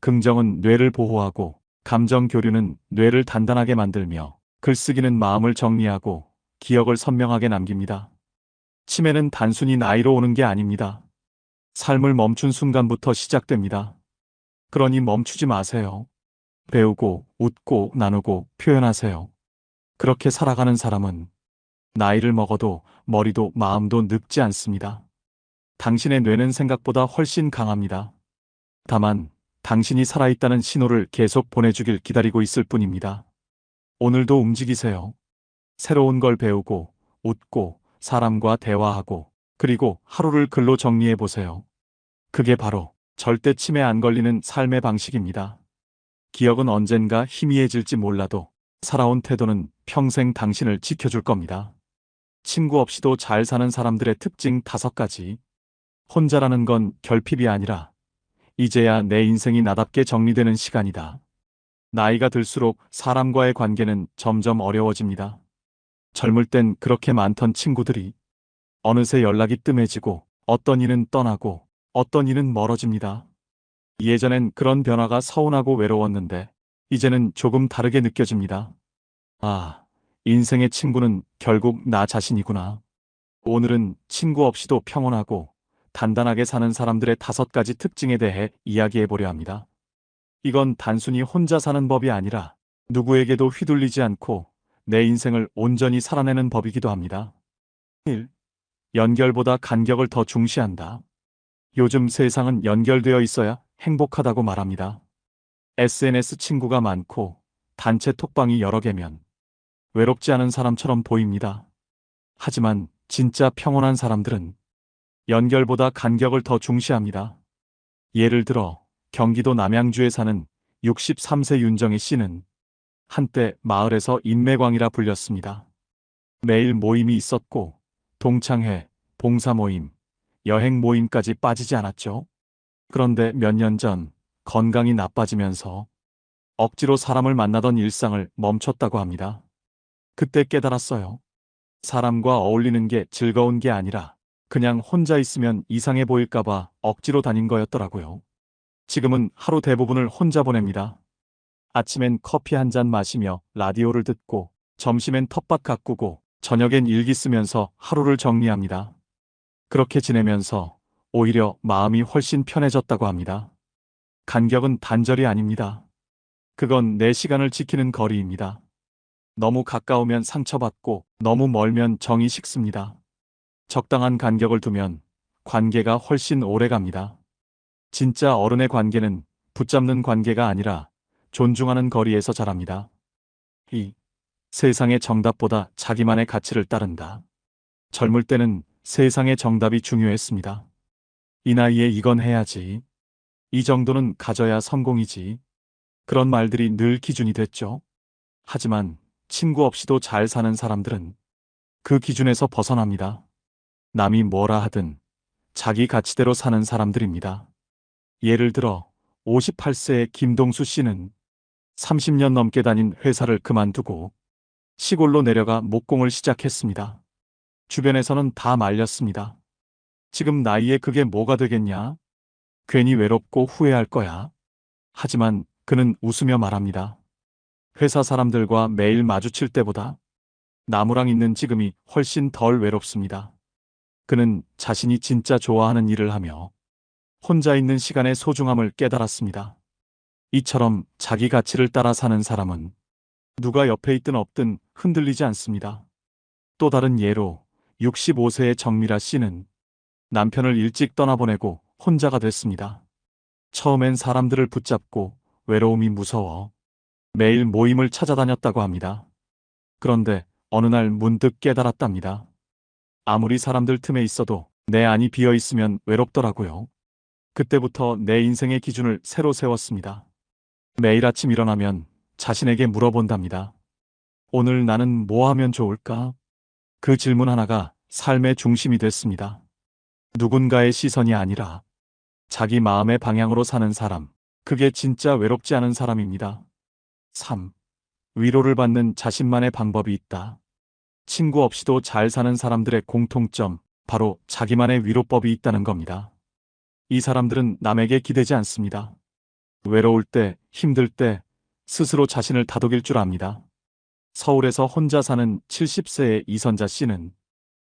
긍정은 뇌를 보호하고 감정 교류는 뇌를 단단하게 만들며 글쓰기는 마음을 정리하고 기억을 선명하게 남깁니다. 치매는 단순히 나이로 오는 게 아닙니다. 삶을 멈춘 순간부터 시작됩니다. 그러니 멈추지 마세요. 배우고, 웃고, 나누고, 표현하세요. 그렇게 살아가는 사람은 나이를 먹어도 머리도 마음도 늙지 않습니다. 당신의 뇌는 생각보다 훨씬 강합니다. 다만, 당신이 살아있다는 신호를 계속 보내주길 기다리고 있을 뿐입니다. 오늘도 움직이세요. 새로운 걸 배우고, 웃고, 사람과 대화하고, 그리고 하루를 글로 정리해 보세요. 그게 바로 절대 치매 안 걸리는 삶의 방식입니다. 기억은 언젠가 희미해질지 몰라도 살아온 태도는 평생 당신을 지켜줄 겁니다. 친구 없이도 잘 사는 사람들의 특징 5가지. 혼자라는 건 결핍이 아니라 이제야 내 인생이 나답게 정리되는 시간이다. 나이가 들수록 사람과의 관계는 점점 어려워집니다. 젊을 땐 그렇게 많던 친구들이 어느새 연락이 뜸해지고 어떤 이는 떠나고 어떤 이는 멀어집니다. 예전엔 그런 변화가 서운하고 외로웠는데 이제는 조금 다르게 느껴집니다. 아, 인생의 친구는 결국 나 자신이구나. 오늘은 친구 없이도 평온하고 단단하게 사는 사람들의 5가지 특징에 대해 이야기해 보려 합니다. 이건 단순히 혼자 사는 법이 아니라 누구에게도 휘둘리지 않고 내 인생을 온전히 살아내는 법이기도 합니다. 1. 연결보다 간격을 더 중시한다. 요즘 세상은 연결되어 있어야 행복하다고 말합니다. SNS 친구가 많고 단체 톡방이 여러 개면 외롭지 않은 사람처럼 보입니다. 하지만 진짜 평온한 사람들은 연결보다 간격을 더 중시합니다. 예를 들어 경기도 남양주에 사는 63세 윤정희 씨는 한때 마을에서 인매광이라 불렸습니다. 매일 모임이 있었고 동창회, 봉사 모임, 여행 모임까지 빠지지 않았죠. 그런데 몇 년 전 건강이 나빠지면서 억지로 사람을 만나던 일상을 멈췄다고 합니다. 그때 깨달았어요. 사람과 어울리는 게 즐거운 게 아니라 그냥 혼자 있으면 이상해 보일까봐 억지로 다닌 거였더라고요. 지금은 하루 대부분을 혼자 보냅니다. 아침엔 커피 한 잔 마시며 라디오를 듣고 점심엔 텃밭 가꾸고 저녁엔 일기 쓰면서 하루를 정리합니다. 그렇게 지내면서 오히려 마음이 훨씬 편해졌다고 합니다. 간격은 단절이 아닙니다. 그건 내 시간을 지키는 거리입니다. 너무 가까우면 상처받고 너무 멀면 정이 식습니다. 적당한 간격을 두면 관계가 훨씬 오래 갑니다. 진짜 어른의 관계는 붙잡는 관계가 아니라 존중하는 거리에서 자랍니다. 이 세상의 정답보다 자기만의 가치를 따른다. 젊을 때는 세상의 정답이 중요했습니다. 이 나이에 이건 해야지. 이 정도는 가져야 성공이지. 그런 말들이 늘 기준이 됐죠. 하지만 친구 없이도 잘 사는 사람들은 그 기준에서 벗어납니다. 남이 뭐라 하든 자기 가치대로 사는 사람들입니다. 예를 들어 58세의 김동수 씨는 30년 넘게 다닌 회사를 그만두고 시골로 내려가 목공을 시작했습니다. 주변에서는 다 말렸습니다. 지금 나이에 그게 뭐가 되겠냐? 괜히 외롭고 후회할 거야. 하지만 그는 웃으며 말합니다. 회사 사람들과 매일 마주칠 때보다 나무랑 있는 지금이 훨씬 덜 외롭습니다. 그는 자신이 진짜 좋아하는 일을 하며 혼자 있는 시간의 소중함을 깨달았습니다. 이처럼 자기 가치를 따라 사는 사람은 누가 옆에 있든 없든 흔들리지 않습니다. 또 다른 예로 65세의 정미라 씨는 남편을 일찍 떠나보내고 혼자가 됐습니다. 처음엔 사람들을 붙잡고 외로움이 무서워 매일 모임을 찾아다녔다고 합니다. 그런데 어느 날 문득 깨달았답니다. 아무리 사람들 틈에 있어도 내 안이 비어 있으면 외롭더라고요. 그때부터 내 인생의 기준을 새로 세웠습니다. 매일 아침 일어나면 자신에게 물어본답니다. 오늘 나는 뭐 하면 좋을까? 그 질문 하나가 삶의 중심이 됐습니다. 누군가의 시선이 아니라 자기 마음의 방향으로 사는 사람, 그게 진짜 외롭지 않은 사람입니다. 3. 위로를 받는 자신만의 방법이 있다. 친구 없이도 잘 사는 사람들의 공통점, 바로 자기만의 위로법이 있다는 겁니다. 이 사람들은 남에게 기대지 않습니다. 외로울 때, 힘들 때 스스로 자신을 다독일 줄 압니다. 서울에서 혼자 사는 70세의 이선자 씨는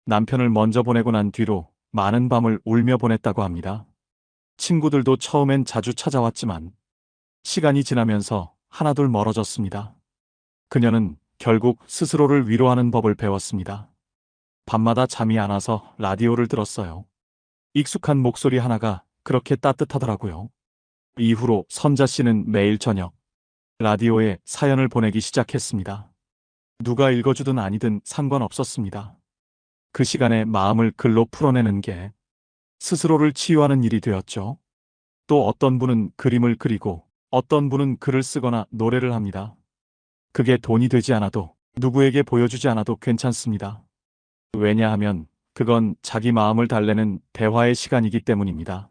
남편을 먼저 보내고 난 뒤로 많은 밤을 울며 보냈다고 합니다. 친구들도 처음엔 자주 찾아왔지만 시간이 지나면서 하나둘 멀어졌습니다. 그녀는 결국 스스로를 위로하는 법을 배웠습니다. 밤마다 잠이 안 와서 라디오를 들었어요. 익숙한 목소리 하나가 그렇게 따뜻하더라고요. 이후로 선자 씨는 매일 저녁 라디오에 사연을 보내기 시작했습니다. 누가 읽어주든 아니든 상관없었습니다. 그 시간에 마음을 글로 풀어내는 게 스스로를 치유하는 일이 되었죠. 또 어떤 분은 그림을 그리고 어떤 분은 글을 쓰거나 노래를 합니다. 그게 돈이 되지 않아도 누구에게 보여주지 않아도 괜찮습니다. 왜냐하면 그건 자기 마음을 달래는 대화의 시간이기 때문입니다.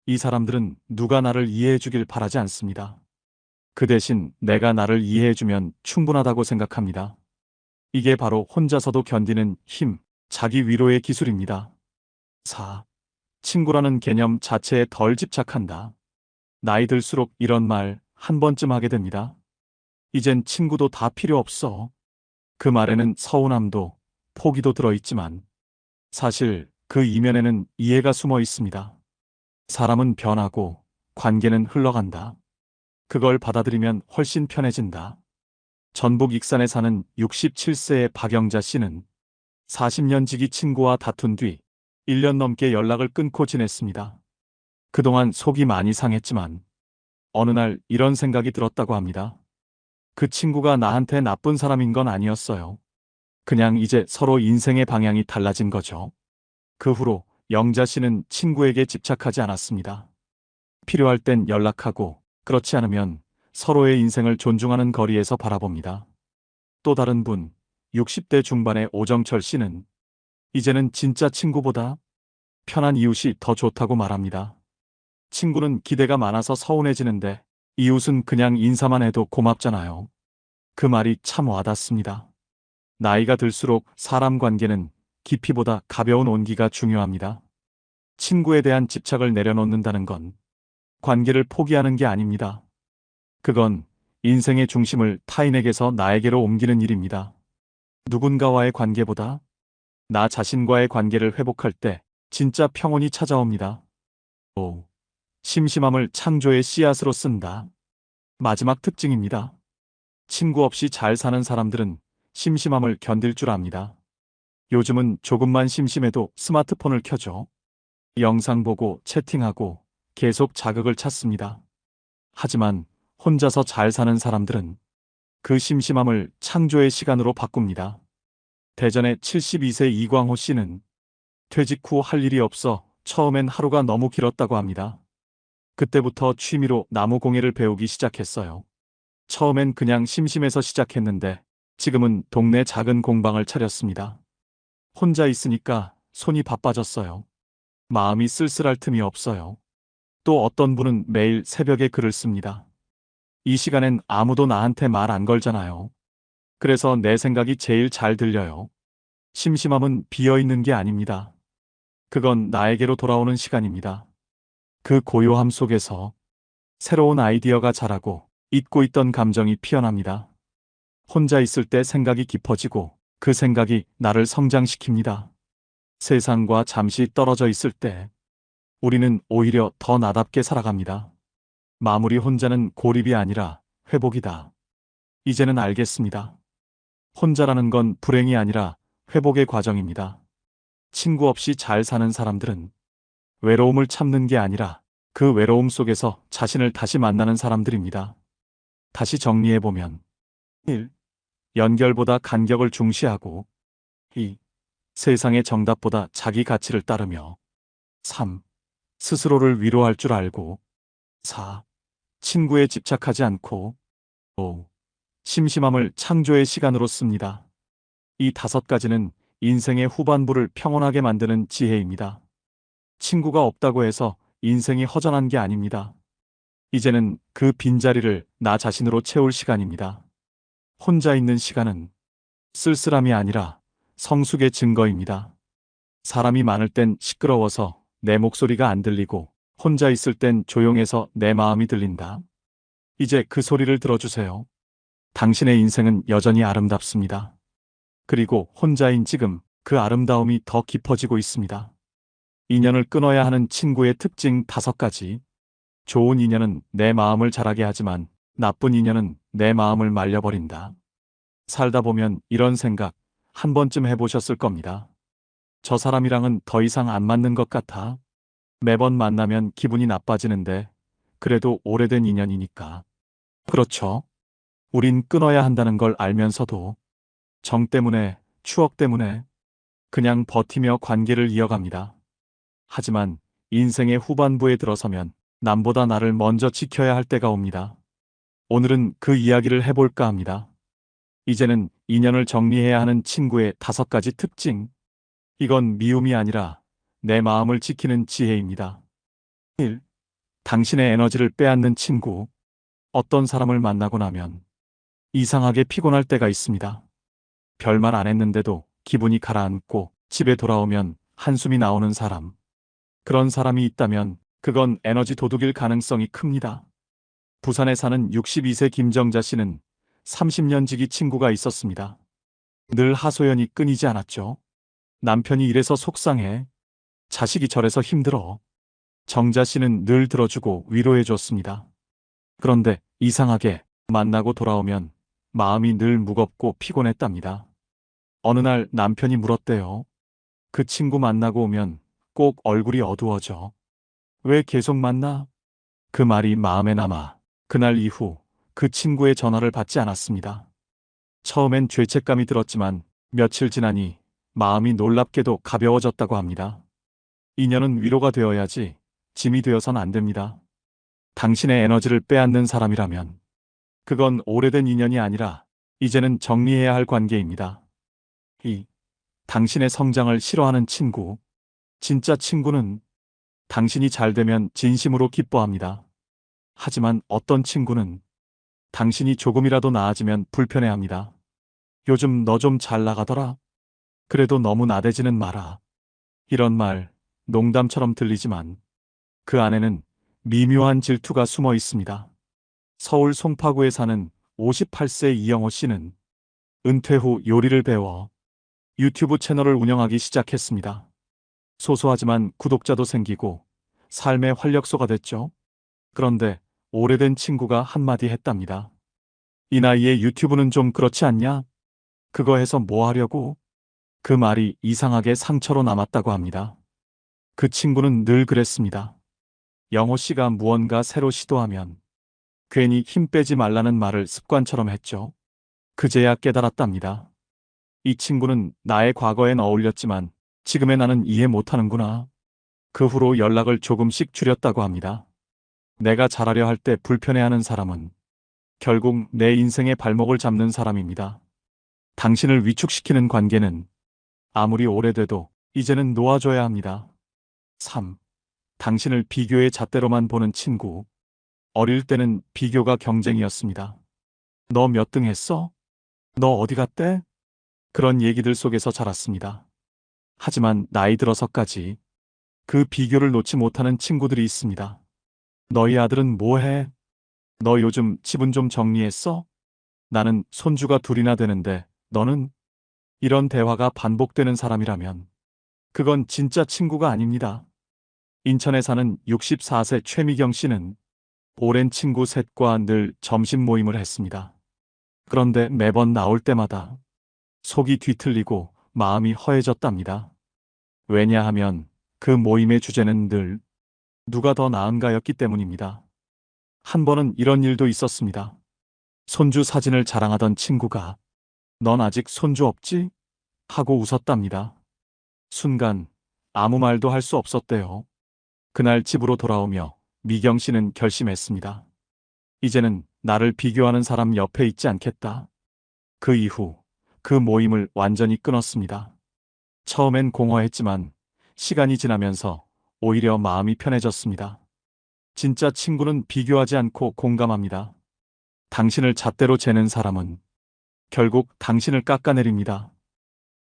이 사람들은 누가 나를 이해해 주길 바라지 않습니다. 그 대신 내가 나를 이해해 주면 충분하다고 생각합니다. 이게 바로 혼자서도 견디는 힘, 자기 위로의 기술입니다. 4. 친구라는 개념 자체에 덜 집착한다. 나이 들수록 이런 말 한 번쯤 하게 됩니다. 이젠 친구도 다 필요 없어. 그 말에는 서운함도 포기도 들어있지만 사실 그 이면에는 이해가 숨어 있습니다. 사람은 변하고 관계는 흘러간다. 그걸 받아들이면 훨씬 편해진다. 전북 익산에 사는 67세의 박영자 씨는 40년 지기 친구와 다툰 뒤 1년 넘게 연락을 끊고 지냈습니다. 그동안 속이 많이 상했지만 어느 날 이런 생각이 들었다고 합니다. 그 친구가 나한테 나쁜 사람인 건 아니었어요. 그냥 이제 서로 인생의 방향이 달라진 거죠. 그 후로 영자 씨는 친구에게 집착하지 않았습니다. 필요할 땐 연락하고, 그렇지 않으면 서로의 인생을 존중하는 거리에서 바라봅니다. 또 다른 분, 60대 중반의 오정철 씨는 이제는 진짜 친구보다 편한 이웃이 더 좋다고 말합니다. 친구는 기대가 많아서 서운해지는데 이웃은 그냥 인사만 해도 고맙잖아요. 그 말이 참 와닿습니다. 나이가 들수록 사람 관계는 깊이보다 가벼운 온기가 중요합니다. 친구에 대한 집착을 내려놓는다는 건 관계를 포기하는 게 아닙니다. 그건 인생의 중심을 타인에게서 나에게로 옮기는 일입니다. 누군가와의 관계보다 나 자신과의 관계를 회복할 때 진짜 평온이 찾아옵니다. 5. 심심함을 창조의 씨앗으로 쓴다. 마지막 특징입니다. 친구 없이 잘 사는 사람들은 심심함을 견딜 줄 압니다. 요즘은 조금만 심심해도 스마트폰을 켜죠. 영상 보고 채팅하고 계속 자극을 찾습니다. 하지만 혼자서 잘 사는 사람들은 그 심심함을 창조의 시간으로 바꿉니다. 대전의 72세 이광호 씨는 퇴직 후 할 일이 없어 처음엔 하루가 너무 길었다고 합니다. 그때부터 취미로 나무 공예를 배우기 시작했어요. 처음엔 그냥 심심해서 시작했는데 지금은 동네 작은 공방을 차렸습니다. 혼자 있으니까 손이 바빠졌어요. 마음이 쓸쓸할 틈이 없어요. 또 어떤 분은 매일 새벽에 글을 씁니다. 이 시간엔 아무도 나한테 말 안 걸잖아요. 그래서 내 생각이 제일 잘 들려요. 심심함은 비어있는 게 아닙니다. 그건 나에게로 돌아오는 시간입니다. 그 고요함 속에서 새로운 아이디어가 자라고 잊고 있던 감정이 피어납니다. 혼자 있을 때 생각이 깊어지고 그 생각이 나를 성장시킵니다. 세상과 잠시 떨어져 있을 때 우리는 오히려 더 나답게 살아갑니다. 마무리 혼자는 고립이 아니라 회복이다. 이제는 알겠습니다. 혼자라는 건 불행이 아니라 회복의 과정입니다. 친구 없이 잘 사는 사람들은 외로움을 참는 게 아니라 그 외로움 속에서 자신을 다시 만나는 사람들입니다. 다시 정리해보면 1. 연결보다 간격을 중시하고 2. 세상의 정답보다 자기 가치를 따르며 3. 스스로를 위로할 줄 알고 4. 친구에 집착하지 않고 5. 심심함을 창조의 시간으로 씁니다. 이 5가지는 인생의 후반부를 평온하게 만드는 지혜입니다. 친구가 없다고 해서 인생이 허전한 게 아닙니다. 이제는 그 빈자리를 나 자신으로 채울 시간입니다. 혼자 있는 시간은 쓸쓸함이 아니라 성숙의 증거입니다. 사람이 많을 땐 시끄러워서 내 목소리가 안 들리고 혼자 있을 땐 조용해서 내 마음이 들린다. 이제 그 소리를 들어주세요. 당신의 인생은 여전히 아름답습니다. 그리고 혼자인 지금 그 아름다움이 더 깊어지고 있습니다. 인연을 끊어야 하는 친구의 특징 5가지. 좋은 인연은 내 마음을 자라게 하지만 나쁜 인연은 내 마음을 말려버린다. 살다 보면 이런 생각 한 번쯤 해보셨을 겁니다. 저 사람이랑은 더 이상 안 맞는 것 같아. 매번 만나면 기분이 나빠지는데 그래도 오래된 인연이니까. 그렇죠. 우린 끊어야 한다는 걸 알면서도 정 때문에, 추억 때문에 그냥 버티며 관계를 이어갑니다. 하지만 인생의 후반부에 들어서면 남보다 나를 먼저 지켜야 할 때가 옵니다. 오늘은 그 이야기를 해볼까 합니다. 이제는 인연을 정리해야 하는 친구의 5가지 특징. 이건 미움이 아니라 내 마음을 지키는 지혜입니다. 1. 당신의 에너지를 빼앗는 친구. 어떤 사람을 만나고 나면 이상하게 피곤할 때가 있습니다. 별말 안 했는데도 기분이 가라앉고 집에 돌아오면 한숨이 나오는 사람. 그런 사람이 있다면 그건 에너지 도둑일 가능성이 큽니다. 부산에 사는 62세 김정자 씨는 30년 지기 친구가 있었습니다. 늘 하소연이 끊이지 않았죠. 남편이 이래서 속상해. 자식이 저래서 힘들어. 정자 씨는 늘 들어주고 위로해 줬습니다. 그런데 이상하게 만나고 돌아오면 마음이 늘 무겁고 피곤했답니다. 어느 날 남편이 물었대요. 그 친구 만나고 오면 꼭 얼굴이 어두워져. 왜 계속 만나? 그 말이 마음에 남아 그날 이후 그 친구의 전화를 받지 않았습니다. 처음엔 죄책감이 들었지만 며칠 지나니 마음이 놀랍게도 가벼워졌다고 합니다. 인연은 위로가 되어야지 짐이 되어선 안 됩니다. 당신의 에너지를 빼앗는 사람이라면 그건 오래된 인연이 아니라 이제는 정리해야 할 관계입니다. 이 당신의 성장을 싫어하는 친구. 진짜 친구는 당신이 잘 되면 진심으로 기뻐합니다. 하지만 어떤 친구는 당신이 조금이라도 나아지면 불편해합니다. 요즘 너 좀 잘 나가더라. 그래도 너무 나대지는 마라. 이런 말 농담처럼 들리지만 그 안에는 미묘한 질투가 숨어 있습니다. 서울 송파구에 사는 58세 이영호 씨는 은퇴 후 요리를 배워 유튜브 채널을 운영하기 시작했습니다. 소소하지만 구독자도 생기고 삶의 활력소가 됐죠. 그런데 오래된 친구가 한마디 했답니다. 이 나이에 유튜브는 좀 그렇지 않냐? 그거 해서 뭐 하려고? 그 말이 이상하게 상처로 남았다고 합니다. 그 친구는 늘 그랬습니다. 영호 씨가 무언가 새로 시도하면 괜히 힘 빼지 말라는 말을 습관처럼 했죠. 그제야 깨달았답니다. 이 친구는 나의 과거엔 어울렸지만 지금의 나는 이해 못하는구나. 그 후로 연락을 조금씩 줄였다고 합니다. 내가 잘하려 할 때 불편해하는 사람은 결국 내 인생의 발목을 잡는 사람입니다. 당신을 위축시키는 관계는 아무리 오래돼도 이제는 놓아줘야 합니다. 3. 당신을 비교의 잣대로만 보는 친구. 어릴 때는 비교가 경쟁이었습니다. 너 몇 등 했어? 너 어디 갔대? 그런 얘기들 속에서 자랐습니다. 하지만 나이 들어서까지 그 비교를 놓지 못하는 친구들이 있습니다. 너희 아들은 뭐 해? 너 요즘 집은 좀 정리했어? 나는 손주가 둘이나 되는데 너는? 이런 대화가 반복되는 사람이라면 그건 진짜 친구가 아닙니다. 인천에 사는 64세 최미경 씨는 오랜 친구 셋과 늘 점심 모임을 했습니다. 그런데 매번 나올 때마다 속이 뒤틀리고 마음이 허해졌답니다. 왜냐하면 그 모임의 주제는 늘 누가 더 나은가였기 때문입니다. 한 번은 이런 일도 있었습니다. 손주 사진을 자랑하던 친구가 넌 아직 손주 없지? 하고 웃었답니다. 순간 아무 말도 할 수 없었대요. 그날 집으로 돌아오며 미경 씨는 결심했습니다. 이제는 나를 비교하는 사람 옆에 있지 않겠다. 그 이후 그 모임을 완전히 끊었습니다. 처음엔 공허했지만 시간이 지나면서 오히려 마음이 편해졌습니다. 진짜 친구는 비교하지 않고 공감합니다. 당신을 잣대로 재는 사람은 결국 당신을 깎아내립니다.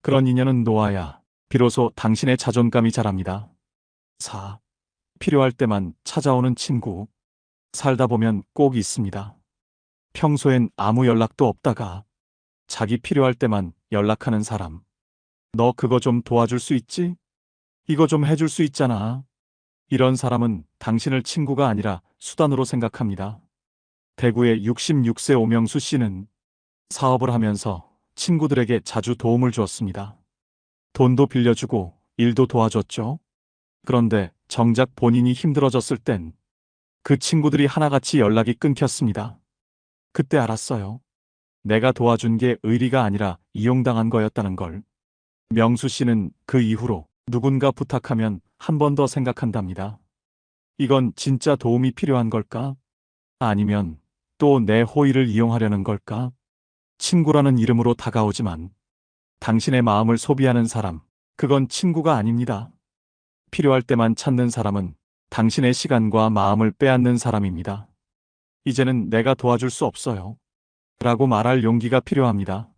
그런 인연은 놓아야 비로소 당신의 자존감이 자랍니다. 4. 필요할 때만 찾아오는 친구. 살다 보면 꼭 있습니다. 평소엔 아무 연락도 없다가 자기 필요할 때만 연락하는 사람. 너 그거 좀 도와줄 수 있지? 이거 좀 해줄 수 있잖아. 이런 사람은 당신을 친구가 아니라 수단으로 생각합니다. 대구의 66세 오명수 씨는 사업을 하면서 친구들에게 자주 도움을 주었습니다. 돈도 빌려주고 일도 도와줬죠. 그런데 정작 본인이 힘들어졌을 땐 그 친구들이 하나같이 연락이 끊겼습니다. 그때 알았어요. 내가 도와준 게 의리가 아니라 이용당한 거였다는 걸. 명수 씨는 그 이후로 누군가 부탁하면 한 번 더 생각한답니다. 이건 진짜 도움이 필요한 걸까? 아니면 또 내 호의를 이용하려는 걸까? 친구라는 이름으로 다가오지만 당신의 마음을 소비하는 사람, 그건 친구가 아닙니다. 필요할 때만 찾는 사람은 당신의 시간과 마음을 빼앗는 사람입니다. 이제는 내가 도와줄 수 없어요. 라고 말할 용기가 필요합니다.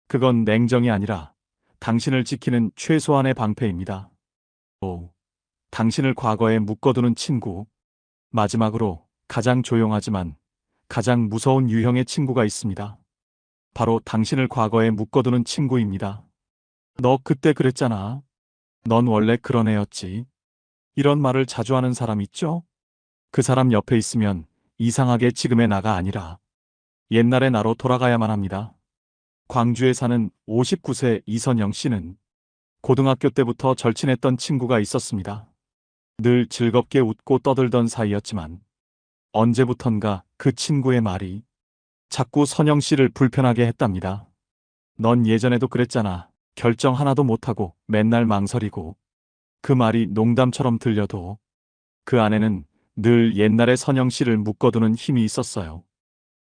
그건 냉정이 아니라 당신을 지키는 최소한의 방패입니다. 5. 당신을 과거에 묶어두는 친구. 마지막으로 가장 조용하지만 가장 무서운 유형의 친구가 있습니다. 바로 당신을 과거에 묶어두는 친구입니다. 너 그때 그랬잖아. 넌 원래 그런 애였지. 이런 말을 자주 하는 사람 있죠? 그 사람 옆에 있으면 이상하게 지금의 나가 아니라 옛날의 나로 돌아가야만 합니다. 광주에 사는 59세 이선영 씨는 고등학교 때부터 절친했던 친구가 있었습니다. 늘 즐겁게 웃고 떠들던 사이였지만 언제부턴가 그 친구의 말이 자꾸 선영 씨를 불편하게 했답니다. 넌 예전에도 그랬잖아. 결정 하나도 못하고 맨날 망설이고. 그 말이 농담처럼 들려도 그 안에는 늘 옛날의 선영 씨를 묶어두는 힘이 있었어요.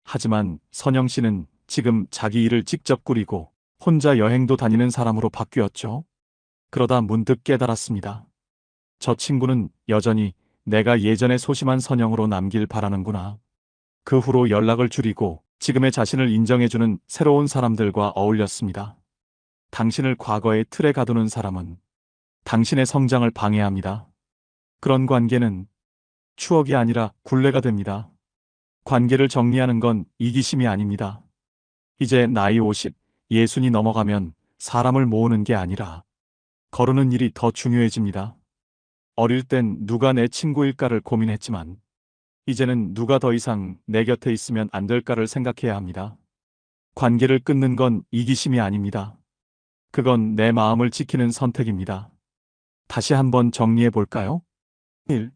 하지만 선영 씨는 지금 자기 일을 직접 꾸리고 혼자 여행도 다니는 사람으로 바뀌었죠. 그러다 문득 깨달았습니다. 저 친구는 여전히 내가 예전에 소심한 선영으로 남길 바라는구나. 그 후로 연락을 줄이고 지금의 자신을 인정해주는 새로운 사람들과 어울렸습니다. 당신을 과거의 틀에 가두는 사람은 당신의 성장을 방해합니다. 그런 관계는 추억이 아니라 굴레가 됩니다. 관계를 정리하는 건 이기심이 아닙니다. 이제 나이 50, 60이 넘어가면 사람을 모으는 게 아니라 거르는 일이 더 중요해집니다. 어릴 땐 누가 내 친구일까를 고민했지만 이제는 누가 더 이상 내 곁에 있으면 안 될까를 생각해야 합니다. 관계를 끊는 건 이기심이 아닙니다. 그건 내 마음을 지키는 선택입니다. 다시 한번 정리해 볼까요? 1.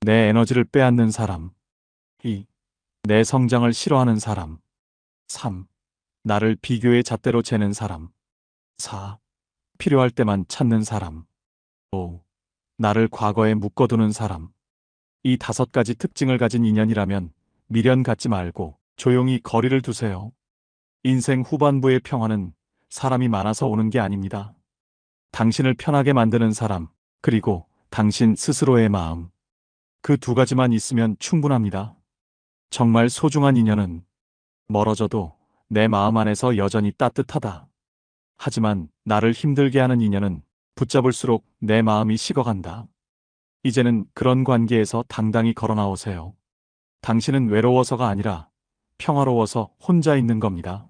내 에너지를 빼앗는 사람. 2. 내 성장을 싫어하는 사람. 3. 나를 비교의 잣대로 재는 사람. 4. 필요할 때만 찾는 사람. 5. 나를 과거에 묶어두는 사람. 이 5가지 특징을 가진 인연이라면 미련 갖지 말고 조용히 거리를 두세요. 인생 후반부의 평화는 사람이 많아서 오는 게 아닙니다. 당신을 편하게 만드는 사람, 그리고 당신 스스로의 마음. 그 2가지만 있으면 충분합니다. 정말 소중한 인연은 멀어져도 내 마음 안에서 여전히 따뜻하다. 하지만 나를 힘들게 하는 인연은 붙잡을수록 내 마음이 식어간다. 이제는 그런 관계에서 당당히 걸어 나오세요. 당신은 외로워서가 아니라 평화로워서 혼자 있는 겁니다.